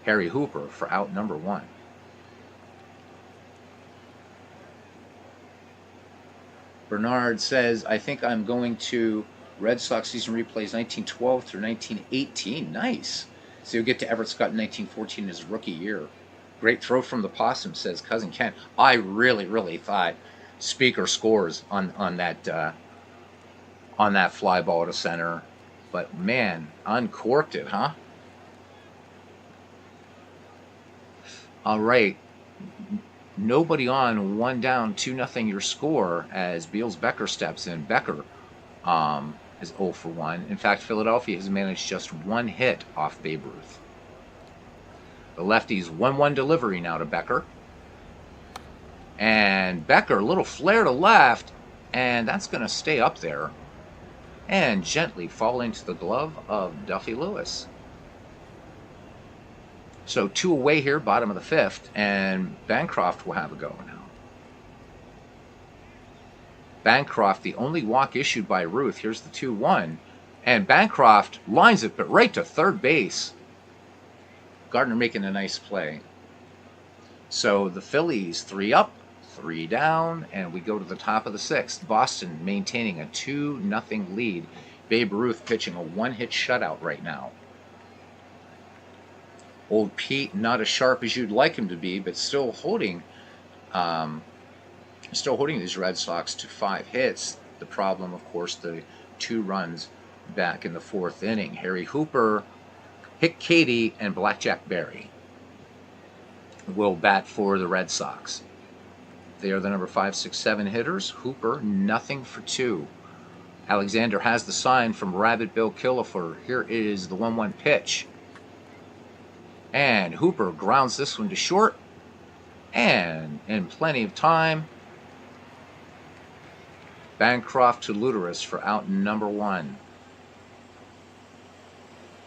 Harry Hooper for out number 1. Bernard says, I think I'm going to Red Sox season replays 1912 through 1918. Nice. So you'll get to Everett Scott in 1914, his rookie year. Great throw from the Possum, says Cousin Ken. I really thought Speaker scores on that fly ball to center. But man, uncorked it, huh? All right. Nobody on, 1 down, 2-0 your score as Beals Becker steps in. Becker is 0 for 1. In fact, Philadelphia has managed just 1 hit off Babe Ruth. The lefty's 1-1 delivery now to Becker. And Becker, a little flare to left, and that's going to stay up there and gently fall into the glove of Duffy Lewis. So 2 away here, bottom of the 5th, and Bancroft will have a go now. Bancroft, the only walk issued by Ruth. Here's the 2-1, and Bancroft lines it, but right to third base. Gardner making a nice play. So the Phillies 3 up, 3 down, and we go to the top of the 6th. Boston maintaining a 2-0 lead. Babe Ruth pitching a 1-hit shutout right now. Old Pete, not as sharp as you'd like him to be, but still holding these Red Sox to 5 hits. The problem, of course, the 2 runs back in the 4th inning. Harry Hooper, Hick Cady, and Blackjack Berry will bat for the Red Sox. They are the number 5, 6, 7 hitters. Hooper, 0 for 2. Alexander has the sign from Rabbit Bill Killefer. Here is the 1-1 pitch. And Hooper grounds this one to short. And in plenty of time, Bancroft to Luteris for out number 1.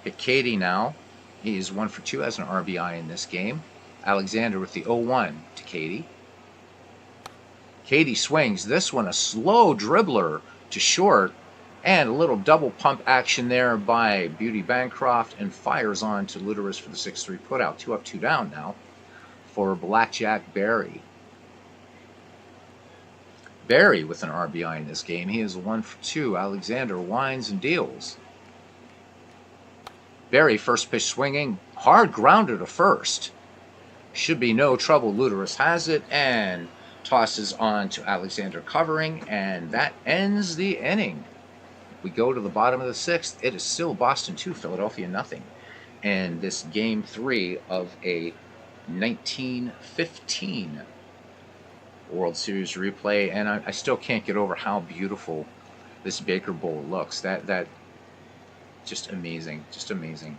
Hit Katie now. He's 1 for 2 as an RBI in this game. Alexander with the 0-1 to Katie. Katie swings. This one a slow dribbler to short. And a little double pump action there by Beauty Bancroft, and fires on to Luteris for the 6-3 putout. 2 up, 2 down now for Blackjack Barry. Barry with an RBI in this game. He is 1 for 2. Alexander winds and deals. Barry, first pitch swinging. Hard grounder to first. Should be no trouble. Luteris has it and tosses on to Alexander covering, and that ends the inning. We go to the bottom of the 6th. It is still Boston 2, Philadelphia nothing. And this game 3 of a 1915 World Series replay. And I still can't get over how beautiful this Baker Bowl looks. That just amazing. Just amazing.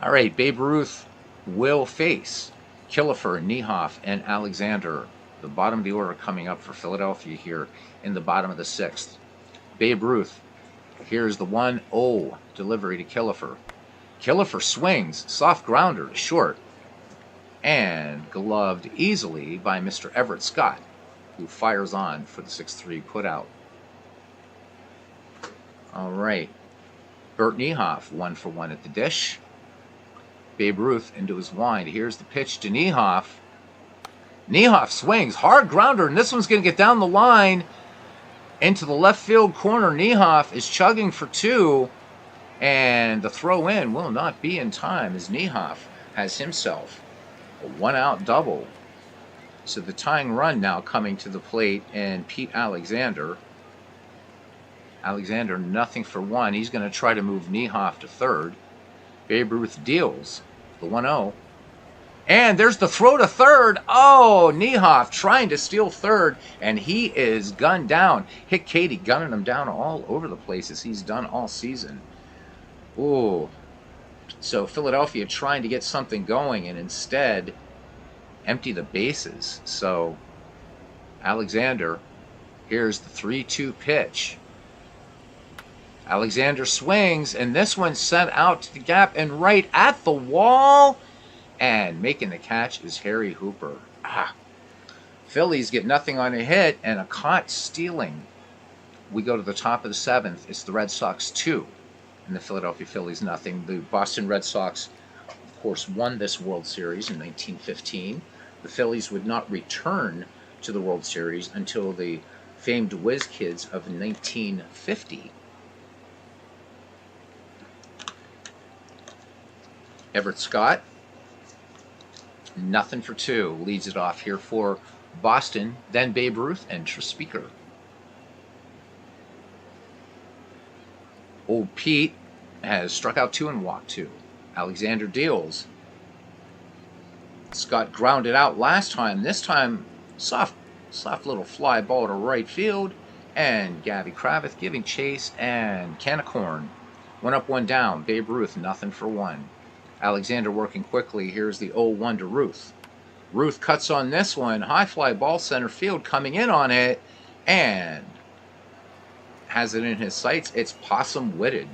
All right, Babe Ruth will face Killefer, Niehoff, and Alexander. The bottom of the order coming up for Philadelphia here in the bottom of the 6th. Babe Ruth. Here's the 1-0 delivery to Killefer. Killefer swings. Soft grounder to short. And gloved easily by Mr. Everett Scott, who fires on for the 6-3 putout. All right. Bert Niehoff, 1 for 1 at the dish. Babe Ruth into his wind. Here's the pitch to Niehoff. Niehoff swings. Hard grounder, and this one's going to get down the line into the left field corner. Niehoff is chugging for 2, and the throw in will not be in time as Niehoff has himself a 1-out double. So the tying run now coming to the plate, and Pete Alexander. Alexander nothing for 1. He's going to try to move Niehoff to third. Babe Ruth deals the 1-0. And there's the throw to third. Oh, Niehoff trying to steal third, and he is gunned down. Hit Katie gunning him down all over the place as he's done all season. Ooh. So Philadelphia trying to get something going, and instead empty the bases. So Alexander, here's the 3-2 pitch. Alexander swings, and this one sent out to the gap and right at the wall. And making the catch is Harry Hooper. Phillies get nothing on a hit and a caught stealing. We go to the top of the 7th. It's the Red Sox 2 and the Philadelphia Phillies nothing. The Boston Red Sox, of course, won this World Series in 1915. The Phillies would not return to the World Series until the famed Whiz Kids of 1950. Everett Scott, nothing for 2, leads it off here for Boston. Then Babe Ruth and Speaker. Old Pete has struck out 2 and walked 2. Alexander deals. Scott grounded out last time. This time, soft little fly ball to right field. And Gabby Kravitz giving chase, and can of corn. 1 up, 1 down. Babe Ruth, nothing for 1. Alexander working quickly. Here's the 0-1 to Ruth. Ruth cuts on this one. High fly ball center field, coming in on it, and has it in his sights. It's possum-witted.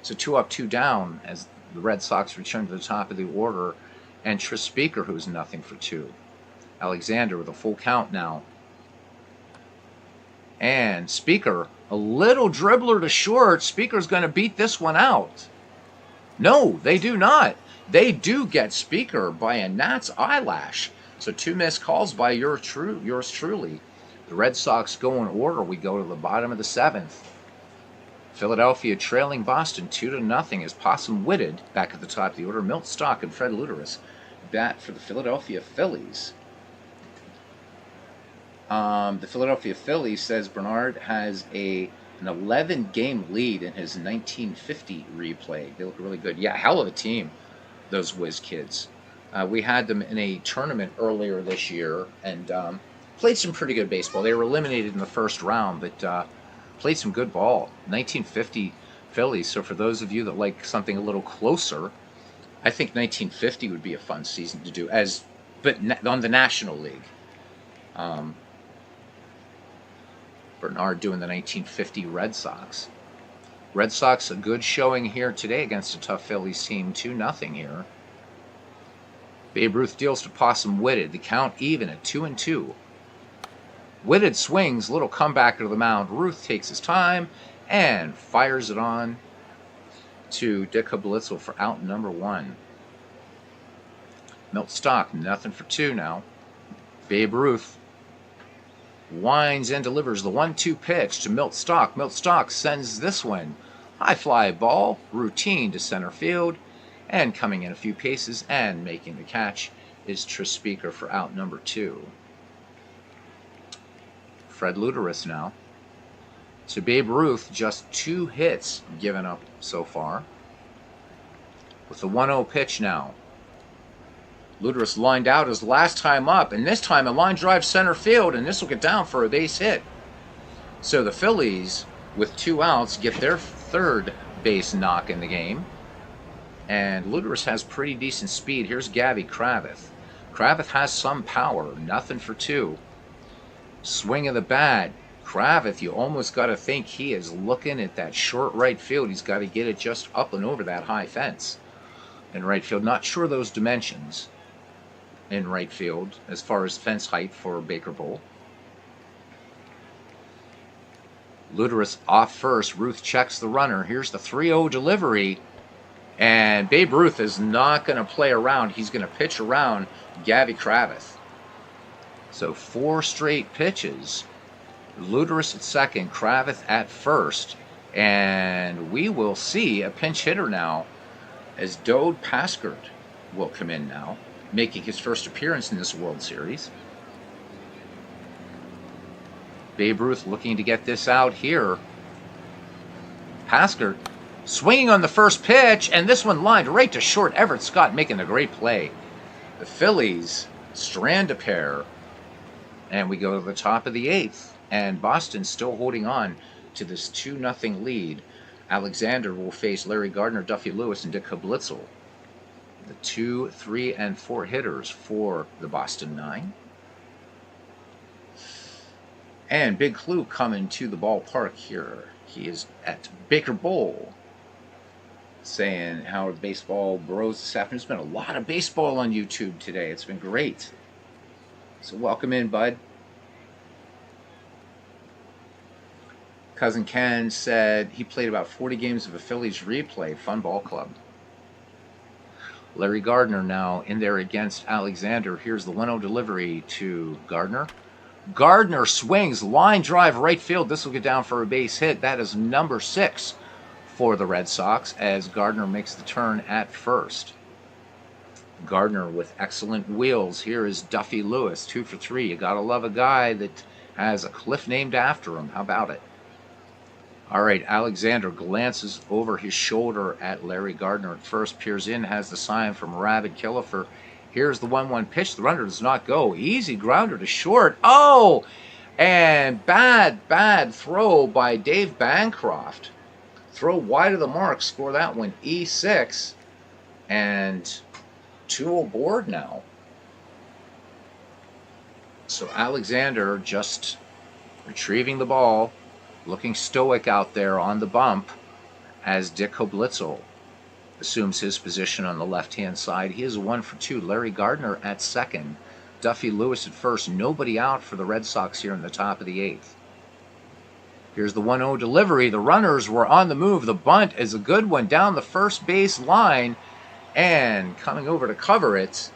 So 2 up, 2 down as the Red Sox return to the top of the order. And Speaker, who's nothing for 2. Alexander with a full count now. And Speaker, a little dribbler to short. Speaker's going to beat this one out. No, they do not. They do get Speaker by a gnat's eyelash. So 2 missed calls by yours truly. The Red Sox go in order. We go to the bottom of the 7th. Philadelphia trailing Boston 2-0 as possum-witted back at the top of the order. Milt Stock and Fred Luteris bat for the Philadelphia Phillies. The Philadelphia Phillies, says Bernard, has an 11-game lead in his 1950 replay. They look really good. Yeah, hell of a team, those Whiz Kids. We had them in a tournament earlier this year and played some pretty good baseball. They were eliminated in the first round, but played some good ball. 1950 Phillies. So for those of you that like something a little closer, I think 1950 would be a fun season to do, but on the National League. Bernard doing the 1950 Red Sox. Red Sox, a good showing here today against a tough Phillies team, 2-0 here. Babe Ruth deals to Possum Whitted. The count even at 2-2. Whitted swings, little comeback to the mound. Ruth takes his time and fires it on to Dick Blitzel for out number 1. Milt Stock, nothing for 2 now. Babe Ruth winds and delivers the 1-2 pitch to Milt Stock. Milt Stock sends this one. High fly ball, routine to center field, and coming in a few paces and making the catch is Trispeaker for out number 2. Fred Luderus now. To Babe Ruth, just 2 hits given up so far. With the 1-0 pitch now. Luderus lined out his last time up, and this time a line drive center field, and this will get down for a base hit. So the Phillies, with 2 outs, get their 3rd base knock in the game. And Luderus has pretty decent speed. Here's Gabby Kravitz. Kravitz has some power, nothing for 2. Swing of the bat. Kravitz, you almost got to think he is looking at that short right field. He's got to get it just up and over that high fence in right field. Not sure those dimensions in right field as far as fence height for Baker Bowl. Luderus off first. Ruth checks the runner. Here's the 3-0 delivery. And Babe Ruth is not going to play around. He's going to pitch around Gabby Kravitz. So 4 straight pitches. Luderus at second, Kravitz at first. And we will see a pinch hitter now as Dode Paskert will come in now, making his first appearance in this World Series. Babe Ruth looking to get this out here. Paskert swinging on the first pitch, and this one lined right to short. Everett Scott making a great play. The Phillies strand a pair, and we go to the top of the 8th, and Boston still holding on to this 2-0 lead. Alexander will face Larry Gardner, Duffy Lewis, and Dick Blitzel. The 2, 3, and 4 hitters for the Boston 9. And Big Clue coming to the ballpark here. He is at Baker Bowl, saying how the baseball bros this afternoon. There's been a lot of baseball on YouTube today. It's been great. So welcome in, bud. Cousin Ken said he played about 40 games of a Phillies replay. Fun ball club. Larry Gardner now in there against Alexander. Here's the 1-0 delivery to Gardner. Gardner swings, line drive right field. This will get down for a base hit. That is number 6 for the Red Sox as Gardner makes the turn at first. Gardner with excellent wheels. Here is Duffy Lewis, 2 for 3. You gotta love a guy that has a cliff named after him. How about it? All right, Alexander glances over his shoulder at Larry Gardner at first. Peers in, has the sign from Rabid Killifer. Here's the 1-1 pitch. The runner does not go. Easy grounder to short. Oh! And bad throw by Dave Bancroft. Throw wide of the mark. Score that one. E6. And 2 aboard now. So Alexander just retrieving the ball. Looking stoic out there on the bump as Dick Blitzel assumes his position on the left-hand side. He is 1 for 2. Larry Gardner at second. Duffy Lewis at first. Nobody out for the Red Sox here in the top of the 8th. Here's the 1-0 delivery. The runners were on the move. The bunt is a good one down the first base line. And coming over to cover it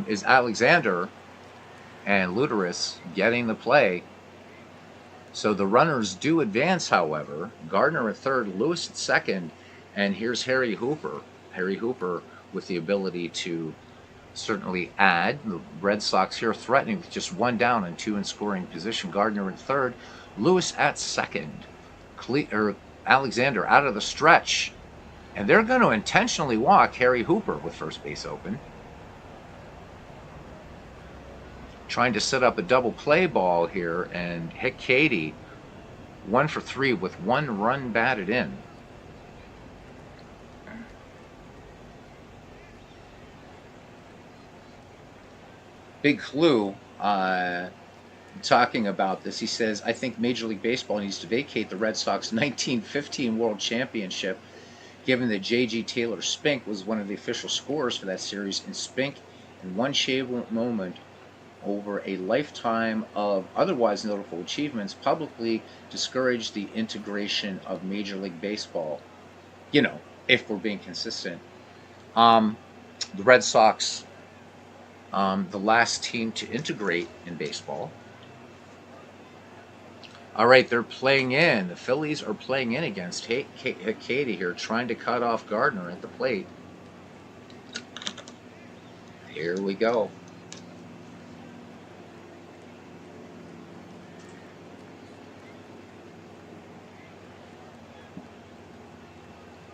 is Alexander. And Luderus getting the play. So the runners do advance, however. Gardner at third, Lewis at second, and here's Harry Hooper. Harry Hooper with the ability to certainly add. The Red Sox here threatening with just 1 down and 2 in scoring position. Gardner at third, Lewis at second. Alexander out of the stretch. And they're going to intentionally walk Harry Hooper with first base open. Trying to set up a double play ball here, and Hick Cady 1 for 3 with 1 run batted in. Big Clue, talking about this, he says, I think Major League Baseball needs to vacate the Red Sox 1915 World Championship, given that J.G. Taylor Spink was one of the official scorers for that series, and Spink, in one shameful moment over a lifetime of otherwise notable achievements, publicly discouraged the integration of Major League Baseball. You know, if we're being consistent. The Red Sox, the last team to integrate in baseball. All right, they're playing in. The Phillies are playing in against Katie here, trying to cut off Gardner at the plate. Here we go.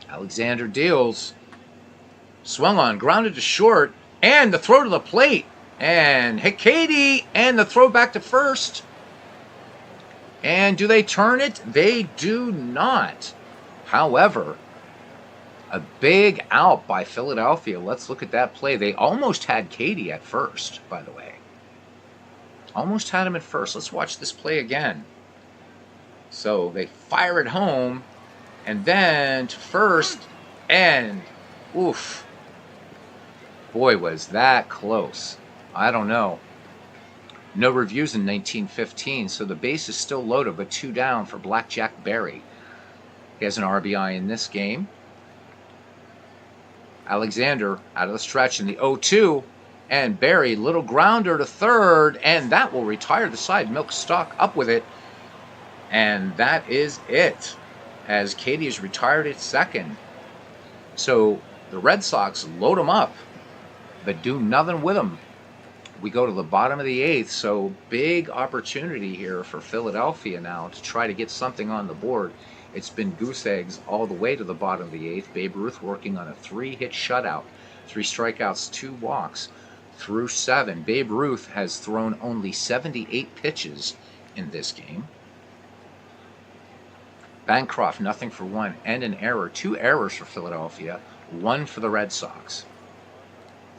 Alexander deals. Swung on, grounded to short, and the throw to the plate. And hit Katie, and the throw back to first. And do they turn it? They do not. However, a big out by Philadelphia. Let's look at that play. They almost had Katie at first, by the way. Almost had him at first. Let's watch this play again. So they fire it home, and then to first, and oof. Boy, was that close. I don't know. No reviews in 1915, so the base is still loaded, but 2 down for Blackjack Berry. He has an RBI in this game. Alexander out of the stretch in the 0-2, and Berry, little grounder to third, and that will retire the side. Milk Stock up with it, and that is it, as Katie is retired at second. So the Red Sox load them up, but do nothing with them. We go to the bottom of the 8th, so big opportunity here for Philadelphia now to try to get something on the board. It's been goose eggs all the way to the bottom of the 8th. Babe Ruth working on a 3-hit shutout, 3 strikeouts, 2 walks through 7. Babe Ruth has thrown only 78 pitches in this game. Bancroft, nothing for 1 and an error. 2 errors for Philadelphia, 1 for the Red Sox.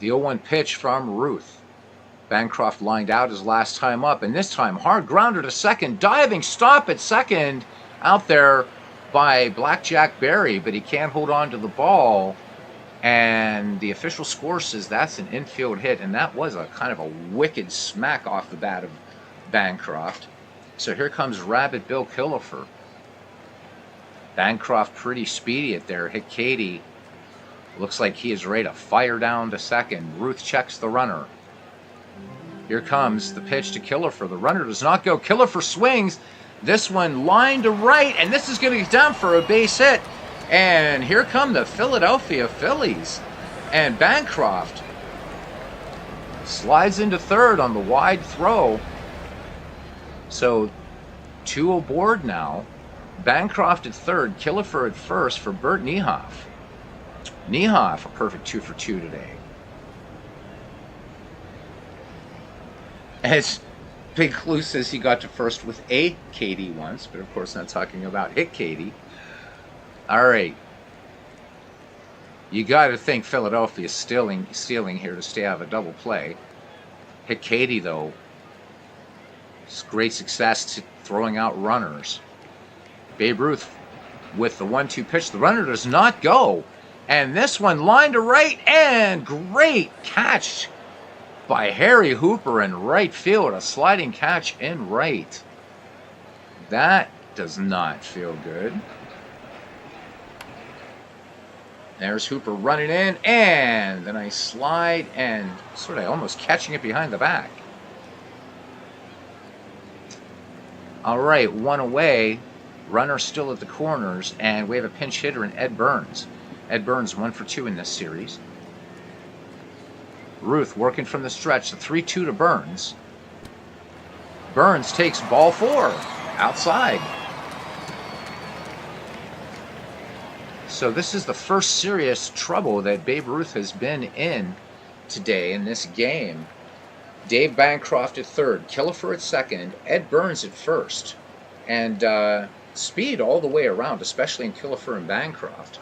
The 0-1 pitch from Ruth. Bancroft lined out his last time up, and this time hard grounder to second, diving stop at second, out there by Blackjack Berry, but he can't hold on to the ball, and the official score says that's an infield hit, and that was a kind of a wicked smack off the bat of Bancroft. So here comes Rabbit Bill Killefer. Bancroft pretty speedy at there, hit Katie. Looks like he is ready to fire down to second. Ruth checks the runner. Here comes the pitch to Killefer. The runner does not go. Killefer swings. This one line to right, and this is going to get down for a base hit. And here come the Philadelphia Phillies. And Bancroft slides into third on the wide throw. So 2 aboard now. Bancroft at third, Killefer at first for Bert Niehoff. Niehoff, a perfect 2 for 2 today. As Big Clue says, he got to first with a Katie once, but of course not talking about hit Katie. All right. You got to think Philadelphia's stealing here to stay out of a double play. Hit Katie, though. It's great success throwing out runners. Babe Ruth with the 1-2 pitch. The runner does not go. And this one line to right, and great catch by Harry Hooper in right field. A sliding catch in right. That does not feel good. There's Hooper running in, and then I slide and sort of almost catching it behind the back. All right, 1 away. Runner still at the corners, and we have a pinch hitter in Ed Burns. Ed Burns 1 for 2 in this series. Ruth working from the stretch, the 3-2 to Burns. Burns takes ball 4 outside. So this is the first serious trouble that Babe Ruth has been in today in this game. Dave Bancroft at third, Killefer at second, Ed Burns at first. And speed all the way around, especially in Killefer and Bancroft.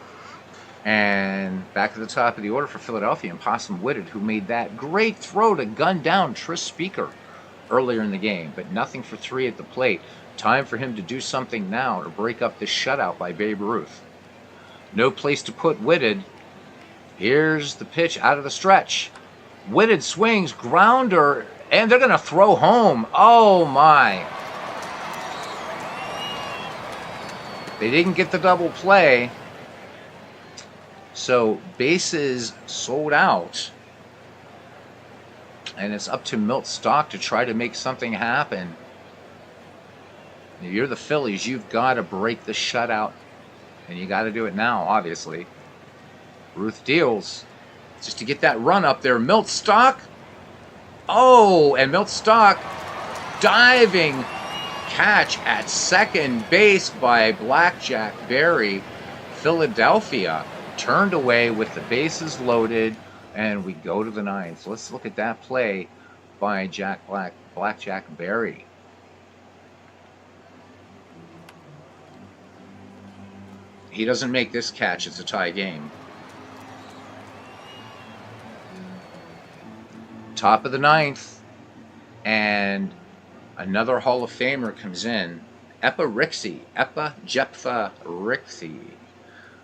And back at the top of the order for Philadelphia, and Possum Whitted, who made that great throw to gun down Tris Speaker earlier in the game, but nothing for 3 at the plate. Time for him to do something now to break up this shutout by Babe Ruth. No place to put Whitted. Here's the pitch out of the stretch. Whitted swings, grounder, and they're going to throw home. Oh my. They didn't get the double play. So bases sold out. And it's up to Milt Stock to try to make something happen. You're the Phillies. You've got to break the shutout. And you got to do it now, obviously. Ruth deals just to get that run up there. Milt Stock. Oh, and Milt Stock diving catch at second base by Blackjack Berry. Philadelphia turned away with the bases loaded, and we go to the ninth. Let's look at that play by Blackjack Berry. He doesn't make this catch, it's a tie game. Top of the ninth, and another Hall of Famer comes in. Jephthah Rixey.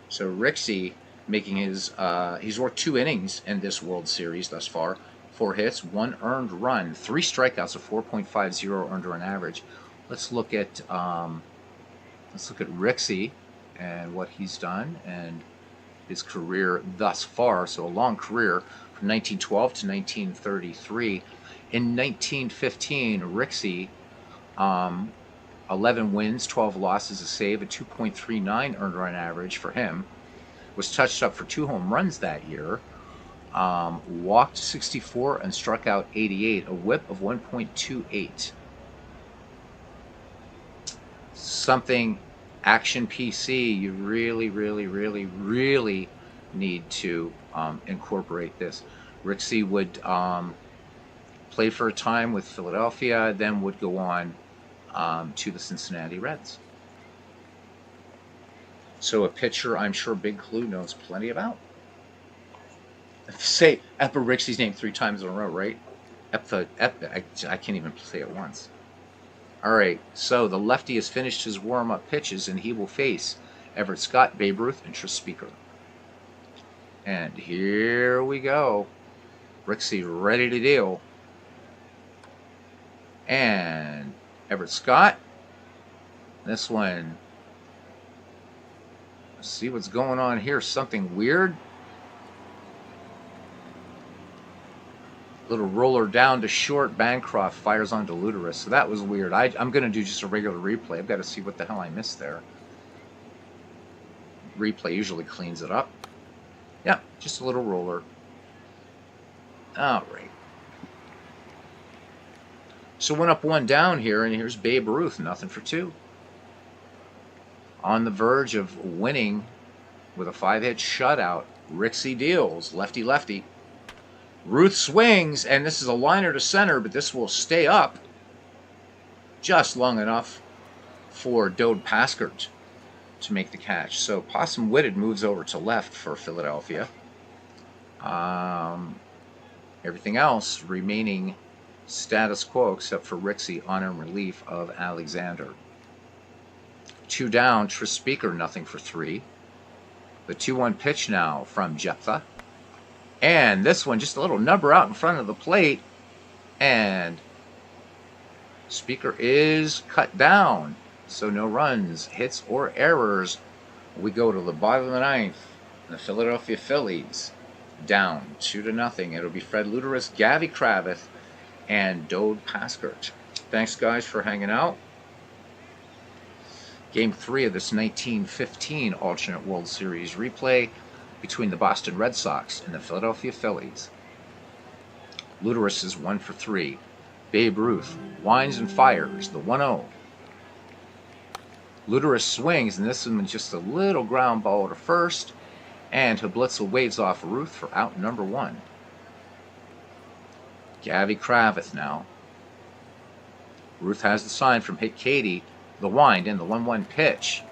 So Rixey making his, he's worked 2 innings in this World Series thus far. 4 hits, 1 earned run, 3 strikeouts, a 4.50 earned run average. Let's look at Rixey and what he's done and his career thus far. So a long career from 1912 to 1933. In 1915, Rixey, 11 wins, 12 losses, a save, a 2.39 earned run average for him. Was touched up for 2 home runs that year. Walked 64 and struck out 88, a whip of 1.28. Something Action PC, you really need to incorporate this. Rixey would play for a time with Philadelphia, then would go on to the Cincinnati Reds. So a pitcher I'm sure Big Clue knows plenty about. Say Rixey's name 3 times in a row, right? I can't even say it once. All right, so the lefty has finished his warm-up pitches, and he will face Everett Scott, Babe Ruth, and Tris Speaker. And here we go. Rixey ready to deal. And Everett Scott. This one. Let's see what's going on here. Something weird. Little roller down to short. Bancroft fires onto Luderus. So that was weird. I'm going to do just a regular replay. I've got to see what the hell I missed there. Replay usually cleans it up. Yeah, just a little roller. All right. So 1 up, 1 down here, and here's Babe Ruth, nothing for 2. On the verge of winning with a 5-hit shutout. Rixey deals, lefty-lefty. Ruth swings, and this is a liner to center, but this will stay up just long enough for Dode Paskert to make the catch. So Possum Whitted moves over to left for Philadelphia. Everything else remaining status quo except for Rixey on in relief of Alexander. 2 down, Tris Speaker, nothing for 3. The 2-1 pitch now from Jephthah. And this one, just a little number out in front of the plate. And Speaker is cut down. So no runs, hits, or errors. We go to the bottom of the ninth. The Philadelphia Phillies down 2-0. It'll be Fred Luderus, Gavy Kravitz, and Dode Paskert. Thanks, guys, for hanging out. Game 3 of this 1915 alternate World Series replay between the Boston Red Sox and the Philadelphia Phillies. Luderus is 1 for 3. Babe Ruth winds and fires the 1-0. Luderus swings, and this one just a little ground ball to first, and Hablitzel waves off Ruth for out number 1. Gavy Kravitz now. Ruth has the sign from Hit Katie. The wind and the 1-1 pitch.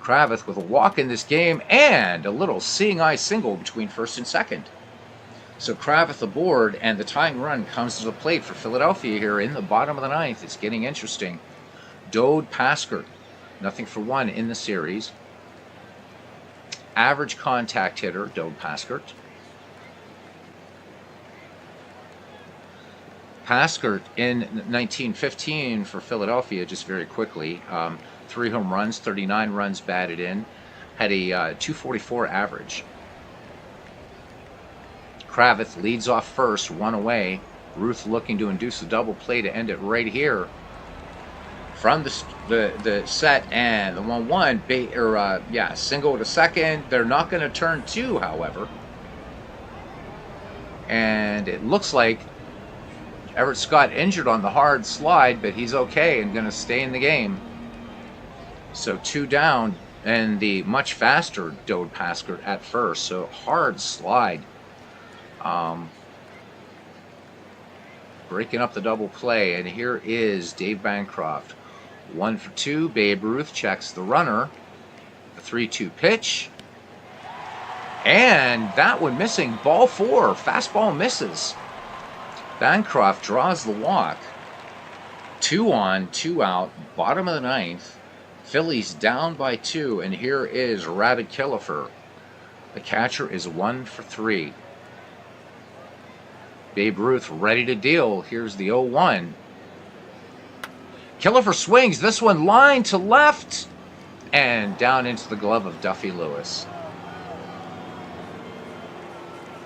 Kravitz with a walk in this game and a little seeing eye single between first and second. So Kravitz aboard, and the tying run comes to the plate for Philadelphia here in the bottom of the ninth. It's getting interesting. Dode Paskert, 0-for-1 in the series. Average contact hitter, Dode Paskert. Paskert in 1915 for Philadelphia, just very quickly, 3 home runs, 39 runs batted in, had a 244 average. Kravitz leads off first, 1 away. Ruth looking to induce a double play to end it right here. From the set, and the 1-1, single to second. They're not going to turn 2, however. And it looks like Everett Scott injured on the hard slide, but he's okay and going to stay in the game. So 2 down, and the much faster Dode Paskert at first. So hard slide. Breaking up the double play, and here is Dave Bancroft. 1 for 2. Babe Ruth checks the runner. The 3-2 pitch. And that one missing. Ball 4. Fastball misses. Bancroft draws the walk. 2 on, 2 out. Bottom of the ninth. Phillies down by 2. And here is Rabbit Killefer. The catcher is 1 for 3. Babe Ruth ready to deal. Here's the 0-1. Killefer swings. This one line to left. And down into the glove of Duffy Lewis.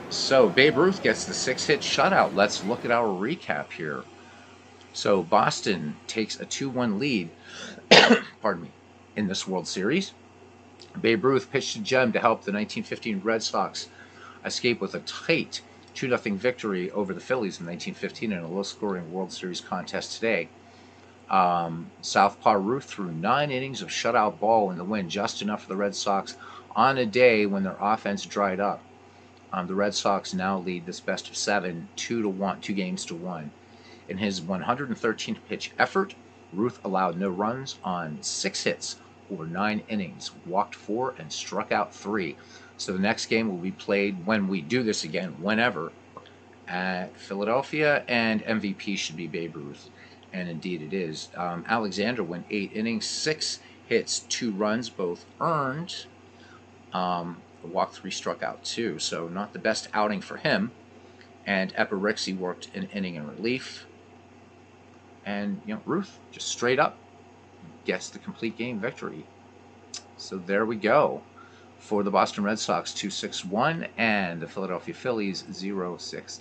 So Babe Ruth gets the 6-hit shutout. Let's look at our recap here. So Boston takes a 2-1 lead pardon me, in this World Series. Babe Ruth pitched a gem to help the 1915 Red Sox escape with a tight 2-0 victory over the Phillies in 1915 in a low-scoring World Series contest today. Southpaw Ruth threw 9 innings of shutout ball in the win, just enough for the Red Sox on a day when their offense dried up. The Red Sox now lead this best of 7, 2 games to 1. In his 113th pitch effort, Ruth allowed no runs on 6 hits over 9 innings, walked 4 and struck out 3. So the next game will be played when we do this again, whenever, at Philadelphia, and MVP should be Babe Ruth. And indeed it is. Alexander went 8 innings, 6 hits, 2 runs, both earned. Walked 3, struck out 2. So not the best outing for him. And Eparixi worked an inning in relief. And Ruth just straight up gets the complete game victory. So there we go. For the Boston Red Sox, 2-6-1, and the Philadelphia Phillies 0-6-2.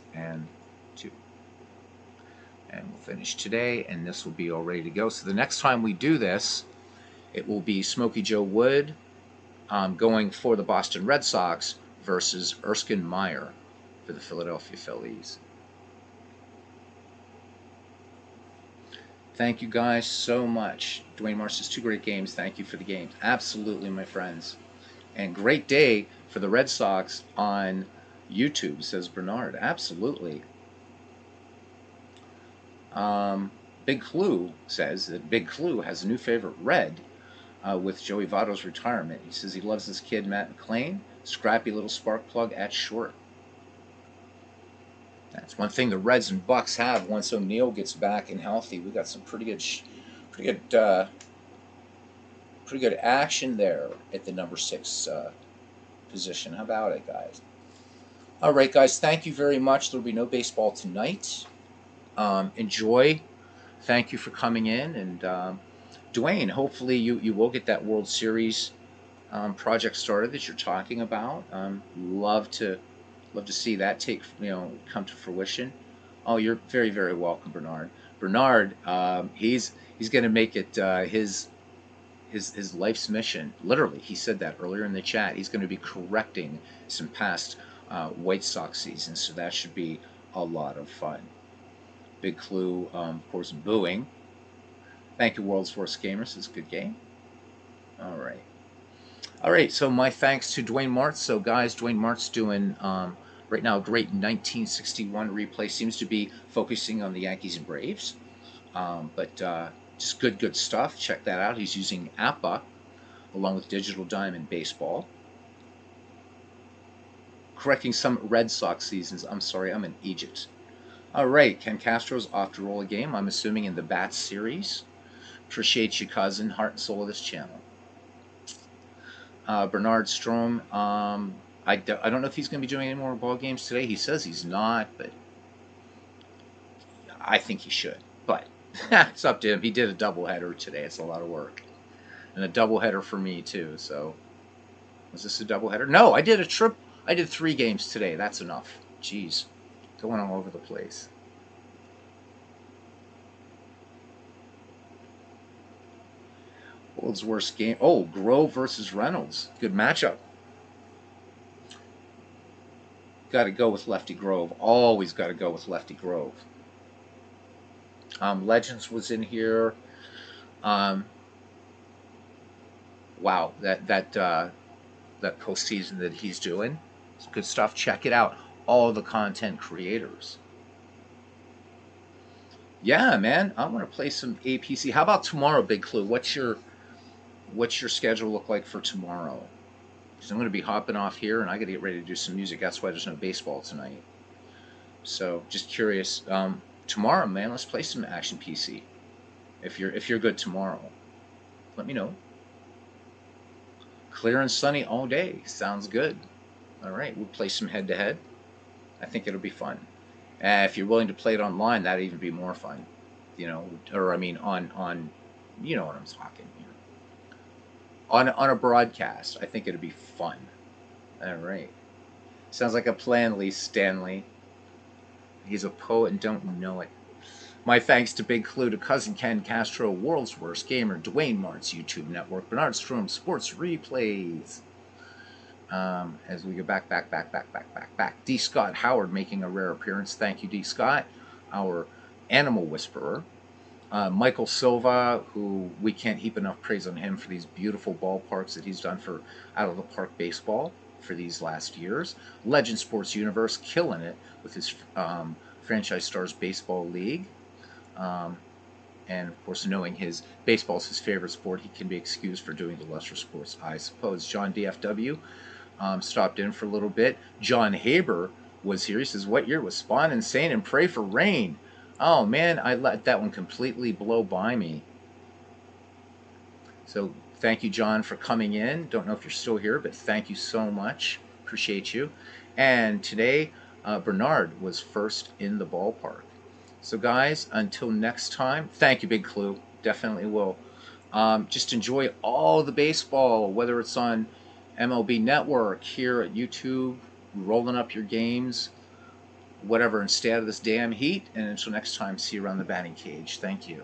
And we'll finish today, and this will be all ready to go. So the next time we do this, it will be Smokey Joe Wood going for the Boston Red Sox versus Erskine Meyer for the Philadelphia Phillies. Thank you guys so much. Dwayne Marsh says 2 great games. Thank you for the games. Absolutely, my friends. And great day for the Red Sox on YouTube, says Bernard. Absolutely. Big Clue says that Big Clue has a new favorite red with Joey Votto's retirement. He says he loves this kid, Matt McClain. Scrappy little spark plug at short. That's one thing the Reds and Bucks have. Once O'Neill gets back and healthy, we got some pretty good action there at the number 6 position. How about it, guys? All right, guys. Thank you very much. There will be no baseball tonight. Enjoy. Thank you for coming in, and Dwayne. Hopefully, you will get that World Series project started that you're talking about. Love to see that come to fruition. Oh, you're very, very welcome, Bernard. Bernard, he's going to make it his life's mission. Literally, he said that earlier in the chat. He's going to be correcting some past White Sox seasons, so that should be a lot of fun. Big Clue, of course, booing. Thank you, World's Worst Gamers. It's a good game. All right. So my thanks to Dwayne Martz. So guys, Dwayne Martz doing right now a great 1961 replay. Seems to be focusing on the Yankees and Braves, but just good stuff. Check that out. He's using APA. along with Digital Diamond Baseball. Correcting some Red Sox seasons. I'm sorry, I'm in Egypt. All right, Ken Castro's off to roll a game, I'm assuming in the Bats series. Appreciate you, cousin, heart and soul of this channel. Bernard Strom, I don't know if he's going to be doing any more ball games today. He says he's not, but I think he should. But it's up to him. He did a doubleheader today. It's a lot of work. And a doubleheader for me, too. So, was this a doubleheader? No, I did a trip. I did 3 games today. That's enough. Jeez. Going all over the place. World's worst game. Oh, Grove versus Reynolds. Good matchup. Got to go with Lefty Grove. Always got to go with Lefty Grove. Legends was in here. Wow, that postseason that he's doing, it's good stuff. Check it out. All the content creators. Yeah, man, I want to play some APC. How about tomorrow, Big Clue? What's your schedule look like for tomorrow? Because I'm going to be hopping off here, and I got to get ready to do some music. That's why there's no baseball tonight. So, just curious. Tomorrow, man, let's play some Action PC. If you're good tomorrow, let me know. Clear and sunny all day. Sounds good. All right, we'll play some head-to-head. I think it'll be fun. If you're willing to play it online, that'd even be more fun. You know, or I mean, on you know what I'm talking. On a broadcast, I think it'd be fun. All right. Sounds like a plan, Lee Stanley. He's a poet and don't know it. My thanks to Big Clue, to Cousin Ken Castro, World's Worst Gamer, Dwayne Mart's YouTube Network, Bernard Strom, Sports Replays. As we go back. D. Scott Howard making a rare appearance. Thank you, D. Scott, our animal whisperer. Michael Silva, who we can't heap enough praise on him for these beautiful ballparks that he's done for out of the park baseball for these last years. Legend Sports Universe, killing it with his Franchise Stars Baseball League. And of course, knowing his baseball is his favorite sport, he can be excused for doing the lesser sports, I suppose. John DFW stopped in for a little bit. John Haber was here. He says, "What year was Spawn Insane and Pray for Rain?" Oh man, I let that one completely blow by me. So thank you, John, for coming in. Don't know if you're still here, but thank you so much. Appreciate you. And today, Bernard was first in the ballpark. So guys, until next time, thank you, Big Clue. Definitely will. Just enjoy all the baseball, whether it's on MLB Network, here at YouTube, rolling up your games, whatever, and stay out of this damn heat. And until next time, see you around the batting cage. Thank you.